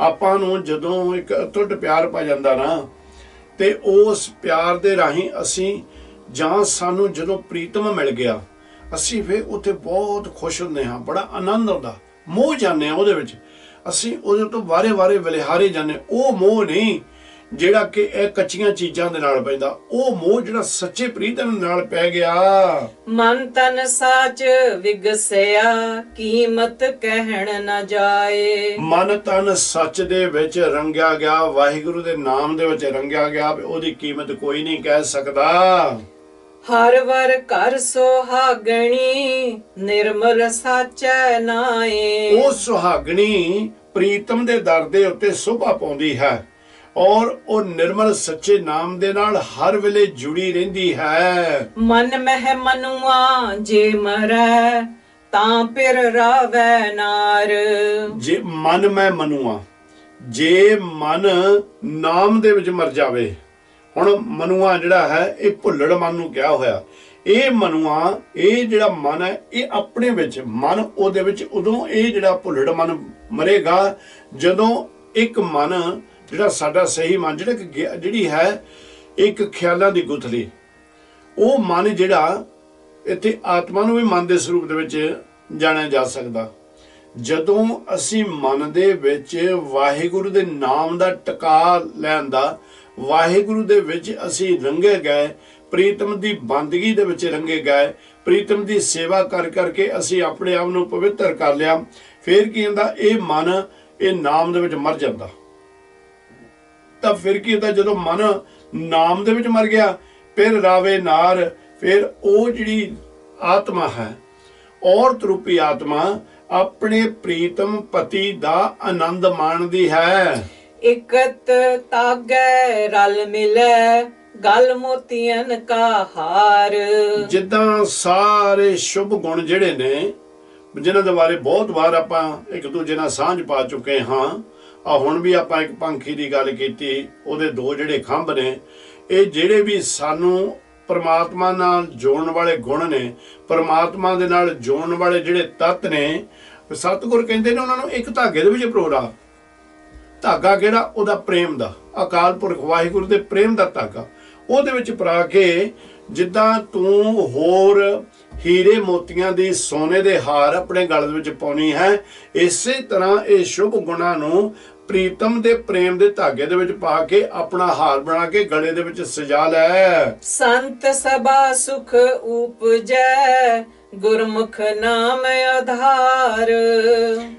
ਆਪਾਂ ਨੂੰ ਜਦੋਂ ਇੱਕ ਅਟੁੱਟ ਪਿਆਰ ਪਾ ਜਾਂਦਾ ਨਾ, ਤੇ ਉਸ ਪਿਆਰ ਦੇ ਰਾਹੀਂ ਅਸੀਂ, ਜਾਂ ਸਾਨੂੰ ਜਦੋਂ ਪ੍ਰੀਤਮ ਮਿਲ ਗਿਆ, ਅਸੀਂ ਫਿਰ ਉੱਥੇ ਬਹੁਤ ਖੁਸ਼ ਹੁੰਦੇ ਹਾਂ, ਬੜਾ ਆਨੰਦ ਆਉਂਦਾ, ਮੋਹ ਜਾਂਦੇ ਹਾਂ ਉਹਦੇ ਵਿੱਚ। ਅਸੀਂ ਉਹਦੇ ਤੋਂ ਵਾਰੇ ਵਿਲਿਹਾਰੇ ਜਾਂਦੇ। ਉਹ ਮੋਹ ਨਹੀਂ ਜਿਹੜਾ ਕਿ ਇਹ ਕੱਚੀਆਂ ਚੀਜ਼ਾਂ ਦੇ ਨਾਲ ਪੈਂਦਾ, ਉਹ ਮੋਹ ਜਿਹੜਾ ਸੱਚੇ ਪ੍ਰੀਤਮ ਨਾਲ ਪੈ ਗਿਆ। ਮਨ ਤਨ ਸਾਚ ਵਿਗਸਿਆ ਕੀਮਤ ਕਹਿਣ ਨਾ ਜਾਏ। ਮਨ ਤਨ ਸੱਚ ਦੇ ਵਿੱਚ ਰੰਗਿਆ ਗਿਆ, ਵਾਹਿਗੁਰੂ ਦੇ ਨਾਮ ਦੇ ਵਿੱਚ ਰੰਗਿਆ ਗਿਆ, ਉਹਦੀ ਕੀਮਤ ਕੋਈ ਨਹੀਂ ਕਹਿ ਸਕਦਾ। ਹਰ ਵਰ ਘਰ ਸੁਹਾਗਣੀ ਨਿਰਮਲ ਸਾਚੈ ਨਾਏ। ਉਹ ਸੁਹਾਗਣੀ ਪ੍ਰੀਤਮ ਦੇ ਦਰ ਦੇ ਉੱਤੇ ਸ਼ੋਭਾ ਪਾਉਂਦੀ ਹੈ ਔਰ ਉਹ ਨਿਰਮਲ ਸੱਚੇ ਨਾਮ ਦੇ ਨਾਲ ਹਰ ਵੇਲੇ ਜੁੜੀ ਰਹਿੰਦੀ ਹੈ। ਮਨ ਮਹਿ ਮਨੁਆ ਜੇ ਮਰੈ ਤਾਂ ਫਿਰ ਰਾਵੈ ਨਾਰ। ਜੇ ਮਨ ਮੈਂ ਮਨੁਆ, ਜੇ ਮਨ ਨਾਮ ਦੇ ਵਿੱਚ ਮਰ ਜਾਵੇ। ਹੁਣ ਮਨੁਆ ਜਿਹੜਾ ਹੈ ਇਹ ਭੁੱਲੜ ਮਨ ਨੂੰ ਕਿਹਾ ਹੋਇਆ। ਇਹ ਮਨੁਆ, ਇਹ ਜਿਹੜਾ ਮਨ ਹੈ ਇਹ ਆਪਣੇ ਵਿੱਚ, ਮਨ ਉਹਦੇ ਵਿੱਚ ਉਦੋਂ ਇਹ ਜਿਹੜਾ ਭੁੱਲੜ ਮਨ ਮਰੇਗਾ ਜਦੋਂ ਇੱਕ ਮਨ ਜਿਹੜਾ ਸਾਡਾ ਸਹੀ ਮਨ ਜਿਹੜੀ ਹੈ ਇੱਕ ਖਿਆਲਾਂ ਦੀ ਗੁਥਲੀ, ਉਹ ਮਨ ਜਿਹੜਾ ਇੱਥੇ ਆਤਮਾ ਨੂੰ ਵੀ ਮਨ ਦੇ ਸਰੂਪ ਦੇ ਵਿੱਚ ਜਾਣਿਆ ਜਾ ਸਕਦਾ। ਜਦੋਂ ਅਸੀਂ ਮਨ ਦੇ ਵਿੱਚ ਵਾਹਿਗੁਰੂ ਦੇ ਨਾਮ ਦਾ ਟਿਕਾ ਲੈਣ ਦਾ, ਵਾਹਿਗੁਰੂ ਦੇ ਵਿੱਚ ਅਸੀਂ ਰੰਗੇ ਗਏ, ਪ੍ਰੀਤਮ ਦੀ ਬੰਦਗੀ ਦੇ ਵਿੱਚ ਰੰਗੇ ਗਏ, ਪ੍ਰੀਤਮ ਦੀ ਸੇਵਾ ਕਰ ਕਰਕੇ ਅਸੀਂ ਆਪਣੇ ਆਪ ਨੂੰ ਪਵਿੱਤਰ ਕਰ ਲਿਆ, ਫਿਰ ਕੀ ਹੁੰਦਾ, ਇਹ ਮਨ ਇਹ ਨਾਮ ਦੇ ਵਿੱਚ ਮਰ ਜਾਂਦਾ। ਤਾਂ ਫਿਰ ਕੀ ਹੁੰਦਾ, ਜਦੋਂ ਮਨ ਨਾਮ ਦੇ ਵਿੱਚ ਮਰ ਗਿਆ, ਫਿਰ ਰਾਵੇ ਨਾਰ, ਫਿਰ ਉਹ ਜਿਹੜੀ ਆਤਮਾ ਹੈ, ਔਰਤ ਰੂਪੀ ਆਤਮਾ, ਆਪਣੇ ਪ੍ਰੀਤਮ ਪਤੀ ਦਾ ਆਨੰਦ ਮਾਣਦੀ ਹੈ। ਇਕਤ ਤਾਗੈ ਰਲ ਮਿਲੈ, ਗਲ ਮੋਤੀਆਂ ਕਾ ਹਾਰ। ਜਿੱਦਾਂ ਸਾਰੇ ਸ਼ੁਭ ਗੁਣ ਜਿਹੜੇ ਨੇ, ਜਿਨ੍ਹਾਂ ਦੇ ਬਾਰੇ ਬਹੁਤ ਵਾਰ ਆਪਾਂ ਇੱਕ ਦੂਜੇ ਨਾਲ ਸਾਂਝ ਪਾ ਚੁੱਕੇ ਹਾਂ, ਆ ਹੁਣ ਵੀ ਆਪਾਂ ਇੱਕ ਪੰਖੀ ਦੀ ਗੱਲ ਕੀਤੀ, ਉਹਦੇ ਦੋ ਜਿਹੜੇ ਖੰਭ ਨੇ, ਇਹ ਜਿਹੜੇ ਵੀ ਸਾਨੂੰ ਪਰਮਾਤਮਾ ਨਾਲ ਜੋੜਨ ਵਾਲੇ ਗੁਣ ਨੇ, ਪਰਮਾਤਮਾ ਦੇ ਨਾਲ ਜੋੜਨ ਵਾਲੇ ਜਿਹੜੇ ਤੱਤ ਨੇ, ਸਤਿਗੁਰ ਕਹਿੰਦੇ ਨੇ ਉਹਨਾਂ ਨੂੰ ਇੱਕ ਧਾਗੇ ਦੇ ਵਿੱਚ ਪਰੋੜਾ। ਧਾਗਾ ਕਿਹੜਾ? ਉਹਦਾ ਪ੍ਰੇਮ ਦਾ, ਅਕਾਲ ਪੁਰਖ ਵਾਹਿਗੁਰੂ ਦੇ ਪ੍ਰੇਮ ਦਾ ਧਾਗਾ, ਉਹਦੇ ਵਿੱਚ ਪਰਾ ਕੇ ਜਿੱਦਾਂ ਤੂੰ ਹੋਰ ਹੀਰੇ ਮੋਤੀਆਂ ਦੀ ਸੋਨੇ ਦੇ ਹਾਰ ਆਪਣੇ ਗਲ ਦੇ ਵਿੱਚ ਪਾਉਣੀ ਹੈ, ਇਸੇ ਤਰ੍ਹਾਂ ਇਹ ਸ਼ੁਭ ਗੁਣਾਂ ਨੂੰ ਪ੍ਰੀਤਮ ਦੇ ਪ੍ਰੇਮ ਦੇ ਧਾਗੇ ਦੇ ਵਿੱਚ ਪਾ ਕੇ ਆਪਣਾ ਹਾਰ ਬਣਾ ਕੇ ਗਲੇ ਦੇ ਵਿੱਚ ਸਜਾ ਲੈ। ਸੰਤ ਸਭਾ ਸੁਖ ਉਪਜੈ, ਗੁਰਮੁਖ ਨਾਮ ਆਧਾਰ।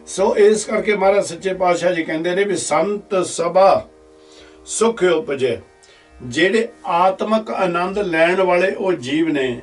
ਸੋ ਇਸ ਕਰਕੇ ਮਹਾਰਾਜ ਸੱਚੇ ਪਾਤਸ਼ਾਹ ਜੀ ਕਹਿੰਦੇ ਨੇ ਵੀ ਸੰਤ ਸਭਾ ਸੁਖ ਉਪਜੈ, ਜਿਹੜੇ ਆਤਮਕ ਆਨੰਦ ਲੈਣ ਵਾਲੇ ਉਹ ਜੀਵ ਨੇ,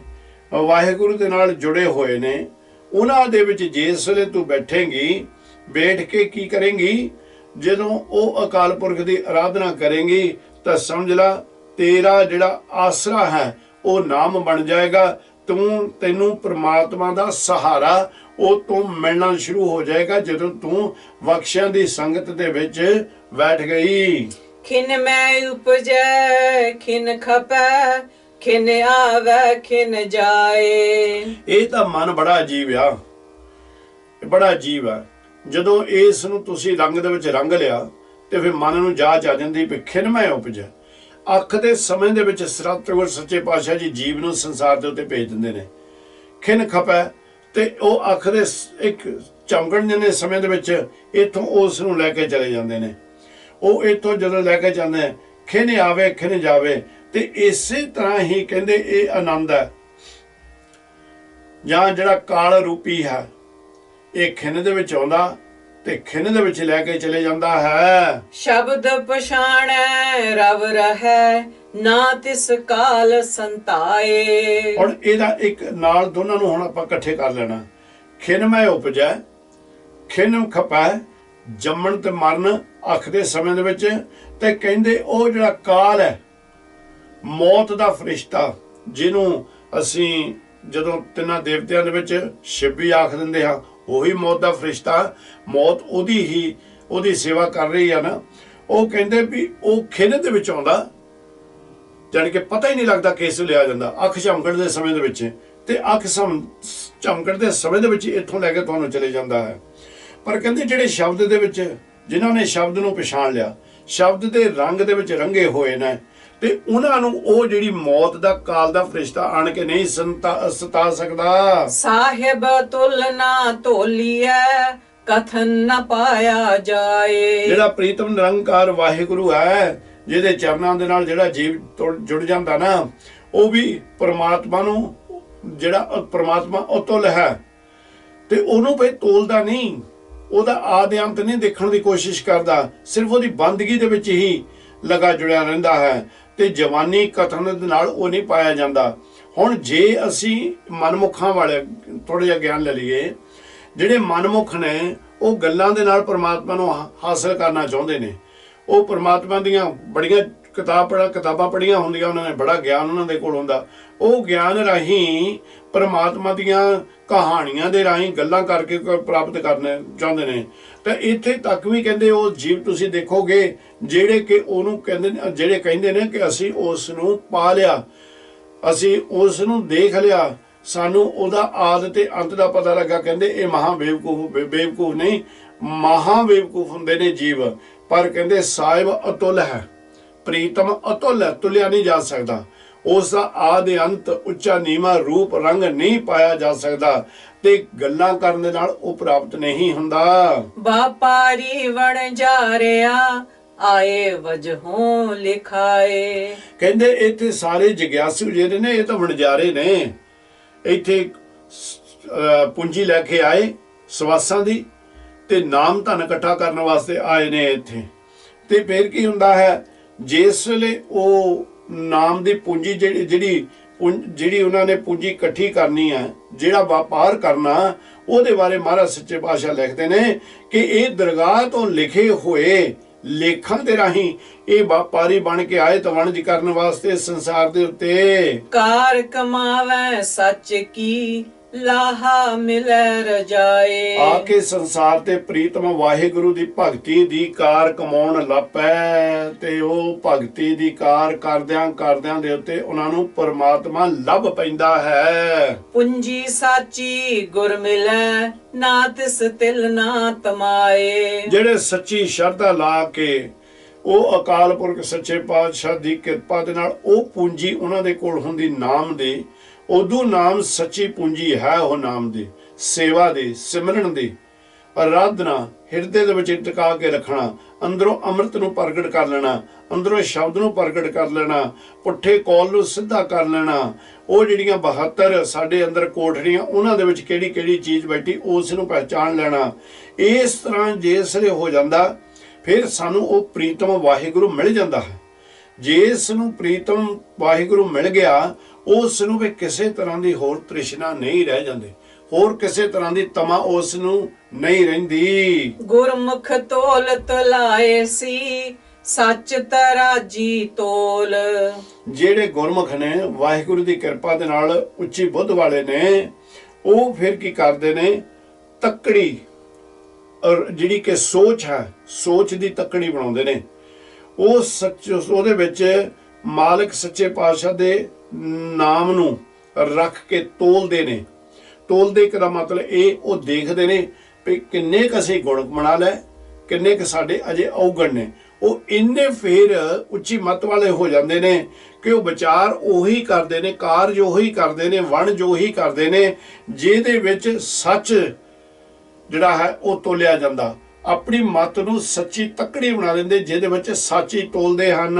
ਵਾਹਿਗੁਰੂ ਦੇ ਨਾਲ ਜੁੜੇ ਹੋਏ ਨੇ, ਉਹਨਾਂ ਦੇ ਵਿੱਚ ਜਿਸ ਵੇਲੇ ਤੂੰ ਬੈਠੇਂਗੀ, ਬੈਠ ਕੇ ਕੀ ਕਰੇਂਗੀ, ਜਦੋਂ ਉਹ ਅਕਾਲ ਪੁਰਖ ਦੀ ਆਰਾਧਨਾ ਕਰੇਂਗੀ ਤਾਂ ਸਮਝ ਲਾ ਤੇਰਾ ਜਿਹੜਾ ਆਸਰਾ ਹੈ ਉਹ ਨਾਮ ਬਣ ਜਾਏਗਾ। ਤੈਨੂੰ ਪ੍ਰਮਾਤਮਾ ਦਾ ਸਹਾਰਾ ਉਹ ਤੋਂ ਮਿਲਣਾ ਸ਼ੁਰੂ ਹੋ ਜਾਏਗਾ ਜਦੋਂ ਤੂੰ ਬਖਸ਼ਿਆਂ ਦੀ ਸੰਗਤ ਦੇ ਵਿੱਚ ਬੈਠ ਗਈ। ਖਿਨ ਮੈਂ ਉਪਜੈ ਖਿਨ ਖਪੈ, ਖਿਨ ਆਵੈ ਖਿਨ ਜਾਏ। ਇਹ ਤਾਂ ਮਨ ਬੜਾ ਅਜੀਬ ਆ, ਬੜਾ ਅਜੀਬ ਆ। ਜਦੋਂ ਇਸ ਨੂੰ ਤੁਸੀਂ ਰੰਗ ਦੇ ਵਿੱਚ ਰੰਗ ਲਿਆ ਤੇ ਫਿਰ ਮਨ ਨੂੰ ਜਾਚ ਆ ਜਾਂਦੀ ਵੀ ਖਿਨ ਮੈਂ ਉਪਜੈ। ਅੱਖ ਦੇ ਸਮੇਂ ਦੇ ਵਿੱਚ ਸਤਿਗੁਰ ਸੱਚੇ ਪਾਤਸ਼ਾਹ ਜੀ ਜੀਵ ਨੂੰ ਸੰਸਾਰ ਦੇ ਉੱਤੇ ਭੇਜ ਦਿੰਦੇ ਨੇ। ਖਿਨ ਖਪੈ ਤੇ ਉਹ ਅੱਖ ਦੇ ਇੱਕ ਚਮਕਣ ਜਿਹੇ ਸਮੇਂ ਦੇ ਵਿੱਚ ਇੱਥੋਂ ਉਸ ਨੂੰ ਲੈ ਕੇ ਚਲੇ ਜਾਂਦੇ ਨੇ। ਉਹ ਇੱਥੋਂ ਜਦੋਂ ਲੈ ਕੇ ਜਾਂਦੇ, ਖਿਨ ਆਵੇ ਖਿਨ ਜਾਵੇ। ਤੇ ਇਸੇ ਤਰ੍ਹਾਂ ਹੀ ਕਹਿੰਦੇ ਇਹ ਆਨੰਦ ਹੈ, ਜਾਂ ਜਿਹੜਾ ਕਾਲ ਰੂਪੀ ਹੈ, ਇਹ ਖਿਨ ਦੇ ਵਿੱਚ ਆਉਂਦਾ ਤੇ ਖਿਨ ਦੇ ਵਿੱਚ ਲੈ ਕੇ ਚਲੇ ਜਾਂਦਾ ਹੈ। ਸ਼ਬਦ ਪਛਾਣੈ ਰਵ ਰਹੈ, ਨਾ ਤਿਸ ਕਾਲ ਸੰਤਾਏ। ਹੁਣ ਇਹਦਾ ਇੱਕ ਨਾਲ ਦੋਨਾਂ ਨੂੰ ਹੁਣ ਆਪਾਂ ਇਕੱਠੇ ਕਰ ਲੈਣਾ। ਖਿਨ ਮੈਂ ਉਪਜੈ, ਖਿਨ ਖਪੈ, ਜੰਮਣ ਤੇ ਮਰਨ ਅੱਖ ਦੇ ਸਮੇਂ ਦੇ ਵਿੱਚ। ਤੇ ਕਹਿੰਦੇ ਉਹ ਜਿਹੜਾ ਕਾਲ ਹੈ, ਮੌਤ ਦਾ ਫਰਿਸ਼ਤਾ, ਜਿਹਨੂੰ ਅਸੀਂ ਜਦੋਂ ਤਿੰਨਾਂ ਦੇਵਤਿਆਂ ਦੇ ਵਿੱਚ ਸ਼ਿਵ ਵੀ ਆਖ ਦਿੰਦੇ ਹਾਂ, ਉਹੀ ਮੌਤ ਦਾ ਫਰਿਸ਼ਤਾ, ਮੌਤ ਉਹਦੀ ਸੇਵਾ ਕਰ ਰਹੀ ਆ ਨਾ। ਉਹ ਕਹਿੰਦੇ ਵੀ ਉਹ ਖਿਨ ਦੇ ਵਿੱਚ ਆਉਂਦਾ, ਜਾਣੀ ਕਿ ਪਤਾ ਹੀ ਨਹੀਂ ਲੱਗਦਾ ਕਿਸ ਵੇਲੇ ਆ ਜਾਂਦਾ ਅੱਖ ਝਮਕਣ ਦੇ ਸਮੇਂ ਦੇ ਵਿੱਚ। ਤੇ ਅੱਖ ਝਮਕਣ ਦੇ ਸਮੇਂ ਦੇ ਵਿੱਚ ਇੱਥੋਂ ਲੈ ਕੇ ਤੁਹਾਨੂੰ ਚਲੇ ਜਾਂਦਾ ਹੈ। ਪਰ ਕਹਿੰਦੇ ਜਿਹੜੇ ਸ਼ਬਦ ਦੇ ਵਿੱਚ, ਜਿਨ੍ਹਾਂ ਨੇ ਸ਼ਬਦ ਨੂੰ ਪਛਾਣ ਲਿਆ, ਸ਼ਬਦ ਦੇ ਰੰਗ ਦੇ ਵਿੱਚ ਰੰਗੇ ਹੋਏ ਨੇ, ਤੇ ਉਹਨਾਂ ਨੂੰ ਉਹ ਜਿਹੜੀ ਮੌਤ ਦਾ ਕਾਲ ਦਾ ਫਰਿਸ਼ਤਾ ਆਣ ਕੇ ਨਹੀਂ ਸਤਾ ਸਕਦਾ। ਸਾਹਿਬ ਤੁਲਨਾ ਤੋਲੀਐ, ਕਥਨ ਨ ਪਾਇਆ ਜਾਏ। ਜਿਹੜਾ ਪ੍ਰੀਤਮ ਨਿਰੰਕਾਰ ਵਾਹਿਗੁਰੂ ਹੈ, ਜਿਹਦੇ ਚਰਨਾਂ ਦੇ ਨਾਲ ਜਿਹੜਾ ਜੀਵ ਜੁੜ ਜਾਂਦਾ ਨਾ, ਉਹ ਵੀ ਪਰਮਾਤਮਾ ਨੂੰ, ਜਿਹੜਾ ਪਰਮਾਤਮਾ ਅਤੁੱਲ ਹੈ, ਤੇ ਉਹਨੂੰ ਕੋਈ ਤੋਲਦਾ ਨਹੀਂ, ਉਹਦਾ ਆਦਿ ਅੰਤ ਨਹੀਂ ਦੇਖਣ ਦੀ ਕੋਸ਼ਿਸ਼ ਕਰਦਾ, ਸਿਰਫ ਉਹਦੀ ਬੰਦਗੀ ਦੇ ਵਿੱਚ ਹੀ ਲਗਾ ਜੁੜਿਆ ਰਹਿੰਦਾ ਹੈ। ਤੇ ਜਵਾਨੀ ਕਥਨ ਦੇ ਨਾਲ ਉਹ ਨਹੀਂ ਪਾਇਆ ਜਾਂਦਾ। ਹੁਣ ਜੇ ਅਸੀਂ ਮਨਮੁਖਾਂ ਵਾਲੇ ਥੋੜਾ ਜਿਹਾ ਗਿਆਨ ਲੈ ਲਈਏ, ਜਿਹੜੇ ਮਨਮੁਖ ਨੇ ਉਹ ਗੱਲਾਂ ਦੇ ਨਾਲ ਪਰਮਾਤਮਾ ਨੂੰ ਹਾਸਲ ਕਰਨਾ ਚਾਹੁੰਦੇ ਨੇ। ਉਹ ਪਰਮਾਤਮਾ ਦੀਆਂ ਬੜੀਆਂ ਕਿਤਾਬਾਂ ਪੜ੍ਹੀਆਂ ਹੁੰਦੀਆਂ, ਉਹਨਾਂ ਨੇ ਬੜਾ ਗਿਆਨ ਉਹਨਾਂ ਦੇ ਕੋਲ ਹੁੰਦਾ। ਉਹ ਗਿਆਨ ਰਾਹੀਂ ਪਰਮਾਤਮਾ ਦੀਆਂ ਕਹਾਣੀਆਂ ਦੇ ਰਾਹੀਂ ਗੱਲਾਂ ਕਰਕੇ ਪ੍ਰਾਪਤ ਕਰਨਾ ਚਾਹੁੰਦੇ ਨੇ। ਤਾਂ ਇੱਥੇ ਤੱਕ ਵੀ ਕਹਿੰਦੇ ਉਹ ਜੀਵ ਤੁਸੀਂ ਦੇਖੋਗੇ ਜਿਹੜੇ ਕਿ ਉਹਨੂੰ ਕਹਿੰਦੇ ਨੇ ਕਿ ਅਸੀਂ ਉਸ ਨੂੰ ਪਾ ਲਿਆ, ਅਸੀਂ ਉਸ ਨੂੰ ਦੇਖ ਲਿਆ, ਸਾਨੂੰ ਉਹਦਾ ਆਦਿ ਤੇ ਅੰਤ ਦਾ ਪਤਾ ਲੱਗਾ। ਕਹਿੰਦੇ ਇਹ ਬੇਵਕੂਫ ਨਹੀਂ, ਮਹਾ ਬੇਵਕੂਫ ਹੁੰਦੇ ਨੇ ਜੀਵ, ਪਰ ਕਹਿੰਦੇ ਸਾਹਿਬ ਅਤੁੱਲ ਹੈ, ਪ੍ਰੀਤਮ ਅਤੁੱਲ ਹੈ, ਤੁਲਿਆ ਨਹੀਂ ਜਾ ਸਕਦਾ। ਉਸ ਦਾ ਆਦਿ ਅੰਤ, ਉੱਚਾ ਨੀਵਾਂ, ਰੂਪ ਰੰਗ ਨਹੀਂ ਪਾਇਆ ਜਾ ਸਕਦਾ ਤੇ ਗੱਲਾਂ ਕਰਨ ਦੇ ਨਾਲ ਉਹ ਪ੍ਰਾਪਤ ਨਹੀਂ ਹੁੰਦਾ। ਵਾਪਾਰੀ ਵਣ ਜਾ ਰਿਆ ਆਏ ਵਜਹੋਂ ਲਿਖਾਏ। ਕਹਿੰਦੇ ਇੱਥੇ ਸਾਰੇ ਜਗਿਆਸੂ ਜਿਹੜੇ ਨੇ ਇਹ ਤਾਂ ਵਣਜਾਰੇ ਨੇ, ਇੱਥੇ ਪੂੰਜੀ ਲੈ ਕੇ ਆਏ ਸਵਾਸਾਂ ਦੀ ਤੇ ਨਾਮ ਧਨ ਇਕੱਠਾ ਕਰਨ ਵਾਸਤੇ ਆਏ ਨੇ ਇੱਥੇ। ਤੇ ਫਿਰ ਕੀ ਹੁੰਦਾ ਹੈ, ਜਿਸ ਵੇਲੇ ਉਹ ਨਾਮ ਦੀ ਪੂੰਜੀ ਜਿਹੜੀ ਉਹਨਾਂ ਨੇ ਪੂੰਜੀ ਇਕੱਠੀ ਕਰਨੀ ਹੈ, ਜਿਹੜਾ ਵਪਾਰ ਕਰਨਾ, ਉਹਦੇ ਬਾਰੇ ਮਹਾਰਾਜ ਸੱਚੇ ਪਾਤਸ਼ਾਹ ਲਿਖਦੇ ਨੇ ਕਿ ਇਹ ਦਰਗਾਹ ਤੋਂ ਲਿਖੇ ਹੋਏ ਲੇਖਾਂ ਦੇ ਰਾਹੀਂ ਇਹ ਵਪਾਰੀ ਬਣ ਕੇ ਆਏ ਤਾਂ ਵਣਜ ਕਰਨ ਵਾਸਤੇ ਸੰਸਾਰ ਦੇ ਉੱਤੇ। ਕਾਰ ਕਮਾਵੇ ਸੱਚ ਕੀ ਲਾਹਾ ਮਿਲੈ ਰਜਾਏ। ਆ ਕੇ ਸੰਸਾਰ ਤੇ ਪ੍ਰੀਤਮ ਵਾਹਿਗੁਰੂ ਦੀ ਭਗਤੀ ਦੀ ਕਾਰ ਕਮਾਉਣ ਲੱਪੈ ਤੇ ਉਹ ਭਗਤੀ ਦੀ ਕਾਰ ਕਰਦਿਆਂ ਦੇ ਉੱਤੇ ਉਹਨਾਂ ਨੂੰ ਪਰਮਾਤਮਾ ਲੱਭ ਪੈਂਦਾ ਹੈ। ਪੂੰਜੀ ਸਾਚੀ ਗੁਰ ਮਿਲੈ ਨਾ ਤਿਸ ਤਿਲ ਨਾ ਤਮਾਏ। ਜਿਹੜੇ ਸੱਚੀ ਸ਼ਰਧਾ ਲਾ ਕੇ ਉਹ ਅਕਾਲ ਪੁਰਖ ਸੱਚੇ ਪਾਤਸ਼ਾਹ ਦੀ ਕਿਰਪਾ ਦੇ ਨਾਲ ਉਹ ਪੂੰਜੀ ਉਹਨਾਂ ਦੇ ਕੋਲ ਹੁੰਦੀ ਨਾਮ ਦੀ, ਉਦੋਂ ਨਾਮ ਸੱਚੀ ਪੂੰਜੀ ਹੈ। ਉਹ ਨਾਮ ਦੀ ਸੇਵਾ ਦੀ, ਸਿਮਰਨ ਦੀ ਆਰਾਧਨਾ ਹਿਰਦੇ ਦੇ ਵਿੱਚ ਟਿਕਾ ਕੇ ਰੱਖਣਾ, ਅੰਦਰੋਂ ਅੰਮ੍ਰਿਤ ਨੂੰ ਪ੍ਰਗਟ ਕਰ ਲੈਣਾ, ਅੰਦਰੋਂ ਸ਼ਬਦ ਨੂੰ ਪ੍ਰਗਟ ਕਰ ਲੈਣਾ, ਪੁੱਠੇ ਕੌਲ ਨੂੰ ਸਿੱਧਾ ਕਰ ਲੈਣਾ। ਉਹ ਜਿਹੜੀਆਂ 72 ਸਾਡੇ ਅੰਦਰ ਕੋਠੜੀਆਂ, ਉਹਨਾਂ ਦੇ ਵਿੱਚ ਕਿਹੜੀ ਕਿਹੜੀ ਚੀਜ਼ ਬੈਠੀ, ਉਸ ਨੂੰ ਪਹਿਚਾਣ ਲੈਣਾ। ਇਸ ਤਰ੍ਹਾਂ ਜੇ ਸਰੇ ਹੋ ਜਾਂਦਾ ਫਿਰ ਸਾਨੂੰ ਉਹ ਪ੍ਰੀਤਮ ਵਾਹਿਗੁਰੂ ਮਿਲ ਜਾਂਦਾ ਹੈ। ਜੇ ਇਸ ਨੂੰ ਪ੍ਰੀਤਮ ਵਾਹਿਗੁਰੂ ਮਿਲ ਗਿਆ, ਉਸ ਨੂੰ ਵੀ ਕਿਸੇ ਤਰ੍ਹਾਂ ਦੀ ਹੋਰ ਤ੍ਰਿਸ਼ਨਾ ਨਹੀਂ ਰਹਿ ਜਾਂਦੀ, ਹੋਰ ਕਿਸੇ ਤਰ੍ਹਾਂ ਦੀ ਤਮਾ ਉਸ ਨੂੰ ਨਹੀਂ ਰਹਿੰਦੀ। ਗੁਰਮੁਖ ਤੋਲ ਤਲਾਏ ਸੀ ਸੱਚ ਤਰਾਜੀ ਤੋਲ। ਜਿਹੜੇ ਗੁਰਮੁਖ ਨੇ, ਵਾਹਿਗੁਰੂ ਦੀ ਕਿਰਪਾ ਦੇ ਨਾਲ ਉੱਚੀ ਬੁੱਧ ਵਾਲੇ ਨੇ, ਉਹ ਫਿਰ ਕੀ ਕਰਦੇ ਨੇ, ਤੱਕੜੀ ਜਿਹੜੀ ਕਿ ਸੋਚ ਹੈ, ਸੋਚ ਦੀ ਤੱਕੜੀ ਬਣਾਉਂਦੇ ਨੇ। ਉਹ ਸੱਚ ਉਹਦੇ ਵਿੱਚ ਮਾਲਕ ਸੱਚੇ ਪਾਤਸ਼ਾਹ ਦੇ ਨਾਮ ਨੂੰ ਰੱਖ ਕੇ ਤੋਲਦੇ ਨੇ। ਤੋਲਦੇ ਦਾ ਮਤਲਬ ਇਹ, ਉਹ ਦੇਖਦੇ ਨੇ ਵੀ ਕਿੰਨੇ ਕੁ ਅਸੀਂ ਗੁਣ ਬਣਾ ਲੈ, ਕਿੰਨੇ ਕੁ ਸਾਡੇ ਅਜੇ ਔਗਣ ਨੇ। ਉਹ ਇੰਨੇ ਫੇਰ ਉੱਚੀ ਮੱਤ ਵਾਲੇ ਹੋ ਜਾਂਦੇ ਨੇ ਕਿ ਉਹ ਵਿਚਾਰ ਉਹੀ ਕਰਦੇ ਨੇ, ਕਾਰਜ ਉਹੀ ਕਰਦੇ ਨੇ, ਵਣਜ ਉਹੀ ਕਰਦੇ ਨੇ ਜਿਹਦੇ ਵਿੱਚ ਸੱਚ ਜਿਹੜਾ ਹੈ ਉਹ ਤੋਲਿਆ ਜਾਂਦਾ। ਆਪਣੀ ਮੱਤ ਨੂੰ ਸੱਚੀ ਤੱਕੜੀ ਬਣਾ ਲੈਂਦੇ, ਜਿਹਦੇ ਵਿੱਚ ਸੱਚ ਹੀ ਤੋਲਦੇ ਹਨ।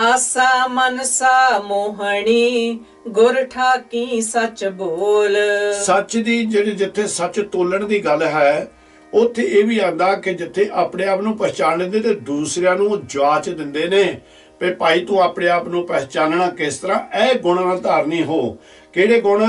ਆਸਾ ਮਨਸਾ ਮੋਹਣੀ ਗੁਰ ਠਾਕੀ ਸੱਚ ਬੋਲ। ਸੱਚ ਦੀ ਜਿਹੜੀ ਜਿੱਥੇ ਸੱਚ ਤੋਲਣ ਦੀ ਗੱਲ ਹੈ, ਉੱਥੇ ਇਹ ਵੀ ਆਂਦਾ ਕਿ ਜਿੱਥੇ ਆਪਣੇ ਆਪ ਨੂੰ ਪਛਾਣ ਲੈਂਦੇ ਤੇ ਦੂਸਰਿਆਂ ਨੂੰ ਜਾਚ ਦਿੰਦੇ ਨੇ ਵੀ ਭਾਈ ਤੂੰ ਆਪਣੇ ਆਪ ਨੂੰ ਪਹਿਚਾਨਣਾ ਕਿਸ ਤਰ੍ਹਾਂ, ਇਹ ਗੁਣ ਨਾਲ ਧਾਰਨੀ ਹੋ। ਕਿਹੜੇ ਗੁਣ?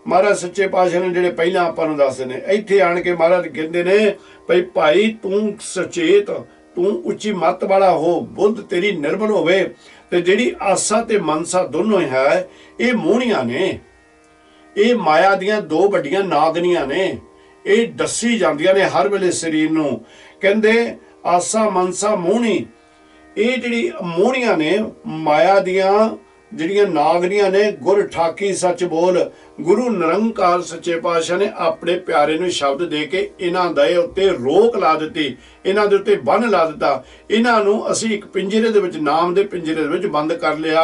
ਮਹਾਰਾਜ ਸੱਚੇ ਪਾਤਸ਼ਾਹ ਨੇ ਜਿਹੜੇ ਪਹਿਲਾਂ ਆਪਾਂ ਨੂੰ ਦੱਸਦੇ ਨੇ, ਇੱਥੇ ਆਣ ਕੇ ਮਹਾਰਾਜ ਕਹਿੰਦੇ ਨੇ ਭਈ ਭਾਈ ਤੂੰ ਸੁਚੇਤ, ਤੂੰ ਉੱਚੀ ਮੱਤ ਵਾਲਾ ਹੋ, ਬੁੱਧ ਤੇਰੀ ਨਿਰਮਲ ਹੋਵੇ। ਤੇ ਜਿਹੜੀ ਆਸਾ ਤੇ ਮਨਸਾ ਦੋਨੋਂ ਹੈ, ਇਹ ਮੋਹਣੀਆਂ ਨੇ, ਇਹ ਮਾਇਆ ਦੀਆਂ ਦੋ ਵੱਡੀਆਂ ਨਾਗਨੀਆਂ ਨੇ, ਇਹ ਦੱਸੀ ਜਾਂਦੀਆਂ ਨੇ ਹਰ ਵੇਲੇ ਸਰੀਰ ਨੂੰ। ਕਹਿੰਦੇ ਆਸਾ ਮਨਸਾ ਮੋਹਣੀ, ਇਹ ਜਿਹੜੀ ਮੋਹਣੀਆਂ ਨੇ ਮਾਇਆ ਦੀਆਂ ਜਿਹੜੀਆਂ ਨਾਗਨੀਆਂ ਨੇ। ਗੁਰ ਠਾਕੀ ਸੱਚ ਬੋਲ, ਗੁਰੂ ਨਿਰੰਕਾਰ ਸੱਚੇ ਪਾਤਸ਼ਾਹ ਨੇ ਆਪਣੇ ਪਿਆਰੇ ਨੂੰ ਸ਼ਬਦ ਦੇ ਕੇ ਇਹਨਾਂ ਦੇ ਉੱਤੇ ਰੋਕ ਲਾ ਦਿੱਤੀ, ਇਹਨਾਂ ਦੇ ਉੱਤੇ ਬੰਨ ਲਾ ਦਿੱਤਾ। ਇਹਨਾਂ ਨੂੰ ਅਸੀਂ ਇੱਕ ਪਿੰਜਰੇ ਦੇ ਵਿੱਚ, ਨਾਮ ਦੇ ਪਿੰਜਰੇ ਦੇ ਵਿੱਚ ਬੰਦ ਕਰ ਲਿਆ।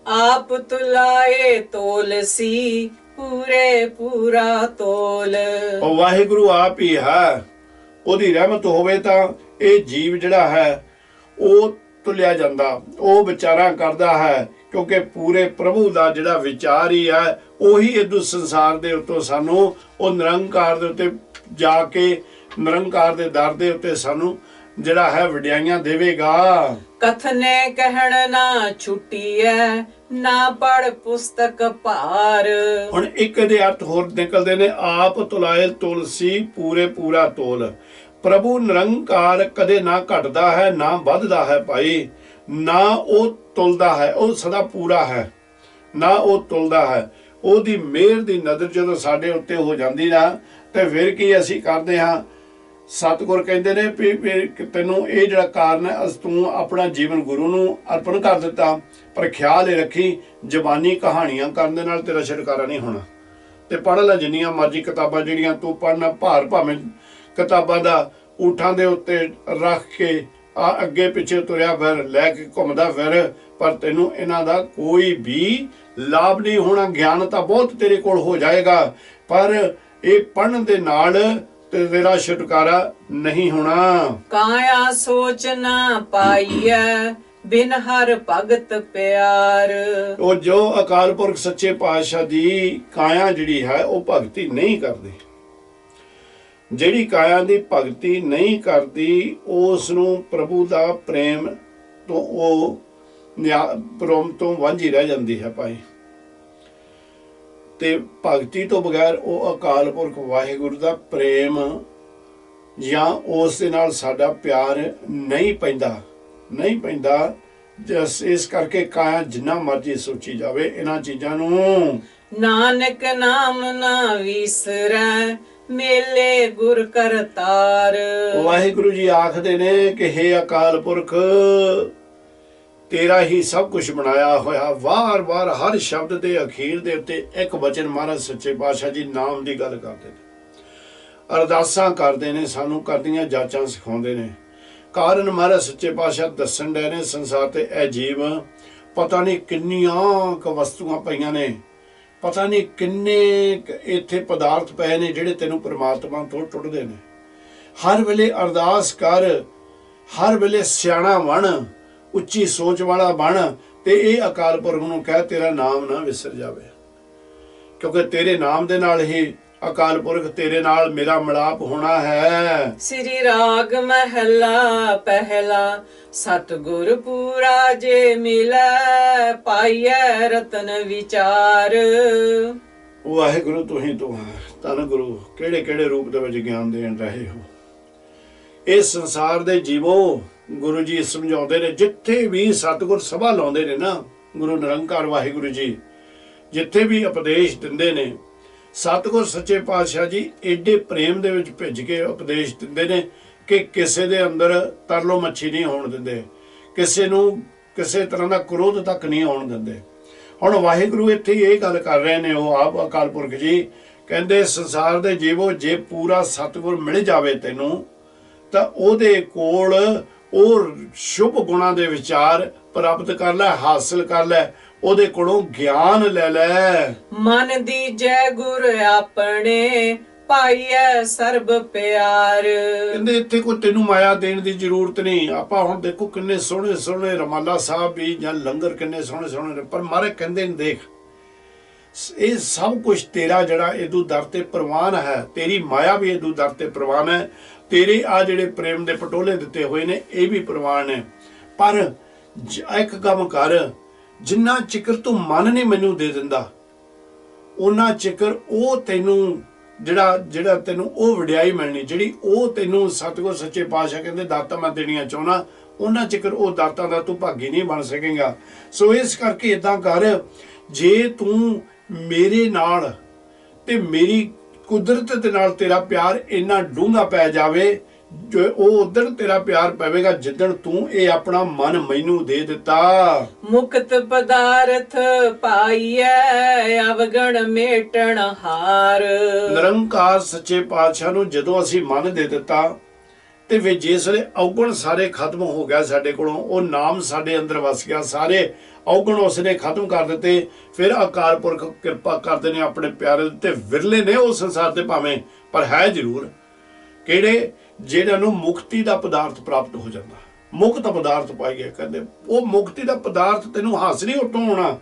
ਆਪ ਤੁਲਾਏ ਤੋਲ ਸੀ ਪੂਰੇ ਪੂਰਾ ਤੋਲ। ਉਹ ਵਾਹਿਗੁਰੂ ਆਪ ਹੀ ਹੈ, ਉਹਦੀ ਰਹਿਮਤ ਹੋਵੇ ਤਾਂ ਇਹ ਜੀਵ ਜਿਹੜਾ ਹੈ ਉਹ ਤੁਲਿਆ ਜਾਂਦਾ, ਉਹ ਵਿਚਾਰਾਂ ਕਰਦਾ ਹੈ, ਕਿਉਂਕਿ ਪੂਰੇ ਪ੍ਰਭੂ ਦਾ ਜਿਹੜਾ ਵਿਚਾਰ ਹੀ ਹੈ ਉਹੀ ਇਦੋਂ ਸੰਸਾਰ ਦੇ ਉੱਤੋਂ ਸਾਨੂੰ ਉਹ ਨਿਰੰਕਾਰ ਦੇ ਉੱਤੇ ਜਾ ਕੇ, ਨਿਰੰਕਾਰ ਦੇ ਦਰ ਦੇ ਉੱਤੇ ਸਾਨੂੰ ਜਿਹੜਾ ਹੈ ਵਡਿਆਈਆਂ ਦੇਵੇਗਾ। ਕਥਨੇ ਕਹਿਣ ਨਾ ਛੁੱਟੀ ਐ ਨਾ ਪੜ ਪੁਸਤਕ ਭਾਰ। ਹੁਣ ਇੱਕ ਦੇ ਅਰਥ ਹੋਰ ਨਿਕਲਦੇ ਨੇ, ਆਪ ਤੁਲਾਏ ਤੁਲਸੀ ਪੂਰੇ ਪੂਰਾ ਤੋਲ। ਪ੍ਰਭੂ ਨਿਰੰਕਾਰ ਕਦੇ ਨਾ ਘਟਦਾ ਹੈ ਨਾ ਵੱਧਦਾ ਹੈ ਭਾਈ, ਨਾ ਉਹ ਤੁਲਦਾ ਹੈ, ਉਹ ਸਦਾ ਪੂਰਾ ਹੈ, ਨਾ ਉਹ ਤੁਲਦਾ ਹੈ। ਉਹਦੀ ਮਿਹਰ ਦੀ ਨਜ਼ਰ ਜਦੋਂ ਸਾਡੇ ਉੱਤੇ ਹੋ ਜਾਂਦੀ ਨਾ, ਤੇ ਫਿਰ ਕੀ ਅਸੀਂ ਕਰਦੇ ਹਾਂ? ਸਤਿਗੁਰ ਕਹਿੰਦੇ ਨੇ ਵੀ ਤੈਨੂੰ ਇਹ ਜਿਹੜਾ ਕਾਰਨ ਹੈ, ਤੂੰ ਆਪਣਾ ਜੀਵਨ ਗੁਰੂ ਨੂੰ ਅਰਪਣ ਕਰ ਦਿੱਤਾ, ਪਰ ਖਿਆਲ ਇਹ ਰੱਖੀ ਜ਼ਬਾਨੀ ਕਹਾਣੀਆਂ ਕਰਨ ਦੇ ਨਾਲ ਤੇਰਾ ਛੁਟਕਾਰਾ ਨਹੀਂ ਹੋਣਾ। ਤੇ ਪੜ੍ਹ ਲੈ ਜਿੰਨੀਆਂ ਮਰਜ਼ੀ ਕਿਤਾਬਾਂ ਜਿਹੜੀਆਂ ਤੂੰ ਪੜ੍ਹਨਾ, ਭਾਰ ਭਾਵੇਂ ਕਿਤਾਬਾਂ ਦਾ ਊਠਾਂ ਦੇ ਉੱਤੇ ਰੱਖ ਕੇ ਆ ਅੱਗੇ ਪਿੱਛੇ ਤੁਰਿਆ ਫਿਰ, ਲੈ ਕੇ ਘੁੰਮਦਾ ਫਿਰ, ਪਰ ਤੈਨੂੰ ਇਹਨਾਂ ਦਾ ਕੋਈ ਵੀ ਲਾਭ ਨਹੀਂ ਹੋਣਾ। ਗਿਆਨ ਤਾਂ ਬਹੁਤ ਤੇਰੇ ਕੋਲ ਹੋ ਜਾਏਗਾ, ਪਰ ਇਹ ਪੜ੍ਹਨ ਦੇ ਨਾਲ ਤੇਰਾ ਛੁਟਕਾਰਾ ਨਹੀਂ ਹੋਣਾ। ਕਾਇਆ ਸੋਚ ਨਾ ਪਾਈਐ ਬਿਨ ਹਰ ਭਗਤ ਪਿਆਰ। ਉਹ ਜੋ ਅਕਾਲ ਪੁਰਖ ਸੱਚੇ ਪਾਤਸ਼ਾਹ ਦੀ ਕਾਇਆ ਜਿਹੜੀ ਹੈ ਉਹ ਭਗਤੀ ਨਹੀਂ ਕਰਦੀ, ਜਿਹੜੀ ਕਾਇਆ ਦੀ ਭਗਤੀ ਨਹੀਂ ਕਰਦੀ, ਉਸ ਨੂੰ ਪ੍ਰਭੂ ਦਾ ਪ੍ਰੇਮ ਤੋਂ ਉਹ ਪ੍ਰੇਮ ਤੋਂ ਵਾਂਝੀ ਰਹਿ ਜਾਂਦੀ ਹੈ ਭਾਈ। ਤੇ ਭਗਤੀ ਤੋਂ ਬਗੈਰ ਉਹ ਅਕਾਲ ਪੁਰਖ ਵਾਹਿਗੁਰੂ ਦਾ ਪ੍ਰੇਮ ਜਾਂ ਉਸ ਦੇ ਨਾਲ ਸਾਡਾ ਪਿਆਰ ਨਹੀਂ ਪੈਂਦਾ। ਇਸ ਕਰਕੇ ਕਾਇਆ ਜਿੰਨਾ ਮਰਜ਼ੀ ਸੋਚੀ ਜਾਵੇ, ਇਹਨਾਂ ਚੀਜ਼ਾਂ ਨੂੰ ਨਾਨਕ ਨਾਮ ਨਾ ਵਿਸਰੈ ਮੇਲੇ ਗੁਰ ਕਰਤਾਰ। ਵਾਹਿਗੁਰੂ ਜੀ ਆਖਦੇ ਨੇ ਕਿ ਹੇ ਅਕਾਲ ਪੁਰਖ, ਤੇਰਾ ਹੀ ਸਭ ਕੁਝ ਬਣਾਇਆ ਹੋਇਆ। ਵਾਰ-ਵਾਰ ਹਰ ਸ਼ਬਦ ਦੇ ਅਖੀਰ ਦੇ ਉੱਤੇ ਇੱਕ ਵਚਨ ਮਹਾਰਾਜ ਸੱਚੇ ਪਾਤਸ਼ਾਹ ਜੀ ਨਾਮ ਦੀ ਗੱਲ ਕਰਦੇ ਨੇ, ਅਰਦਾਸਾਂ ਕਰਦੇ ਨੇ, ਸਾਨੂੰ ਕਰਦੀਆਂ ਜਾਚਾਂ ਸਿਖਾਉਂਦੇ ਨੇ। ਕਾਰਨ ਮਹਾਰਾਜ ਸੱਚੇ ਪਾਤਸ਼ਾਹ ਦੱਸਣ ਡਏ ਨੇ, ਸੰਸਾਰ ਤੇ ਇਹ ਜੀਵ ਪਤਾ ਨਹੀਂ ਕਿੰਨੀਆਂ ਕੁ ਵਸਤੂਆਂ ਪਈਆਂ ਨੇ, ਪਤਾ ਨਹੀਂ ਕਿੰਨੇ ਇੱਥੇ ਪਦਾਰਥ ਪਏ ਨੇ ਜਿਹੜੇ ਤੈਨੂੰ ਪ੍ਰਮਾਤਮਾ ਤੋਂ ਟੁੱਟਦੇ ਨੇ। ਹਰ ਵੇਲੇ ਅਰਦਾਸ ਕਰ, ਹਰ ਵੇਲੇ ਸਿਆਣਾ ਬਣ, ਉੱਚੀ ਸੋਚ ਵਾਲਾ ਬਣ, ਤੇ ਇਹ ਅਕਾਲ ਪੁਰਖ ਨੂੰ ਕਹਿ ਤੇਰਾ ਨਾਮ ਨਾ ਵਿਸਰ ਜਾਵੇ, ਕਿਉਂਕਿ ਤੇਰੇ ਨਾਮ ਦੇ ਨਾਲ ਹੀ ਅਕਾਲ ਪੁਰਖ ਤੇਰੇ ਨਾਲ ਮੇਰਾ ਮਿਲਾਪ ਹੋਣਾ ਹੈ। ਸ੍ਰੀ ਰਾਗ ਮਹਿਲਾ ਪਹਿਲਾ ਸਤਿਗੁਰ ਪੂਰਾ ਜੇ ਮਿਲੈ ਪਾਈਐ ਰਤਨ ਵਿਚਾਰ। ਵਾਹਿਗੁਰੂ ਤੁਸੀਂ ਤੋਂ ਧੰਨ ਗੁਰੂ, ਕਿਹੜੇ ਕਿਹੜੇ ਰੂਪ ਦੇ ਵਿੱਚ ਗਿਆਨ ਦੇਣ ਰਹੇ ਹੋ। ਇਸ ਸੰਸਾਰ ਦੇ ਜੀਵੋ ਗੁਰੂ ਜੀ ਸਮਝਾਉਂਦੇ ਨੇ, ਜਿੱਥੇ ਵੀ ਸਤਿਗੁਰ ਸਭਾ ਲਾਉਂਦੇ ਨੇ ਨਾ, ਗੁਰੂ ਨਿਰੰਕਾਰ ਵਾਹਿਗੁਰੂ ਜੀ ਜਿੱਥੇ ਵੀ ਉਪਦੇਸ਼ ਦਿੰਦੇ ਨੇ, ਸਤਿਗੁਰ ਸੱਚੇ ਪਾਤਸ਼ਾਹ ਜੀ ਏਡੇ ਪ੍ਰੇਮ ਦੇ ਵਿੱਚ ਭਿੱਜ ਕੇ ਉਪਦੇਸ਼ ਦਿੰਦੇ ਨੇ ਕਿ ਕਿਸੇ ਦੇ ਅੰਦਰ ਤਰਲੋ ਮੱਛੀ ਨਹੀਂ ਹੋਣ ਦਿੰਦੇ, ਕਿਸੇ ਨੂੰ ਕਿਸੇ ਤਰ੍ਹਾਂ ਦਾ ਕ੍ਰੋਧ ਤੱਕ ਨਹੀਂ ਆਉਣ ਦਿੰਦੇ। ਹੁਣ ਵਾਹਿਗੁਰੂ ਇੱਥੇ ਇਹ ਗੱਲ ਕਰ ਰਹੇ ਨੇ, ਉਹ ਆਪ ਅਕਾਲ ਪੁਰਖ ਜੀ ਕਹਿੰਦੇ, ਸੰਸਾਰ ਦੇ ਜੀਵੋ ਜੇ ਪੂਰਾ ਸਤਿਗੁਰ ਮਿਲ ਜਾਵੇ ਤੈਨੂੰ, ਤਾਂ ਉਹਦੇ ਕੋਲ ਉਹ ਸ਼ੁਭ ਗੁਣਾਂ ਦੇ ਵਿਚਾਰ ਪ੍ਰਾਪਤ ਕਰ ਲੈ, ਹਾਸਲ ਕਰ ਲੈ, ਉਹਦੇ ਕੋਲੋਂ ਗਿਆਨ ਲੈ ਲੈ। ਮਨ ਦੀ ਜੈ ਗੁਰ ਆਪਣੇ ਪਾਈਐ ਸਰਬ ਪਿਆਰ। ਕਹਿੰਦੇ ਇੱਥੇ ਕੋਈ ਤੈਨੂੰ ਮਾਇਆ ਦੇਣ ਦੀ ਜ਼ਰੂਰਤ ਨਹੀਂ। ਆਪਾਂ ਹੁਣ ਦੇਖੋ ਕਿੰਨੇ ਸੋਹਣੇ ਸੋਹਣੇ ਰਮਾਲਾ ਸਾਹਿਬ ਵੀ ਜਾਂ ਲੰਗਰ ਕਿੰਨੇ ਸੋਹਣੇ ਸੋਹਣੇ ਨੇ, ਪਰ ਮਾਰੇ ਕਹਿੰਦੇ ਨੇ ਦੇਖ ਇਹ ਸਭ ਕੁਝ ਤੇਰਾ ਜਿਹੜਾ ਇਹਦੂ ਦਰ ਤੇ ਪ੍ਰਵਾਨ ਹੈ, ਤੇਰੀ ਮਾਇਆ ਵੀ ਇਹਦੂ ਦਰ ਤੇ ਪ੍ਰਵਾਨ ਹੈ, ਤੇਰੇ ਆ ਜਿਹੜੇ ਪ੍ਰੇਮ ਦੇ ਪਟੋਲੇ ਦਿੱਤੇ ਹੋਏ ਨੇ ਇਹ ਵੀ ਪ੍ਰਵਾਨ ਹੈ। ਪਰ ਇੱਕ ਕੰਮ ਕਰ, ਜਿੰਨਾ ਚਿਕਰ ਤੂੰ ਮਨ ਨਹੀਂ ਮੈਨੂੰ ਦੇ ਦਿੰਦਾ, ਉਹਨਾਂ ਚਿਕਰ ਉਹ ਤੈਨੂੰ ਜਿਹੜਾ ਤੈਨੂੰ ਉਹ ਵਡਿਆਈ ਮਿਲਣੀ, ਜਿਹੜੀ ਉਹ ਤੈਨੂੰ ਸਤਿਗੁਰ ਸੱਚੇ ਪਾਤਸ਼ਾਹ ਕਹਿੰਦੇ ਦਾਤਾਂ ਮੈਂ ਦੇਣੀਆਂ ਚਾਹੁੰਦਾ, ਉਹਨਾਂ ਚਿਕਰ ਉਹ ਦਾਤਾਂ ਦਾ ਤੂੰ ਭਾਗੀ ਨਹੀਂ ਬਣ ਸਕੇਗਾ। ਸੋ ਇਸ ਕਰਕੇ ਏਦਾਂ ਕਰ, ਜੇ ਤੂੰ ਮੇਰੇ ਨਾਲ ਤੇ ਮੇਰੀ ਕੁਦਰਤ ਦੇ ਨਾਲ ਤੇਰਾ ਪਿਆਰ ਇੰਨਾ ਡੂੰਘਾ ਪੈ ਜਾਵੇ, ਜੋ ਉਹ ਉਦਣ ਤੇਰਾ ਪਿਆਰ ਪਵੇਗਾ ਜਿੱਦਣ ਤੂੰ ਇਹ ਆਪਣਾ ਮਨ ਮੈਨੂੰ ਦੇ ਦਿੱਤਾ। ਮੁਕਤ ਪਦਾਰਥ ਪਾਈਐ ਅਵਗਣ ਮੇਟਣ ਹਾਰ। ਨਿਰੰਕਾਰ ਸੱਚੇ ਪਾਤਸ਼ਾਹ ਨੂੰ ਜਦੋਂ ਅਸੀਂ ਮਨ ਦੇ ਦਿੱਤਾ ਤੇ ਵੇ ਜਿਸ ਵੇਲੇ ਔਗਣ ਸਾਰੇ ਖਤਮ ਹੋ ਗਿਆ ਸਾਡੇ ਕੋਲੋਂ, ਉਹ ਨਾਮ ਸਾਡੇ ਅੰਦਰ ਵਸ ਗਿਆ, ਸਾਰੇ ਔਗਣ ਉਸਨੇ ਖਤਮ ਕਰ ਦਿੱਤੇ। ਫਿਰ ਅਕਾਲ ਪੁਰਖ ਕਿਰਪਾ ਕਰਦੇ ਨੇ ਆਪਣੇ ਪਿਆਰੇ ਤੇ, ਵਿਰਲੇ ਨੇ ਉਹ ਸੰਸਾਰ ਦੇ ਭਾਵੇਂ, ਪਰ ਹੈ ਜ਼ਰੂਰ ਕਿਹੜੇ ਜਿਹਨਾਂ ਨੂੰ ਮੁਕਤੀ ਦਾ ਪਦਾਰਥ ਪ੍ਰਾਪਤ ਹੋ ਜਾਂਦਾ, ਮੁਕਤ ਪਦਾਰਥ ਪਾਈ ਗਏ। ਕਹਿੰਦੇ ਉਹ ਮੁਕਤੀ ਦਾ ਪਦਾਰਥ ਤੈਨੂੰ ਹਾਸਲ ਹੀ ਉਤੋਂ ਹੋਣਾ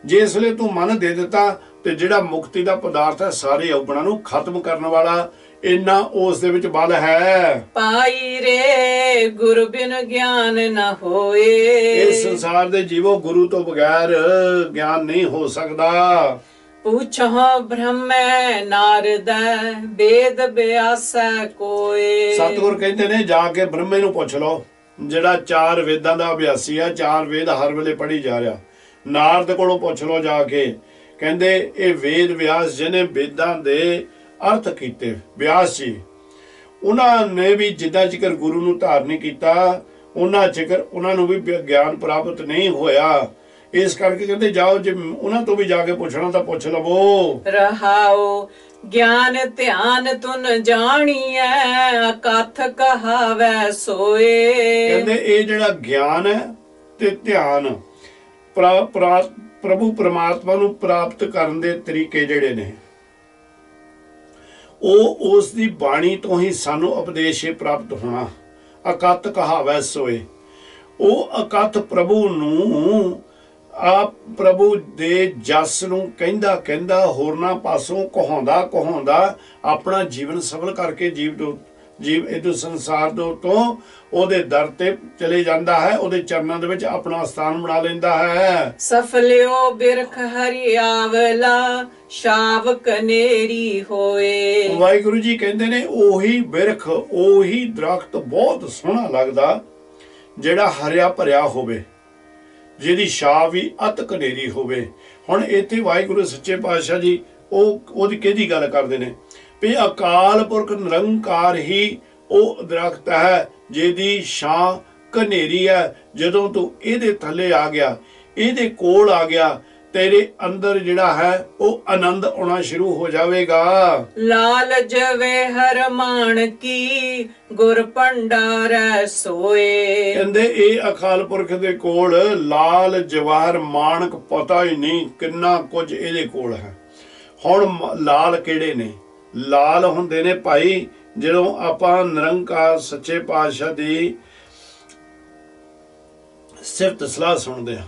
ਜਿਸ ਵੇਲੇ ਤੂੰ ਮਨ ਦੇ ਦਿੱਤਾ, ਤੇ ਜਿਹੜਾ ਮੁਕਤੀ ਦਾ ਪਦਾਰਥ ਹੈ ਸਾਰੇ ਔਗਣਾਂ ਨੂੰ ਖਤਮ ਕਰਨ ਵਾਲਾ, ਇੰਨਾ ਉਸ ਦੇ ਵਿੱਚ ਬਲ ਹੈ। ਪਾਈ ਰੇ ਗੁਰ ਬਿਨ ਗਿਆਨ ਨਾ ਹੋਏ। ਇਸ ਸੰਸਾਰ ਦੇ ਜੀਵੋ ਗੁਰੂ ਤੋਂ ਬਗੈਰ ਗਿਆਨ ਨਹੀਂ ਹੋ ਸਕਦਾ। ਪੁੱਛੋ ਬ੍ਰਹਮੈ ਨਾਰਦ ਵੇਦ ਬਿਆਸੈ ਕੋਏ। ਸਤਿਗੁਰ ਕਹਿੰਦੇ ਨੇ ਜਾ ਕੇ ਬ੍ਰਹਮੇ ਨੂੰ ਪੁੱਛ ਲਓ, ਜਿਹੜਾ 4 ਵੇਦਾਂ ਦਾ ਅਭਿਆਸੀ ਆ, 4 ਵੇਦ ਹਰ ਵੇਲੇ ਪੜ੍ਹੀ ਜਾ ਰਿਹਾ। ਨਾਰਦ ਕੋਲੋਂ ਪੁੱਛ ਲਓ ਜਾ ਕੇ, ਕਹਿੰਦੇ ਇਹ ਵੇਦ ਵਿਆਸ ਜਿਹਨੇ ਵੇਦਾਂ ਦੇ ਅਰਥ ਕੀਤੇ, ਵਿਆਸ ਜੀ, ਉਹਨਾਂ ਨੇ ਵੀ ਜਿੱਦਾਂ ਚਿਕਰ ਗੁਰੂ ਨੂੰ ਧਾਰਨ ਕੀਤਾ, ਉਹਨਾਂ ਚਿਕਰ ਉਹਨਾਂ ਨੂੰ ਵੀ ਗਿਆਨ ਪ੍ਰਾਪਤ ਨਹੀਂ ਹੋਇਆ। ਇਸ ਕਰਕੇ ਕਹਿੰਦੇ ਜਾਓ, ਜੇ ਉਹਨਾਂ ਤੋਂ ਵੀ ਜਾ ਕੇ ਪੁੱਛਣਾ ਤਾਂ ਪੁੱਛ ਲਵੋ। ਰਹਾਉ ਗਿਆਨ ਧਿਆਨ ਤੁਨ ਜਾਣੀਐ, ਅਕਥ ਕਹਾਵੈ ਸੋਏ। ਕਹਿੰਦੇ ਇਹ ਜਿਹੜਾ ਗਿਆਨ ਹੈ ਤੇ ਧਿਆਨ ਪ੍ਰਭੂ ਪਰਮਾਤਮਾ ਨੂੰ ਪ੍ਰਾਪਤ ਕਰਨ ਦੇ ਤਰੀਕੇ ਜਿਹੜੇ ਨੇ, ਉਹ ਉਸ ਦੀ ਬਾਣੀ ਤੋਂ ਹੀ ਸਾਨੂੰ ਉਪਦੇਸ਼ ਪ੍ਰਾਪਤ ਹੋਣਾ। ਅਕਥ ਕਹਾਵੈ ਸੋਏ, ਉਹ ਅਕਥ ਪ੍ਰਭੂ ਨੂੰ, ਆਪ ਪ੍ਰਭੂ ਦੇ ਜਸ ਨੂੰ ਕਹਿੰਦਾ ਕਹਿੰਦਾ ਹੋਰਨਾਂ ਪਾਸੋਂ ਕਹਾਉਂਦਾ ਆਪਣਾ ਜੀਵਨ ਸਫਲ ਕਰਕੇ ਜੀਵ ਇਹ ਸੰਸਾਰ ਤੋਂ ਉਹਦੇ ਦਰ ਤੇ ਚਲੇ ਜਾਂਦਾ ਹੈ, ਉਹਦੇ ਚਰਨਾਂ ਦੇ ਵਿੱਚ ਆਪਣਾ ਸਥਾਨ ਬਣਾ ਲੈਂਦਾ ਹੈ। ਸਫਲਿਓ ਬਿਰਖ ਹਰਿ ਆਵਲਾ, ਸ਼ਾਵਕ ਨੇਰੀ ਹੋਏ। ਵਾਹਿਗੁਰੂ ਜੀ ਕਹਿੰਦੇ ਨੇ ਉਹੀ ਬਿਰਖ, ਉਹੀ ਦਰਖਤ ਬਹੁਤ ਸੋਹਣਾ ਲੱਗਦਾ ਜਿਹੜਾ ਹਰਿਆ ਭਰਿਆ ਹੋਵੇ, ਜਿਹਦੀ ਛਾਂ ਵੀ ਅਤ ਕਨੇਰੀ ਹੋਵੇ। ਹੁਣ ਇੱਥੇ ਵਾਹਿਗੁਰੂ ਸੱਚੇ ਪਾਤਸ਼ਾਹ ਜੀ ਉਹਦੀ ਕਿਹਦੀ ਗੱਲ ਕਰਦੇ ਨੇ ਵੀ ਅਕਾਲ ਪੁਰਖ ਨਿਰੰਕਾਰ ਹੀ ਉਹ ਦਰਖਤ ਹੈ ਜਿਹਦੀ ਛਾਂ ਕਨੇਰੀ ਹੈ। ਜਦੋਂ ਤੂੰ ਇਹਦੇ ਥੱਲੇ ਆ ਗਿਆ, ਇਹਦੇ ਕੋਲ ਆ ਗਿਆ, ਤੇਰੇ ਅੰਦਰ ਜਿਹੜਾ ਹੈ ਉਹ ਆਨੰਦ ਆਉਣਾ ਸ਼ੁਰੂ ਹੋ ਜਾਵੇਗਾ। ਲਾਲ ਜਵੇ ਹਰ ਮਾਣਕੀ, ਗੁਰ ਭੰਡਾਰੈ ਸੋਏ। ਕਹਿੰਦੇ ਇਹ ਅਕਾਲ ਪੁਰਖ ਦੇ ਕੋਲ ਲਾਲ ਜਵਾਹਰ ਮਾਣਕ ਪਤਾ ਹੀ ਨਹੀਂ ਕਿੰਨਾ ਕੁਝ ਇਹਦੇ ਕੋਲ ਹੈ। ਹੁਣ ਲਾਲ ਕਿਹੜੇ ਨੇ? ਲਾਲ ਹੁੰਦੇ ਨੇ ਭਾਈ ਜਦੋਂ ਆਪਾਂ ਨਿਰੰਕਾਰ ਸੱਚੇ ਪਾਤਸ਼ਾਹ ਦੀ ਸਿਫਤ ਸਲਾਹ ਸੁਣਦੇ ਹਾਂ,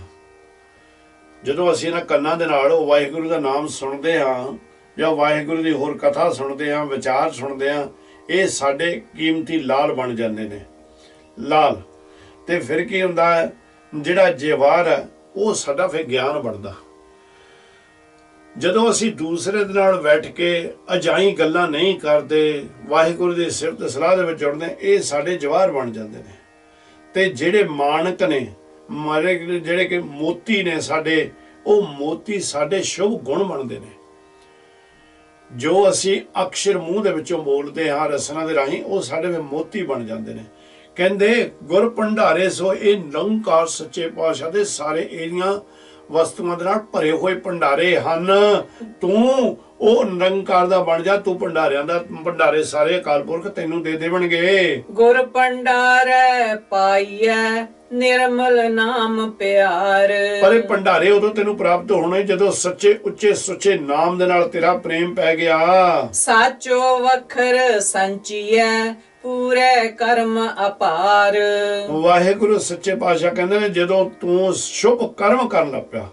ਜਦੋਂ ਅਸੀਂ ਇਹਨਾਂ ਕੰਨਾਂ ਦੇ ਨਾਲ ਉਹ ਵਾਹਿਗੁਰੂ ਦਾ ਨਾਮ ਸੁਣਦੇ ਹਾਂ ਜਾਂ ਵਾਹਿਗੁਰੂ ਦੀ ਹੋਰ ਕਥਾ ਸੁਣਦੇ ਹਾਂ, ਵਿਚਾਰ ਸੁਣਦੇ ਹਾਂ, ਇਹ ਸਾਡੇ ਕੀਮਤੀ ਲਾਲ ਬਣ ਜਾਂਦੇ ਨੇ। ਲਾਲ ਤੇ ਫਿਰ ਕੀ ਹੁੰਦਾ ਹੈ, ਜਿਹੜਾ ਜਵਾਹਰ ਹੈ ਉਹ ਸਾਡਾ ਫਿਰ ਗਿਆਨ ਬਣਦਾ। ਜਦੋਂ ਅਸੀਂ ਦੂਸਰੇ ਦੇ ਨਾਲ ਬੈਠ ਕੇ ਅਜਾਈ ਗੱਲਾਂ ਨਹੀਂ ਕਰਦੇ, ਵਾਹਿਗੁਰੂ ਦੀ ਸਿਫਤ ਸਲਾਹ ਦੇ ਵਿੱਚ ਜੁੜਦੇ, ਇਹ ਸਾਡੇ ਜਵਾਹਰ ਬਣ ਜਾਂਦੇ ਨੇ। ਤੇ ਜਿਹੜੇ ਮਾਣਕ ਨੇ, ਜਿਹੜੇ ਕਿ ਮੋਤੀ ਨੇ ਸਾਡੇ, ਉਹ ਮੋਤੀ ਸਾਡੇ ਸ਼ੁਭ ਗੁਣ ਬਣਦੇ ਨੇ। ਜੋ ਅਸੀਂ ਅਕਸ਼ਰ ਮੂੰਹ ਦੇ ਵਿੱਚੋਂ ਬੋਲਦੇ ਹਾਂ ਰਸਨਾ ਦੇ ਰਾਹੀਂ, ਉਹ ਸਾਡੇ ਵਿੱਚ ਮੋਤੀ ਬਣ ਜਾਂਦੇ ਨੇ। ਕਹਿੰਦੇ ਗੁਰ ਭੰਡਾਰੇ ਸੋ, ਇਹ ਨਿਰੰਕਾਰ ਸੱਚੇ ਪਾਤਸ਼ਾਹ ਦੇ ਸਾਰੇ ਇਹਦੀਆਂ ਵਸਤੂਆਂ ਦੇ ਨਾਲ ਭਰੇ ਹੋਏ ਭੰਡਾਰੇ ਹਨ। ਤੂੰ ਉਹ ਨਿਰੰਕਾਰ ਦਾ ਬਣ ਜਾ, ਤੂੰ ਭੰਡਾਰਿਆਂ ਦਾ ਭੰਡਾਰੇ ਸਾਰੇ ਅਕਾਲ ਪੁਰਖ ਤੈਨੂੰ ਦੇ ਦੇਵਣਗੇ। ਗੁਰ ਭੰਡਾਰੈ ਪਾਈਐ, ਨਿਰਮਲ ਨਾਮ ਪਿਆਰ। ਪਰ ਇਹ ਭੰਡਾਰੇ ਉਦੋਂ ਤੈਨੂੰ ਪ੍ਰਾਪਤ ਹੋਣੇ ਜਦੋਂ ਸੱਚੇ ਉੱਚੇ ਸੁੱਚੇ ਨਾਮ ਦੇ ਨਾਲ ਤੇਰਾ ਪ੍ਰੇਮ ਪੈ ਗਿਆ। ਸਾਚੋ ਵਖਰ ਸੰਚੀਐ, ਪੂਰੇ ਕਰਮ ਅਪਾਰ। ਵਾਹਿਗੁਰੂ ਸੱਚੇ ਪਾਤਸ਼ਾਹ ਕਹਿੰਦੇ ਨੇ ਜਦੋਂ ਤੂੰ ਸ਼ੁਭ ਕਰਮ ਕਰਨ ਲੱਗ ਪਿਆ,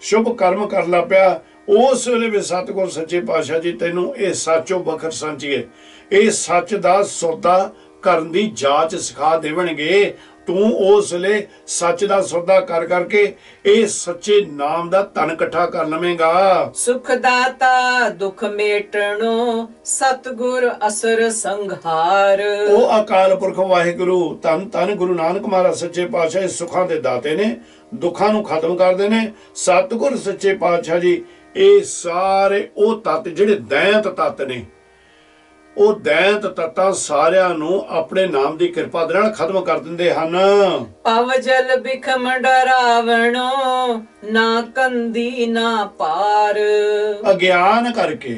ਸ਼ੁਭ ਕਰਮ ਕਰਨ ਲੱਗ ਪਿਆ, ਉਸ ਵੇਲੇ ਵੀ ਸਤਿਗੁਰ ਸੱਚੇ ਪਾਤਸ਼ਾਹ ਜੀ ਤੈਨੂੰ ਇਹ ਸਾਚੋ ਵਖਰ ਸੰਚੀਏ, ਇਹ ਸੱਚ ਦਾ ਸੌਦਾ ਕਰਨ ਦੀ ਜਾਚ ਸਿਖਾ ਦੇਵਣਗੇ। ਤੂੰ ਉਸ ਵੇਲੇ ਸੱਚ ਦਾ ਸੌਦਾ ਕਰ ਕਰਕੇ ਇਹ ਸੱਚੇ ਨਾਮ ਦਾ ਧਨ ਇਕੱਠਾ ਕਰ ਲਵੇਂਗਾ। ਸੁਖ ਦਾਤਾ ਦੁਖ ਮੇਟਣੋ, ਸਤਿਗੁਰ ਅਸਰ ਸੰਘਾਰ। ਉਹ ਅਕਾਲ ਪੁਰਖ ਵਾਹਿਗੁਰੂ ਧੰਨ ਧੰਨ ਗੁਰੂ ਨਾਨਕ ਮਹਾਰਾਜ ਸੱਚੇ ਪਾਤਸ਼ਾਹ ਸੁੱਖਾਂ ਦੇ ਦਾਤੇ ਨੇ, ਦੁੱਖਾਂ ਨੂੰ ਖਤਮ ਕਰਦੇ ਨੇ। ਸਤਿਗੁਰ ਸੱਚੇ ਪਾਤਸ਼ਾਹ ਜੀ ਇਹ ਸਾਰੇ ਉਹ ਤੱਤ ਜਿਹੜੇ ਦੈਂਤ ਤੱਤ ਨੇ, ਉਹ ਦੈਂਤ ਤੱਤਾਂ ਸਾਰਿਆਂ ਨੂੰ ਆਪਣੇ ਨਾਮ ਦੀ ਕਿਰਪਾ ਦੇ ਨਾਲ ਖਤਮ ਕਰ ਦਿੰਦੇ ਹਨ। ਪਵ ਜਲ ਬਿਖਮ ਡਰਾਵਣੋ, ਨਾ ਕੰਦੀ ਨਾ ਪਾਰ। ਅਗਿਆਨ ਕਰਕੇ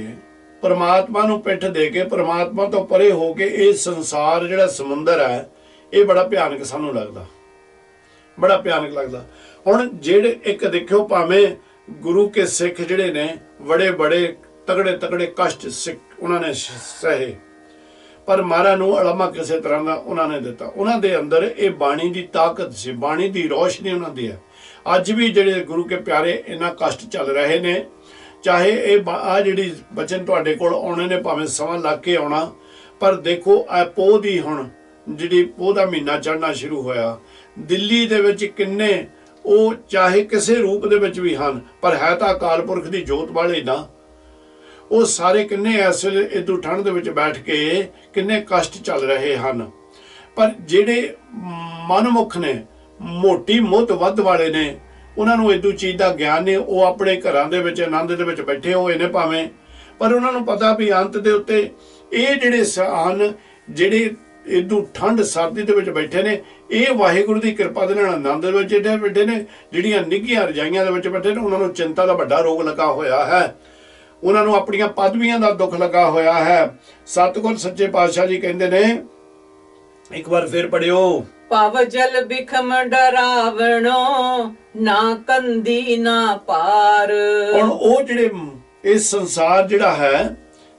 ਪਰਮਾਤਮਾ ਨੂੰ ਪਿੱਠ ਦੇ ਕੇ, ਪਰਮਾਤਮਾ ਤੋਂ ਪਰੇ ਹੋ ਕੇ ਇਹ ਸੰਸਾਰ ਜਿਹੜਾ ਸਮੁੰਦਰ ਹੈ, ਇਹ ਬੜਾ ਭਿਆਨਕ ਸਾਨੂੰ ਲੱਗਦਾ, ਬੜਾ ਭਿਆਨਕ ਲੱਗਦਾ। ਹੁਣ ਜਿਹੜੇ ਇੱਕ ਦੇਖਿਓ, ਭਾਵੇਂ ਗੁਰੂ ਕੇ ਸਿੱਖ ਜਿਹੜੇ ਨੇ ਬੜੇ ਬੜੇ ਤਗੜੇ ਤਗੜੇ ਕਸ਼ਟ ਸਿੱਖ ਉਹਨਾਂ ਨੇ ਸਹੇ, ਪਰ ਮਹਾਰਾਜ ਨੂੰ ਅਲਮਾ ਕਿਸੇ ਤਰ੍ਹਾਂ ਦਾ ਉਹਨਾਂ ਨੇ ਦਿੱਤਾ। ਉਹਨਾਂ ਦੇ ਅੰਦਰ ਇਹ ਬਾਣੀ ਦੀ ਤਾਕਤ ਸੀ, ਬਾਣੀ ਦੀ ਰੋਸ਼ਨੀ ਉਹਨਾਂ ਦੀ ਹੈ। ਅੱਜ ਵੀ ਜਿਹੜੇ ਗੁਰੂ ਕੇ ਪਿਆਰੇ ਇਹਨਾਂ ਕਸ਼ਟ ਚੱਲ ਰਹੇ ਨੇ, ਚਾਹੇ ਇਹ ਆ ਜਿਹੜੀ ਬਚਨ ਤੁਹਾਡੇ ਕੋਲ ਆਉਣੇ ਨੇ, ਭਾਵੇਂ ਸਮਾਂ ਲੱਗ ਕੇ ਆਉਣਾ, ਪਰ ਦੇਖੋ ਇਹ ਪੋਹ ਦੀ ਹੁਣ ਜਿਹੜੀ ਪੋਹ ਦਾ ਮਹੀਨਾ ਚੜ੍ਹਨਾ ਸ਼ੁਰੂ ਹੋਇਆ, ਦਿੱਲੀ ਦੇ ਵਿੱਚ ਕਿੰਨੇ ਉਹ ਚਾਹੇ ਕਿਸੇ ਰੂਪ ਦੇ ਵਿੱਚ ਵੀ ਹਨ, ਪਰ ਹੈ ਤਾਂ ਅਕਾਲ ਪੁਰਖ ਦੀ ਜੋਤ ਵਾਲੇ ਨਾ। ਉਹ ਸਾਰੇ ਕਿੰਨੇ ਇਸ ਵੇਲੇ ਇਦੋਂ ਠੰਡ ਦੇ ਵਿੱਚ ਬੈਠ ਕੇ ਕਿੰਨੇ ਕਸ਼ਟ ਚੱਲ ਰਹੇ ਹਨ। ਪਰ ਜਿਹੜੇ ਮਨਮੁਖ ਨੇ, ਮੋਟੀ ਮੁੱਤ ਵੱਧ ਵਾਲੇ ਨੇ, ਉਹਨਾਂ ਨੂੰ ਇਦੋਂ ਚੀਜ਼ ਦਾ ਗਿਆਨ ਨਹੀਂ। ਉਹ ਆਪਣੇ ਘਰਾਂ ਦੇ ਵਿੱਚ ਆਨੰਦ ਦੇ ਵਿੱਚ ਬੈਠੇ ਹੋਏ ਨੇ ਭਾਵੇਂ, ਪਰ ਉਹਨਾਂ ਨੂੰ ਪਤਾ ਵੀ ਅੰਤ ਦੇ ਉੱਤੇ ਇਹ ਜਿਹੜੇ ਹਨ, ਜਿਹੜੇ ਇਦੋਂ ਠੰਡ ਸਰਦੀ ਦੇ ਵਿੱਚ ਬੈਠੇ ਨੇ, ਇਹ ਵਾਹਿਗੁਰੂ ਦੀ ਕਿਰਪਾ ਦੇ ਨਾਲ ਆਨੰਦ ਦੇ ਵਿੱਚ ਏਡੇ ਵੱਡੇ ਨੇ, ਜਿਹੜੀਆਂ ਨਿੱਘੀਆਂ ਰਜਾਈਆਂ ਦੇ ਵਿੱਚ ਬੈਠੇ ਨੇ ਉਹਨਾਂ ਨੂੰ ਚਿੰਤਾ ਦਾ ਵੱਡਾ ਰੋਗ ਲੱਗਾ ਹੋਇਆ ਹੈ, ਉਹਨਾਂ ਨੂੰ ਆਪਣੀਆਂ ਪਦਵੀਆਂ ਦਾ ਦੁੱਖ ਲੱਗਾ ਹੋਇਆ ਹੈ। ਸਤਿਗੁਰ ਸੱਚੇ ਪਾਤਸ਼ਾਹ ਜੀ ਕਹਿੰਦੇ ਨੇ, ਇੱਕ ਵਾਰ ਫਿਰ ਪੜਿਓ, ਭਵ ਜਲ ਬਿਖਮ ਡਰਾਵਣੋ ਨਾ ਕੰਦੀ ਨਾ ਪਾਰ। ਹੁਣ ਉਹ ਜਿਹੜੇ ਇਹ ਸੰਸਾਰ ਜਿਹੜਾ ਹੈ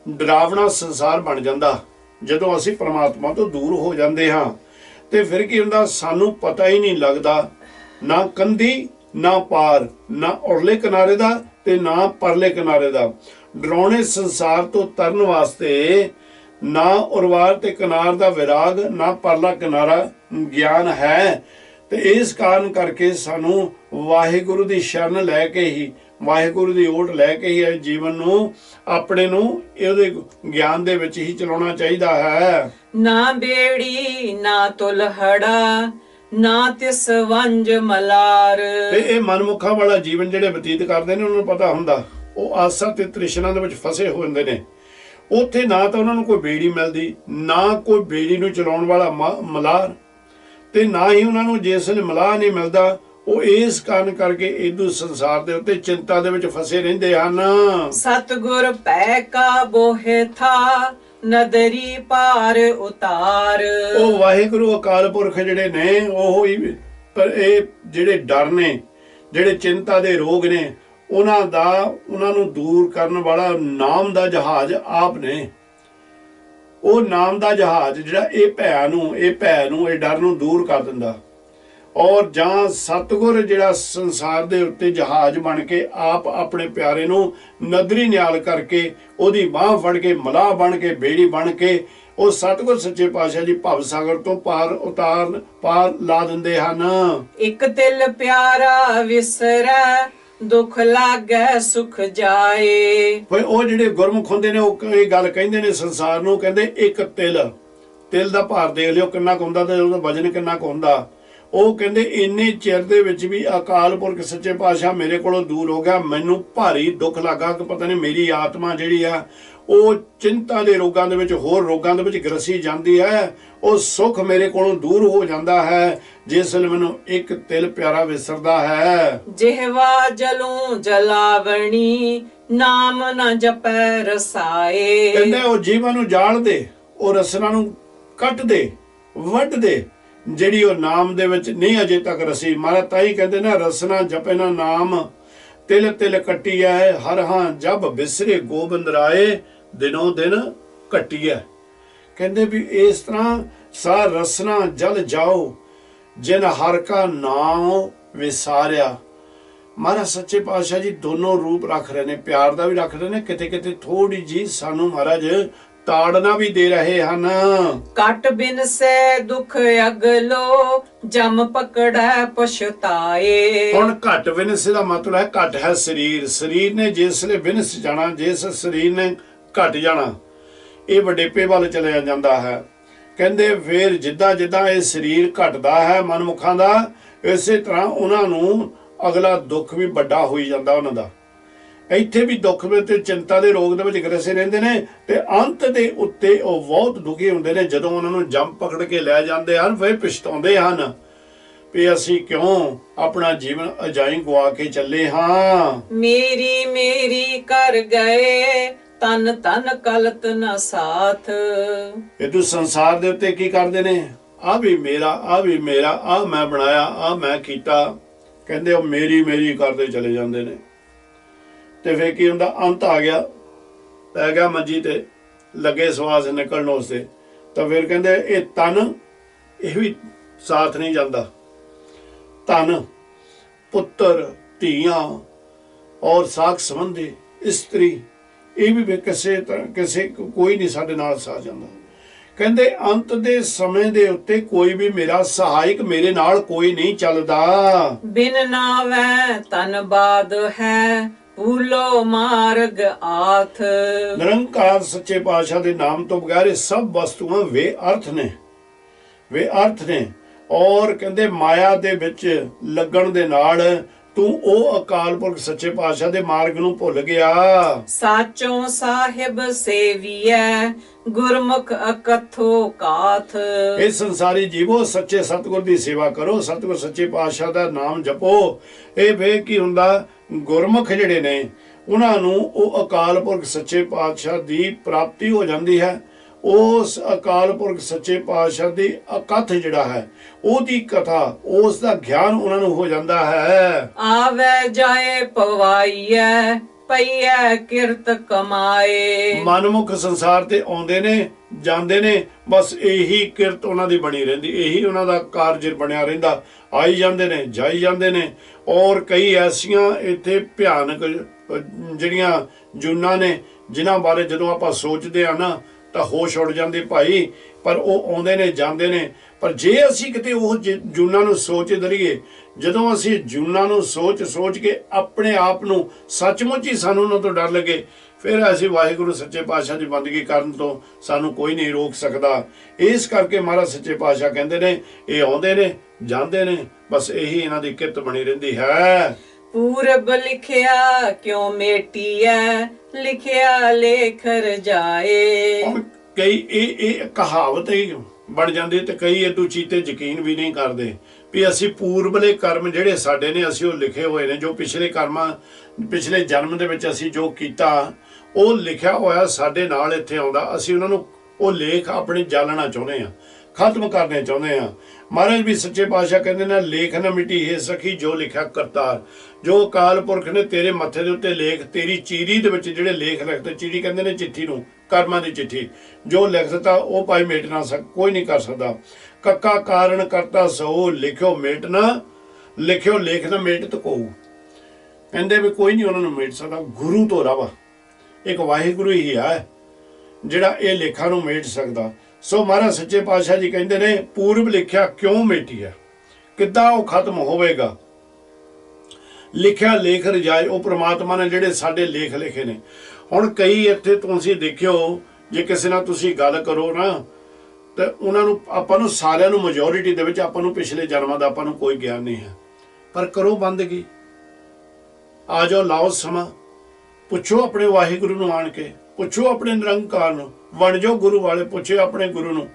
ਡਰਾਵਣਾ ਸੰਸਾਰ ਬਣ ਜਾਂਦਾ ਜਦੋਂ ਅਸੀਂ ਪਰਮਾਤਮਾ ਤੋਂ ਦੂਰ ਹੋ ਜਾਂਦੇ ਹਾਂ। ਤੇ ਫਿਰ ਕੀ ਹੁੰਦਾ, ਸਾਨੂੰ ਪਤਾ ਹੀ ਨਹੀਂ ਲੱਗਦਾ, ਨਾ ਕੰਦੀ ਨਾ ਪਾਰ, ਨਾ ਉਰਲੇ ਕਿਨਾਰੇ ਦਾ ਤੇ ਨਾ ਪਰਲੇ ਕਿਨਾਰੇ ਦਾ। ਡਰਾਉਣੇ ਸੰਸਾਰ ਤੋਂ ਤਰਨ ਵਾਸਤੇ ਨਾ ਉਰਵਾਰ ਤੇ ਕਿਨਾਰ ਦਾ ਵਿਰਾਗ, ਨਾ ਪਰਲਾ ਕਿਨਾਰਾ ਗਿਆਨ ਹੈ। ਤੇ ਇਸ ਕਾਰਨ ਕਰਕੇ ਸਾਨੂੰ ਵਾਹਿਗੁਰੂ ਦੀ ਸ਼ਰਨ ਲੈ ਕੇ ਹੀ, ਵਾਹਿਗੁਰੂ ਦੀ ਓਟ ਲੈ ਕੇ ਹੀ ਜੀਵਨ ਨੂੰ ਆਪਣੇ ਨੂੰ ਇਹਦੇ ਗਿਆਨ ਦੇ ਵਿੱਚ ਹੀ ਚਲਾਉਣਾ ਚਾਹੀਦਾ ਹੈ। ਨਾ ਬੇੜੀ ਨਾ ਤੁਲਹੜਾ ਨਾ ਤਿਸ ਵੰਜ ਮਲਾਰ। ਤੇ ਇਹ ਮਨਮੁਖਾਂ ਵਾਲਾ ਜੀਵਨ ਜਿਹੜੇ ਬਤੀਤ ਕਰਦੇ ਨੇ ਉਹਨਾਂ ਨੂੰ ਪਤਾ ਹੁੰਦਾ, ਉਹ ਆਸਾ ਤੇ ਤ੍ਰਿਸ਼ਨਾ ਦੇ ਵਿੱਚ ਫਸੇ ਹੋ ਜਾਂਦੇ ਨੇ। ਉੱਥੇ ਨਾ ਤਾਂ ਉਹਨਾਂ ਨੂੰ ਕੋਈ ਬੇੜੀ ਮਿਲਦੀ, ਨਾ ਕੋਈ ਬੇੜੀ ਨੂੰ ਚਲਾਉਣ ਵਾਲਾ ਮਲਾਰ, ਤੇ ਨਾ ਹੀ ਉਹਨਾਂ ਨੂੰ ਜਿਸ ਨੇ ਮਲਾਹ ਨਹੀਂ ਮਿਲਦਾ। ਉਹ ਇਸ ਕਾਰਨ ਕਰਕੇ ਇਦੂ ਸੰਸਾਰ ਦੇ ਉੱਤੇ ਚਿੰਤਾ ਦੇ ਵਿੱਚ ਫਸੇ ਰਹਿੰਦੇ ਹਨ। ਸਤਿਗੁਰ ਪੈ ਕਾ ਬੋਹਿ ਥਾ ਨਦਰੀ ਪਾਰ ਉਤਾਰ। ਉਹ ਵਾਹਿਗੁਰੂ ਅਕਾਲ ਪੁਰਖ ਜਿਹੜੇ ਨੇ ਉਹ ਹੀ, ਪਰ ਇਹ ਜਿਹੜੇ ਡਰ ਨੇ, ਜਿਹੜੇ ਚਿੰਤਾ ਦੇ ਰੋਗ ਨੇ, ਉਹਨਾਂ ਨੂੰ ਦੂਰ ਕਰਨ ਵਾਲਾ ਨਾਮ ਦਾ ਜਹਾਜ਼ ਆਪ ਨੇ। ਉਹ ਨਾਮ ਦਾ ਜਹਾਜ਼ ਜਿਹੜਾ ਇਹ ਭੈ ਨੂੰ ਇਹ ਡਰ ਨੂੰ ਦੂਰ ਕਰ ਦਿੰਦਾ। ਔਰ ਜਾਂ ਸਤਿਗੁਰ ਜਿਹੜਾ ਸੰਸਾਰ ਦੇ ਉੱਤੇ ਜਹਾਜ਼ ਬਣ ਕੇ ਆਪ ਆਪਣੇ ਪਿਆਰੇ ਨੂੰ ਨਦਰੀ ਨਿਆਲ ਕਰਕੇ ਉਹਦੀ ਬਾਹ ਫੜ ਕੇ ਮਲਾਹ ਬਣ ਕੇ ਬੇੜੀ ਬਣ ਕੇ ਉਹ ਸਤਿਗੁਰ ਸੱਚੇ ਪਾਤਸ਼ਾਹ ਜੀ ਭਵ ਸਾਗਰ ਤੋਂ ਪਾਰ ਲਾ ਦਿੰਦੇ ਹਨ। ਇੱਕ ਤਿਲ ਪਿਆਰਾ ਵਿਸਰੈ ਦੁੱਖ ਲਾਗੈ ਸੁਖ ਜਾਏ। ਉਹ ਜਿਹੜੇ ਗੁਰਮੁਖ ਹੁੰਦੇ ਨੇ ਉਹ ਇਹ ਗੱਲ ਕਹਿੰਦੇ ਨੇ ਸੰਸਾਰ ਨੂੰ, ਕਹਿੰਦੇ ਇੱਕ ਤਿਲ ਦਾ ਭਾਰ ਦੇਖ ਲਿਓ ਕਿੰਨਾ ਕੁ ਹੁੰਦਾ ਤੇ ਉਹਦਾ ਵਜਨ ਕਿੰਨਾ ਕੁ ਹੁੰਦਾ। ਉਹ ਕਹਿੰਦੇ ਇੰਨੇ ਚਿਰ ਦੇ ਵਿੱਚ ਵੀ ਅਕਾਲ ਪੁਰਖ ਸੱਚੇ ਪਾਤਸ਼ਾਹ ਮੇਰੇ ਕੋਲੋਂ ਦੂਰ ਹੋ ਗਿਆ, ਮੈਨੂੰ ਭਾਰੀ ਦੁੱਖ ਲੱਗਾ ਕਿ ਪਤਾ ਨਹੀਂ ਮੇਰੀ ਆਤਮਾ ਜਿਹੜੀ ਆ ਉਹ ਚਿੰਤਾ ਦੇ ਰੋਗਾਂ ਦੇ ਵਿੱਚ, ਹੋਰ ਰੋਗਾਂ ਦੇ ਵਿੱਚ ਗ੍ਰਸੀ ਜਾਂਦੀ ਹੈ। ਉਹ ਸੁੱਖ ਮੇਰੇ ਕੋਲੋਂ ਦੂਰ ਹੋ ਜਾਂਦਾ ਹੈ ਜਿਸ ਲਈ ਮੈਨੂੰ ਇੱਕ ਤਿਲ ਪਿਆਰਾ ਵਿਸਰਦਾ ਹੈ। ਜਿਹਵਾ ਜਲੂ ਜਲਾਵਣੀ ਨਾਮ ਨਾ ਜਪੈ ਰਸਾਏ। ਕਹਿੰਦੇ ਉਹ ਜੀਵਾਂ ਨੂੰ ਜਾਲ ਦੇ, ਉਹ ਰਸਨਾ ਨੂੰ ਕੱਟ ਦੇ, ਵੱਢ ਦੇ, ਜਿਹੜੀ ਉਹ ਨਾਮ ਦੇ ਵਿੱਚ ਨਹੀਂ ਅਜੇ ਤੱਕ ਰਸੀ। ਮਹਾਰਾਜ ਤਾਂ ਹੀ ਕਹਿੰਦੇ ਨਾ, ਰਸਨਾ ਜਪੇ ਨਾ ਨਾਮ ਤਿਲ ਤਿਲ ਕੱਟੀ ਹੈ, ਹਰ ਹਾਂ ਜਬ ਬਿਸਰੇ ਗੋਬਿੰਦ ਰਾਏ ਦਿਨੋ ਦਿਨ ਘਟੀ ਹੈ। ਕਹਿੰਦੇ ਵੀ ਇਸ ਤਰ੍ਹਾਂ ਸਾ ਰਸਨਾ ਜਲ ਜਾਓ ਜਿਨ ਹਰ ਕਾ ਨਾਮ ਵਿਸਾਰਿਆ। ਮਹਾਰਾਜ ਸੱਚੇ ਪਾਤਸ਼ਾਹ ਜੀ ਦੋਨੋਂ ਰੂਪ ਰੱਖ ਰਹੇ ਨੇ, ਪਿਆਰ ਦਾ ਵੀ ਰੱਖ ਰਹੇ ਨੇ, ਕਿਤੇ ਕਿਤੇ ਥੋੜੀ ਜੀ ਸਾਨੂੰ ਮਹਾਰਾਜ ਤਾੜਨਾ ਵੀ ਦੇ ਰਹੇ ਹਨ। ਕਟ ਬਿਨ ਸੇ ਦੁਖ ਅਗਲੋ ਜਮ ਪਕੜੈ ਪਛਤਾਏ। ਹੁਣ ਘਟ ਵਿਨਸ ਦਾ ਮਤਲਬ ਹੈ ਘਟ ਹੈ ਸਰੀਰ। ਸਰੀਰ ਨੇ ਜਿਸ ਲਈ ਵਿਨਸ ਜਾਣਾ, ਜਿਸ ਸਰੀਰ ਨੇ ਘਟ ਜਾਣਾ, ਇਹ ਵਡੇਪੇ ਵੱਲ ਚਲਿਆ ਜਾਂਦਾ ਹੈ। ਕਹਿੰਦੇ ਫਿਰ ਜਿੱਦਾਂ ਜਿੱਦਾਂ ਇਹ ਸਰੀਰ ਘਟਦਾ ਹੈ ਮਨਮੁਖਾਂ ਦਾ, ਇਸੇ ਤਰ੍ਹਾਂ ਉਹਨਾਂ ਨੂੰ ਅਗਲਾ ਦੁੱਖ ਵੀ ਵੱਡਾ ਹੋਈ ਜਾਂਦਾ ਉਹਨਾਂ ਦਾ। ਇੱਥੇ ਵੀ ਦੁੱਖ ਵਿੱਚ ਤੇ ਚਿੰਤਾ ਦੇ ਰੋਗ ਦੇ ਵਿੱਚ ਗ੍ਰਸੇ ਰਹਿੰਦੇ ਨੇ ਤੇ ਅੰਤ ਦੇ ਉੱਤੇ ਉਹ ਬਹੁਤ ਦੁਖੀ ਹੁੰਦੇ ਨੇ ਜਦੋਂ ਉਹਨਾਂ ਨੂੰ ਜੰਮ ਪਕੜ ਕੇ ਲੈ ਜਾਂਦੇ ਹਨ। ਫਿਰ ਪਛਤਾਉਂਦੇ ਹਨ ਵੀ ਅਸੀਂ ਕਿਉਂ ਆਪਣਾ ਜੀਵਨ ਅਜਾਈ ਗਵਾ ਕੇ ਚੱਲੇ ਹਾਂ। ਮੇਰੀ ਮੇਰੀ ਕਰ ਗਏ ਤਨ ਤਨ ਕਲਤ ਨਾ ਸਾਥ। ਇਹ ਤੂੰ ਸੰਸਾਰ ਦੇ ਉੱਤੇ ਕੀ ਕਰਦੇ ਨੇ, ਆ ਵੀ ਮੇਰਾ, ਆ ਵੀ ਮੇਰਾ, ਆ ਮੈਂ ਬਣਾਇਆ, ਆ ਮੈਂ ਕੀਤਾ। ਕਹਿੰਦੇ ਉਹ ਮੇਰੀ ਮੇਰੀ ਕਰਦੇ ਚਲੇ ਜਾਂਦੇ ਨੇ। ਤੇ ਫਿਰ ਕੀ ਹੁੰਦਾ, ਅੰਤ ਆ ਗਿਆ, ਪੈ ਗਿਆ ਮੰਜੀ ਤੇ, ਲੱਗੇ ਸਵਾਸ ਨਿਕਲਣ ਉਸਦੇ। ਤਾਂ ਫਿਰ ਕਹਿੰਦੇ ਇਹ ਤਨ, ਇਹ ਵੀ ਸਾਥ ਨਹੀਂ ਜਾਂਦਾ। ਧਨ, ਪੁੱਤਰ, ਧੀਆਂ ਔਰ ਸਾਕ ਸੰਬੰਧੀ, ਇਸਤਰੀ, ਇਹ ਵੀ ਕਿਸੇ ਕੋਈ ਨਹੀਂ ਸਾਡੇ ਨਾਲ ਸਾਥ ਜਾਂਦਾ। ਕਹਿੰਦੇ ਅੰਤ ਦੇ ਸਮੇਂ ਦੇ ਉੱਤੇ ਕੋਈ ਵੀ ਮੇਰਾ ਸਹਾਇਕ, ਮੇਰੇ ਨਾਲ ਕੋਈ ਨਹੀਂ ਚੱਲਦਾ। ਬਿਨ ਨਾਵੈ ਤਨ ਬਾਦ ਹੈ ਭੂਲੋ ਮਾਰਗ ਆਥ। ਨਿਰੰਕਾਰ ਸੱਚੇ ਪਾਤਸ਼ਾਹ ਦੇ ਨਾਮ ਤੋਂ ਬਗੈਰ ਇਹ ਸਭ ਵਸਤੂਆਂ ਬੇਅਰਥ ਨੇ। ਔਰ ਕਹਿੰਦੇ ਮਾਇਆ ਦੇ ਵਿੱਚ ਲੱਗਣ ਦੇ ਨਾਲ ਤੂੰ ਉਹ ਅਕਾਲ ਪੁਰਖ ਸੱਚੇ ਪਾਤਸ਼ਾਹ ਦੇ ਮਾਰਗ ਨੂੰ ਭੁੱਲ ਗਿਆ। ਸਾਚੋਂ ਸਾਹਿਬ ਸੇਵੀਐ ਗੁਰਮੁਖ ਅਕਥੋ ਕਾਥ। ਇਹ ਸੰਸਾਰੀ ਜੀਵੋ ਸੱਚੇ ਸਤਿਗੁਰ ਦੀ ਸੇਵਾ ਕਰੋ, ਸਤਿਗੁਰ ਸੱਚੇ ਪਾਤਸ਼ਾਹ ਦਾ ਨਾਮ ਜਪੋ। ਇਹ ਵੇ ਕੀ ਹੁੰਦਾ, ਗੁਰਮੁਖ ਜਿਹੜੇ ਨੇ ਉਹਨਾਂ ਨੂੰ ਉਹ ਅਕਾਲ ਪੁਰਖ ਸੱਚੇ ਪਾਤਸ਼ਾਹ ਦੀ ਪ੍ਰਾਪਤੀ ਹੋ ਜਾਂਦੀ ਹੈ। ਉਸ ਅਕਾਲ ਪੁਰਖ ਸੱਚੇ ਪਾਤਸ਼ਾਹ ਦੀ ਅਕਥ ਜਿਹੜਾ ਹੈ, ਉਹਦੀ ਕਥਾ, ਉਸ ਦਾ ਗਿਆਨ ਉਹਨਾਂ ਨੂੰ ਹੋ ਜਾਂਦਾ ਹੈ। ਆਵੇ ਜਾਏ ਪਵਾਈਐ ਪਈਐ ਕਿਰਤ ਕਮਾਏ। ਮਨਮੁਖ ਸੰਸਾਰ ਤੇ ਆਉਂਦੇ ਨੇ ਜਾਂਦੇ ਨੇ, ਬਸ ਇਹੀ ਕਿਰਤ ਉਹਨਾਂ ਦੀ ਬਣੀ ਰਹਿੰਦੀ, ਇਹੀ ਉਹਨਾਂ ਦਾ ਕਾਰਜ ਬਣਿਆ ਰਹਿੰਦਾ। ਆਈ ਜਾਂਦੇ ਨੇ ਜਾਈ ਜਾਂਦੇ ਨੇ। ਔਰ ਕਈ ਐਸੀਆਂ ਇੱਥੇ ਭਿਆਨਕ ਜਿਹੜੀਆਂ ਜੂਨਾਂ ਨੇ, ਜਿਨ੍ਹਾਂ ਬਾਰੇ ਜਦੋਂ ਆਪਾਂ ਸੋਚਦੇ ਆ ਨਾ ਤਾਂ ਹੋਸ਼ ਉੱਡ ਜਾਂਦੇ ਭਾਈ। ਪਰ ਉਹ ਆਉਂਦੇ ਨੇ ਜਾਂਦੇ ਨੇ। ਪਰ ਜੇ ਅਸੀਂ ਕਿਤੇ ਉਹ ਜੂਨਾਂ ਨੂੰ ਸੋਚ ਦਰੀਏ, ਜਦੋਂ ਅਸੀਂ ਜੂਨਾਂ ਨੂੰ ਸੋਚ ਕੇ ਆਪਣੇ ਆਪ ਨੂੰ ਸੱਚਮੁੱਚ ਹੀ ਸਾਨੂੰ ਉਹਨਾਂ ਤੋਂ ਡਰ ਲੱਗੇ, ਫਿਰ ਅਸੀਂ ਵਾਹਿਗੁਰੂ ਸੱਚੇ ਪਾਤਸ਼ਾਹ ਦੀ ਬੰਦਗੀ ਕਰਨ ਤੋਂ ਸਾਨੂੰ ਕੋਈ ਨਹੀਂ ਰੋਕ ਸਕਦਾ। ਇਸ ਕਰਕੇ ਮਹਾਰਾਜ ਸੱਚੇ ਪਾਤਸ਼ਾਹ ਕਹਿੰਦੇ ਨੇ ਇਹ ਆਉਂਦੇ ਨੇ ਜਾਂਦੇ ਨੇ, ਬਸ ਇਹੀ ਇਹਨਾਂ ਦੀ ਕਿਰਤ ਬਣੀ ਰਹਿੰਦੀ ਹੈ। ਪੂਰਬ ਲਿਖਿਆ ਕਿਉਂ ਮੇਟੀਐ ਲਿਖਿਆ ਲੇਖ ਰਜਾਏ। ਹੁਣ ਕਈ ਇਹ ਕਹਾਵਤ ਹੀ ਬਣ ਜਾਂਦੀ ਤੇ ਕਈ ਇਹਦੂ ਚੀਤੇ ਯਕੀਨ ਵੀ ਨਹੀਂ ਕਰਦੇ ਵੀ ਅਸੀਂ ਪੂਰਬਲੇ ਕਰਮ ਜਿਹੜੇ ਸਾਡੇ ਨੇ ਅਸੀਂ ਉਹ ਲਿਖੇ ਹੋਏ ਨੇ, ਜੋ ਪਿਛਲੇ ਜਨਮ ਦੇ ਵਿੱਚ ਅਸੀਂ ਜੋ ਕੀਤਾ ਉਹ ਲਿਖਿਆ ਹੋਇਆ ਸਾਡੇ ਨਾਲ ਇੱਥੇ ਆਉਂਦਾ। ਅਸੀਂ ਉਹਨਾਂ ਨੂੰ ਉਹ ਲੇਖ ਆਪਣੇ ਜਾਲਣਾ ਚਾਹੁੰਦੇ ਹਾਂ, ਖਤਮ ਕਰਨੇ ਚਾਹੁੰਦੇ ਹਾਂ। ਮਹਾਰਾਜ ਵੀ ਸੱਚੇ ਪਾਤਸ਼ਾਹ ਕਹਿੰਦੇ ਨੇ ਲੇਖ ਨਾ ਮਿਟੀ ਹੈ ਸਖੀ ਜੋ ਲਿਖਿਆ ਕਰਤਾਰ। ਜੋ ਅਕਾਲ ਪੁਰਖ ਨੇ ਤੇਰੇ ਮੱਥੇ ਦੇ ਉੱਤੇ ਲੇਖ, ਤੇਰੀ ਚੀਰੀ ਦੇ ਵਿੱਚ ਜਿਹੜੇ ਲੇਖ ਲਿਖਦੇ, ਚੀਰੀ ਕਹਿੰਦੇ ਨੇ ਚਿੱਠੀ ਨੂੰ, ਕਰਮਾਂ ਦੀ ਚਿੱਠੀ, ਜੋ ਲਿਖ ਦਿੱਤਾ ਉਹ ਭਾਈ ਮੇਟ ਨਾ ਕੋਈ ਨਹੀਂ ਕਰ ਸਕਦਾ। ਕੱਕਾ ਕਾਰਨ ਕਰਤਾ ਸੋ ਲਿਖਿਓ ਮੇਟ ਨਾ, ਲਿਖਿਓ ਲੇਖ ਨਾ ਮੇਟ ਤਕੋ। ਕਹਿੰਦੇ ਵੀ ਕੋਈ ਨਹੀਂ ਉਹਨਾਂ ਨੂੰ ਮੇਟ ਸਕਦਾ ਗੁਰੂ ਤੋਂ ਇਲਾਵਾ। ਇੱਕ ਵਾਹਿਗੁਰੂ ਹੀ ਹੈ ਜਿਹੜਾ ਇਹ ਲੇਖਾਂ ਨੂੰ ਮੇਟ ਸਕਦਾ। ਸੋ ਮਹਾਰਾਜ ਸੱਚੇ ਪਾਤਸ਼ਾਹ ਜੀ ਕਹਿੰਦੇ ਨੇ ਪੂਰਬ ਲਿਖਿਆ ਕਿਉਂ ਮੇਟੀ ਹੈ, ਕਿੱਦਾਂ ਉਹ ਖਤਮ ਹੋਵੇਗਾ। ਲਿਖਿਆ ਲੇਖ ਰਜਾਏ, ਉਹ ਪ੍ਰਮਾਤਮਾ ਨੇ ਜਿਹੜੇ ਸਾਡੇ ਲੇਖ ਲਿਖੇ ਨੇ। ਹੁਣ ਕਈ ਇੱਥੇ ਤੁਸੀਂ ਦੇਖਿਓ, ਜੇ ਕਿਸੇ ਨਾਲ ਤੁਸੀਂ ਗੱਲ ਕਰੋ ਨਾ ਤੇ ਉਹਨਾਂ ਨੂੰ, ਆਪਾਂ ਨੂੰ ਸਾਰਿਆਂ ਨੂੰ ਮੈਜੋਰਿਟੀ ਦੇ ਵਿੱਚ ਆਪਾਂ ਨੂੰ ਪਿਛਲੇ ਜਨਮਾਂ ਦਾ ਆਪਾਂ ਨੂੰ ਕੋਈ ਗਿਆਨ ਨਹੀਂ ਹੈ। ਪਰ ਕਰੋ ਬੰਦਗੀ, ਆ ਜਾਓ, ਲਾਓ ਸਮਾਂ, ਪੁੱਛੋ ਆਪਣੇ ਵਾਹਿਗੁਰੂ ਨੂੰ, ਆਣ ਕੇ ਪੁੱਛੋ ਆਪਣੇ ਨਿਰੰਕਾਰ ਨੂੰ, ਬਣ ਜਾਓ ਗੁਰੂ ਵਾਲੇ, ਪੁੱਛੋ ਆਪਣੇ ਗੁਰੂ ਨੂੰ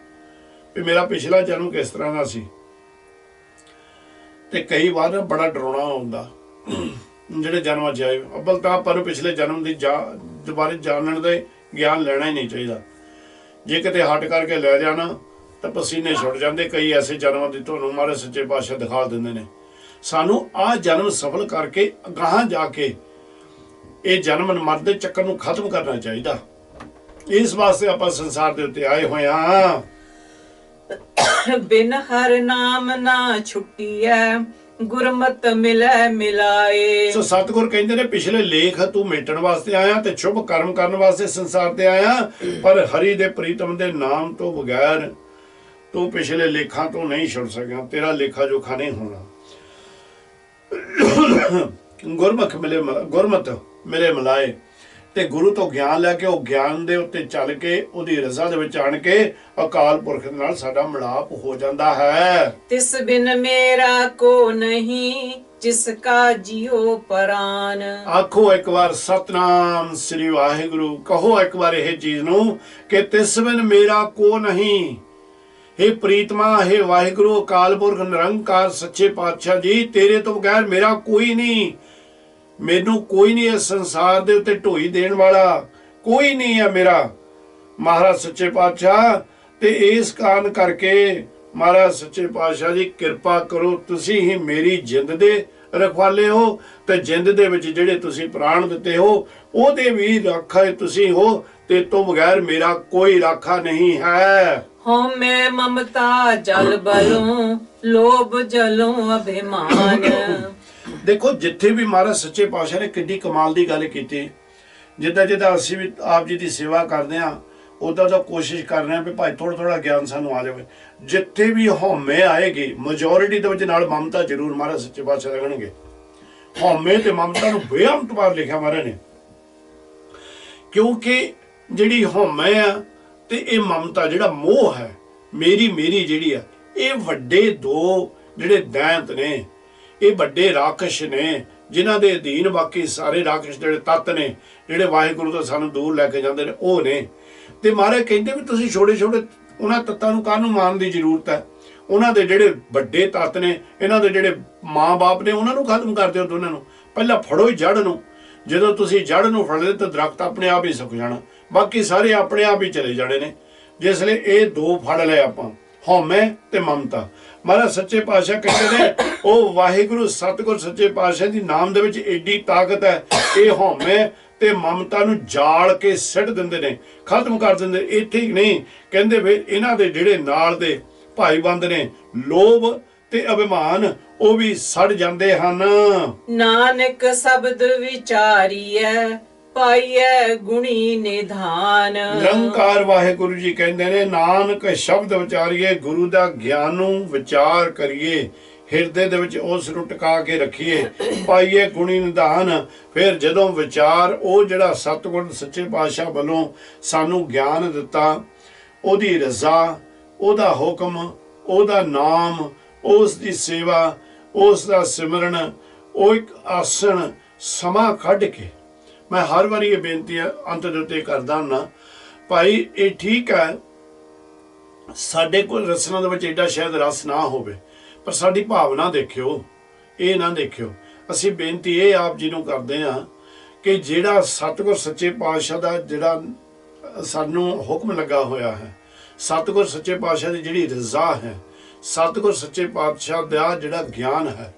ਵੀ ਮੇਰਾ ਪਿਛਲਾ ਜਨਮ ਕਿਸ ਤਰ੍ਹਾਂ ਦਾ ਸੀ। ਤੇ ਕਈ ਵਾਰ ਬੜਾ ਡਰਾਉਣਾ ਆਉਂਦਾ ਜਿਹੜੇ ਜਨਮਾਂ ਚ ਆਏ। ਅੱਬਲ ਤਾਂ ਆਪਾਂ ਨੂੰ ਪਿਛਲੇ ਜਨਮ ਦੀ ਦੁਬਾਰੇ ਜਾਣਨ ਦੇ ਗਿਆਨ ਲੈਣਾ ਹੀ ਨਹੀਂ ਚਾਹੀਦਾ। ਜੇ ਕਿਤੇ ਹਟ ਕਰਕੇ ਲੈ ਜਾਣਾ ਤਾਂ ਪਸੀਨੇ ਛੁੱਟ ਜਾਂਦੇ। ਕਈ ਐਸੇ ਜਨਮਾਂ ਦੀ ਤੁਹਾਨੂੰ ਮਹਾਰਾਜ ਸੱਚੇ ਪਾਤਸ਼ਾਹ ਦਿਖਾ ਦਿੰਦੇ ਨੇ। ਸਾਨੂੰ ਆਹ ਜਨਮ ਸਫਲ ਕਰਕੇ ਅਗਾਂਹ ਜਾ ਕੇ ਇਹ ਜਨਮ ਮਰਨ ਦੇ ਚੱਕਰ ਨੂੰ ਖਤਮ ਕਰਨਾ ਚਾਹੀਦਾ। ਇਸ ਵਾਸਤੇ ਆਪਾਂ ਸੰਸਾਰ ਦੇ ਉੱਤੇ ਆਏ ਹੋਏ ਹਾਂ। ਬਿਨ ਹਰ ਨਾਮ ਨਾ ਛੁੱਟੀਐ ਗੁਰਮਤਿ ਮਿਲੈ ਮਿਲਾਏ। ਸੋ ਸਤਿਗੁਰ ਕਹਿੰਦੇ ਨੇ ਪਿਛਲੇ ਲੇਖ ਤੂੰ ਮੇਟਣ ਵਾਸਤੇ ਆਇਆ ਤੇ ਸ਼ੁਭ ਕਰਮ ਕਰਨ ਵਾਸਤੇ ਸੰਸਾਰ ਤੇ ਆਇਆ, ਪਰ ਹਰੀ ਦੇ ਪ੍ਰੀਤਮ ਦੇ ਨਾਮ ਤੋਂ ਬਗੈਰ ਤੂੰ ਪਿਛਲੇ ਲੇਖਾਂ ਤੋਂ ਨਹੀਂ ਛੁੱਟ ਸਕਿਆ। ਤੇਰਾ ਲੇਖਾ ਜੋਖਾ ਨਹੀਂ ਹੋਣਾ। ਗੁਰਮਤਿ ਮਿਲੇ ਮਿਲਾਏ, ਤੇ ਗੁਰੂ ਤੋਂ ਗਿਆਨ ਲੈ ਕੇ ਉਹ ਗਿਆਨ ਦੇ ਉੱਤੇ ਚੱਲ ਕੇ ਉਹਦੀ ਰਜ਼ਾ ਦੇ ਵਿੱਚ ਆਣ ਕੇ ਅਕਾਲ ਪੁਰਖ ਦੇ ਨਾਲ ਸਾਡਾ ਮਿਲਾਪ ਹੋ ਜਾਂਦਾ ਹੈ। ਤਿਸ ਬਿਨ ਮੇਰਾ ਕੋ ਨਹੀਂ ਜਿਸ ਕਾ ਜਿਉ ਪ੍ਰਾਨ। ਆਖੋ ਇੱਕ ਵਾਰ ਸਤਨਾਮ ਸ੍ਰੀ ਵਾਹਿਗੁਰੂ, ਕਹੋ ਇੱਕ ਵਾਰ ਇਹ ਚੀਜ਼ ਨੂੰ ਕਿ ਤਿਸ ਬਿਨ ਮੇਰਾ ਕੋ ਨਹੀਂ। हे ਪ੍ਰੀਤਮਾ, हे ਵਾਹਿਗੁਰੂ ਅਕਾਲ ਪੁਰਖ ਨਿਰੰਕਾਰ ਸੱਚੇ ਪਾਤਸ਼ਾਹ ਜੀ, ਤੇਰੇ ਤੋਂ ਬਗੈਰ ਮੇਰਾ ਕੋਈ ਨਹੀਂ। ਮੈਨੂੰ ਕੋਈ ਨਹੀਂ ਇਸ ਸੰਸਾਰ ਦੇ ਉੱਤੇ ਢੋਈ ਦੇਣ ਵਾਲਾ, ਕੋਈ ਨਹੀਂ ਹੈ ਮੇਰਾ ਮਹਾਰਾਜ ਸੱਚੇ ਪਾਤਸ਼ਾਹ। ਤੇ ਇਸ ਕਾਰਨ ਕਰਕੇ ਮਹਾਰਾਜ ਸੱਚੇ ਪਾਤਸ਼ਾਹ ਜੀ ਕਿਰਪਾ ਕਰੋ, ਤੁਸੀਂ ਹੀ ਮੇਰੀ ਜਿੰਦ ਦੇ ਰਖਵਾਲੇ ਹੋ ਤੇ ਜਿੰਦ ਦੇ ਵਿੱਚ ਜਿਹੜੇ ਤੁਸੀਂ ਪ੍ਰਾਣ ਦਿੱਤੇ ਹੋ ਉਹਦੇ ਵੀ ਰਾਖਾ ਤੁਸੀਂ ਹੋ, ਤੇ ਤੋਂ ਬਗੈਰ ਮੇਰਾ ਕੋਈ ਰਾਖਾ ਨਹੀਂ ਹੈ। ਹਉਮੈ ਮਮਤਾ ਜਲ ਬਲੋਂ ਲੋਭ ਜਲੋਂ ਅਭਿਮਾਨ। ਦੇਖੋ ਜਿੱਥੇ ਵੀ ਮਹਾਰਾਜ ਸੱਚੇ ਪਾਤਸ਼ਾਹ ਨੇ ਕਿੱਡੀ ਕਮਾਲ ਦੀ ਗੱਲ ਕੀਤੀ। ਜਿੱਦਾਂ ਅਸੀਂ ਵੀ ਆਪ ਜੀ ਦੀ ਸੇਵਾ ਕਰਦੇ ਹਾਂ, ਉਦਾਂ ਦਾ ਕੋਸ਼ਿਸ਼ ਕਰ ਰਹੇ ਹਾਂ ਵੀ ਭਾਈ ਥੋੜਾ ਗਿਆਨ ਸਾਨੂੰ ਆ ਜਾਵੇ। ਜਿੱਥੇ ਵੀ ਹਉਮੈ ਆਏਗੀ ਮੈਜੋਰਿਟੀ ਦੇ ਵਿੱਚ ਨਾਲ ਮਮਤਾ ਜ਼ਰੂਰ ਮਹਾਰਾਜ ਸੱਚੇ ਪਾਤਸ਼ਾਹ ਰੱਖਣਗੇ। ਹਉਮੈ ਤੇ ਮਮਤਾ ਨੂੰ ਬੇਅੰਤ ਵਾਰ ਲਿਖਿਆ ਮਹਾਰਾਜ ਨੇ, ਕਿਉਂਕਿ ਜਿਹੜੀ ਹਉਮੈ ਆ ਤੇ ਇਹ ਮਮਤਾ ਜਿਹੜਾ ਮੋਹ ਹੈ, ਮੇਰੀ ਜਿਹੜੀ ਆ, ਇਹ ਵੱਡੇ ਦੋ ਜਿਹੜੇ ਦੈਂਤ ਨੇ। ਇਹ ਵੱਡੇ ਰਾਖਸ਼ ਨੇ ਜਿਨ੍ਹਾਂ ਦੇ ਅਧੀਨ ਬਾਕੀ ਸਾਰੇ ਰਾਖਸ਼ ਜਿਹੜੇ ਤੱਤ ਨੇ, ਜਿਹੜੇ ਵਾਹਿਗੁਰੂ ਤੋਂ ਸਾਨੂੰ ਦੂਰ ਲੈ ਕੇ ਜਾਂਦੇ ਨੇ, ਉਹ ਨੇ। ਤੇ ਮਹਾਰਾਜ ਕਹਿੰਦੇ ਵੀ ਤੁਸੀਂ ਛੋਟੇ ਛੋਟੇ ਉਹਨਾਂ ਤੱਤਾਂ ਨੂੰ ਕਾਹਨੂੰ ਮਾਰਨ ਦੀ ਜ਼ਰੂਰਤ ਹੈ? ਉਹਨਾਂ ਦੇ ਜਿਹੜੇ ਵੱਡੇ ਤੱਤ ਨੇ, ਇਹਨਾਂ ਦੇ ਜਿਹੜੇ ਮਾਂ-ਬਾਪ ਨੇ, ਉਹਨਾਂ ਨੂੰ ਖਤਮ ਕਰ ਦਿਓ ਦੋਨਾਂ ਨੂੰ। ਪਹਿਲਾਂ ਫੜੋ ਹੀ ਜੜ ਨੂੰ। ਜਦੋਂ ਤੁਸੀਂ ਜੜ ਨੂੰ ਫੜ ਲਏ ਤਾਂ ਦਰਖਤ ਆਪਣੇ ਆਪ ਹੀ ਸੁੱਕ ਜਾਣਾ, ਬਾਕੀ ਸਾਰੇ ਆਪਣੇ ਆਪ ਹੀ ਚਲੇ ਜਾਣੇ ਨੇ। ਜਿਸ ਲਈ ਇਹ ਦੋ ਫੜ ਲਏ ਆਪਾਂ, ਹਉਮੈ ਤੇ ਮਮਤਾ। ਮਹਾਰਾਜ ਸੱਚੇ ਪਾਤਸ਼ਾਹ ਕਹਿੰਦੇ ਨੇ, ਉਹ ਵਾਹਿਗੁਰੂ ਸਤਿਗੁਰ ਸੱਚੇ ਪਾਤਸ਼ਾਹ ਦੀ ਨਾਮ ਦੇ ਵਿੱਚ ਏਡੀ ਤਾਕਤ ਹੈ, ਇਹ ਹਉਮੈ ਤੇ ਮਮਤਾ ਨੂੰ ਜਾਲ ਕੇ ਸਿੱਟ ਦਿੰਦੇ ਨੇ, ਖਤਮ ਕਰ ਦਿੰਦੇ। ਇੱਥੇ ਹੀ ਨਹੀਂ, ਕਹਿੰਦੇ ਵੀ ਇਹਨਾਂ ਦੇ ਜਿਹੜੇ ਨਾਲ ਦੇ ਭਾਈਬੰਦ ਨੇ, ਲੋਭ ਤੇ ਅਭਿਮਾਨ, ਉਹ ਵੀ ਸੜ ਜਾਂਦੇ ਹਨ। ਨਾਨਕ ਸ਼ਬਦ ਵਿਚਾਰੀਐ ਪਾਈਐ ਗੁਣੀ ਨਿਧਾਨ। ਨਿਰੰਕਾਰ ਵਾਹਿਗੁਰੂ ਜੀ ਕਹਿੰਦੇ ਨੇ, ਨਾਨਕ ਸ਼ਬਦ ਵਿਚਾਰੀਏ, ਗੁਰੂ ਦਾ ਗਿਆਨ ਨੂੰ ਵਿਚਾਰ ਕਰੀਏ, ਹਿਰਦੇ ਦੇ ਵਿੱਚ ਉਸ ਨੂੰ ਟਿਕਾ ਕੇ ਰੱਖੀਏ, ਪਾਈਏ ਗੁਣੀ ਨਿਧਾਨ। ਫਿਰ ਜਦੋਂ ਵਿਚਾਰ, ਉਹ ਜਿਹੜਾ ਸਤਿਗੁਰ ਸੱਚੇ ਪਾਤਸ਼ਾਹ ਵੱਲੋਂ ਸਾਨੂੰ ਗਿਆਨ ਦਿੱਤਾ, ਉਹਦੀ ਰਜ਼ਾ, ਉਹਦਾ ਹੁਕਮ, ਉਹਦਾ ਨਾਮ, ਉਸ ਦੀ ਸੇਵਾ, ਉਸ ਦਾ ਸਿਮਰਨ, ਉਹ ਇੱਕ ਆਸਣ ਸਮਾਂ ਕੱਢ ਕੇ। ਮੈਂ ਹਰ ਵਾਰੀ ਇਹ ਬੇਨਤੀ ਅੰਤ ਦੇ ਉੱਤੇ ਕਰਦਾ ਹੁੰਦਾ, ਭਾਈ ਇਹ ਠੀਕ ਹੈ ਸਾਡੇ ਕੋਲ ਰਸਨਾ ਦੇ ਵਿੱਚ ਐਡਾ ਸ਼ਾਇਦ ਰਸ ਨਾ ਹੋਵੇ, ਪਰ ਸਾਡੀ ਭਾਵਨਾ ਦੇਖਿਓ, ਇਹ ਨਾ ਦੇਖਿਓ। ਅਸੀਂ ਬੇਨਤੀ ਇਹ ਆਪ ਜੀ ਨੂੰ ਕਰਦੇ ਹਾਂ ਕਿ ਜਿਹੜਾ ਸਤਿਗੁਰ ਸੱਚੇ ਪਾਤਸ਼ਾਹ ਦਾ ਜਿਹੜਾ ਸਾਨੂੰ ਹੁਕਮ ਲੱਗਾ ਹੋਇਆ ਹੈ, ਸਤਿਗੁਰ ਸੱਚੇ ਪਾਤਸ਼ਾਹ ਦੀ ਜਿਹੜੀ ਰਜ਼ਾ ਹੈ, ਸਤਿਗੁਰ ਸੱਚੇ ਪਾਤਸ਼ਾਹ ਦਾ ਜਿਹੜਾ ਗਿਆਨ ਹੈ,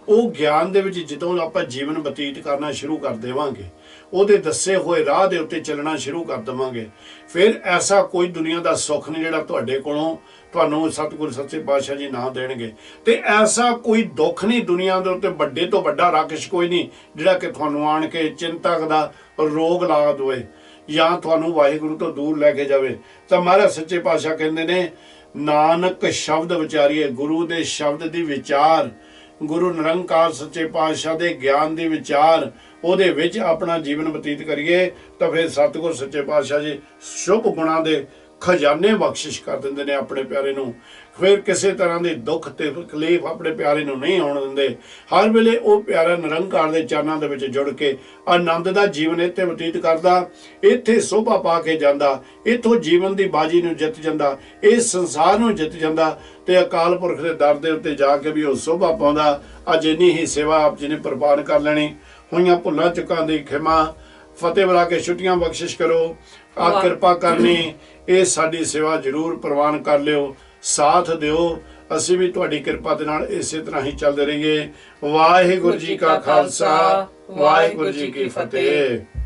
ਉਹ ਗਿਆਨ ਦੇ ਵਿੱਚ ਜਦੋਂ ਆਪਾਂ ਜੀਵਨ ਬਤੀਤ ਕਰਨਾ ਸ਼ੁਰੂ ਕਰ ਦੇਵਾਂਗੇ, ਉਹਦੇ ਦੱਸੇ ਹੋਏ ਰਾਹ ਦੇ ਉੱਤੇ ਚੱਲਣਾ ਸ਼ੁਰੂ ਕਰ ਦੇਵਾਂਗੇ, ਫਿਰ ਐਸਾ ਕੋਈ ਦੁਨੀਆ ਦਾ ਸੁੱਖ ਨਹੀਂ ਜਿਹੜਾ ਤੁਹਾਡੇ ਕੋਲੋਂ ਤੁਹਾਨੂੰ ਸਤਿਗੁਰ ਸੱਚੇ ਪਾਤਸ਼ਾਹ ਜੀ ਨਾ ਦੇਣਗੇ। ਤੇ ਐਸਾ ਕੋਈ ਦੁੱਖ ਨਹੀਂ ਦੁਨੀਆ ਦੇ ਉੱਤੇ, ਵੱਡੇ ਤੋਂ ਵੱਡਾ ਰਾਕਸ਼ ਕੋਈ ਨਹੀਂ ਜਿਹੜਾ ਕਿ ਤੁਹਾਨੂੰ ਆਣ ਕੇ ਚਿੰਤਾ ਦਾ ਰੋਗ ਲਾ ਦੇਵੇ ਜਾਂ ਤੁਹਾਨੂੰ ਵਾਹਿਗੁਰੂ ਤੋਂ ਦੂਰ ਲੈ ਕੇ ਜਾਵੇ। ਤਾਂ ਮਹਾਰਾਜ ਸੱਚੇ ਪਾਤਸ਼ਾਹ ਕਹਿੰਦੇ ਨੇ, ਨਾਨਕ ਸ਼ਬਦ ਵਿਚਾਰੀਏ, ਗੁਰੂ ਦੇ ਸ਼ਬਦ ਦੀ ਵਿਚਾਰ, ਗੁਰੂ ਨਿਰੰਕਾਰ ਸੱਚੇ ਪਾਤਸ਼ਾਹ ਦੇ ਗਿਆਨ ਦੀ ਵਿਚਾਰ, ਉਹਦੇ ਵਿੱਚ ਆਪਣਾ ਜੀਵਨ ਬਤੀਤ ਕਰੀਏ, ਤਾਂ ਫਿਰ ਸਤਿਗੁਰ ਸੱਚੇ ਪਾਤਸ਼ਾਹ ਜੀ ਸ਼ੁਭ ਗੁਣਾਂ ਦੇ ਖਜ਼ਾਨੇ ਬਖਸ਼ਿਸ਼ ਕਰ ਦਿੰਦੇ ਨੇ ਆਪਣੇ ਪਿਆਰੇ ਨੂੰ। ਫਿਰ ਕਿਸੇ ਤਰ੍ਹਾਂ ਦੇ ਦੁੱਖ ਤੇ ਤਕਲੀਫ ਆਪਣੇ ਪਿਆਰੇ ਨੂੰ ਨਹੀਂ ਆਉਣ ਦਿੰਦੇ। ਹਰ ਵੇਲੇ ਉਹ ਪਿਆਰਾ ਨਿਰੰਕਾਰ ਦੇ ਚਰਨਾਂ ਦੇ ਵਿੱਚ ਜੁੜ ਕੇ ਆਨੰਦ ਦਾ ਜੀਵਨ ਇੱਥੇ ਬਤੀਤ ਕਰਦਾ, ਇੱਥੇ ਸੋਭਾ ਪਾ ਕੇ ਜਾਂਦਾ, ਇੱਥੋਂ ਜੀਵਨ ਦੀ ਬਾਜੀ ਨੂੰ ਜਿੱਤ ਜਾਂਦਾ, ਇਸ ਸੰਸਾਰ ਨੂੰ ਜਿੱਤ ਜਾਂਦਾ, ਤੇ ਅਕਾਲ ਪੁਰਖ ਦੇ ਦਰ ਦੇ ਉੱਤੇ ਜਾ ਕੇ ਵੀ ਉਹ ਸੋਭਾ ਪਾਉਂਦਾ। ਅੱਜ ਇੰਨੀ ਹੀ ਸੇਵਾ ਆਪ ਜੀ ਨੇ ਪ੍ਰਵਾਨ ਕਰ ਲੈਣੀ। ਹੋਈਆਂ ਭੁੱਲਾਂ ਚੁੱਕਾਂ ਦੀ ਖਿਮਾ, ਫਤਿਹ ਬੁਲਾ ਕੇ ਛੁੱਟੀਆਂ ਬਖਸ਼ਿਸ਼ ਕਰੋ, ਆ ਕਿਰਪਾ ਕਰਨੀ, ਇਹ ਸਾਡੀ ਸੇਵਾ ਜ਼ਰੂਰ ਪ੍ਰਵਾਨ ਕਰ ਲਿਓ, ਸਾਥ ਦਿਓ। ਅਸੀਂ ਵੀ ਤੁਹਾਡੀ ਕਿਰਪਾ ਦੇ ਨਾਲ ਇਸੇ ਤਰ੍ਹਾਂ ਹੀ ਚੱਲਦੇ ਰਹੀਏ। ਵਾਹਿਗੁਰੂ ਜੀ ਕਾ ਖਾਲਸਾ, ਵਾਹਿਗੁਰੂ ਜੀ ਕੀ ਫਤਿਹ।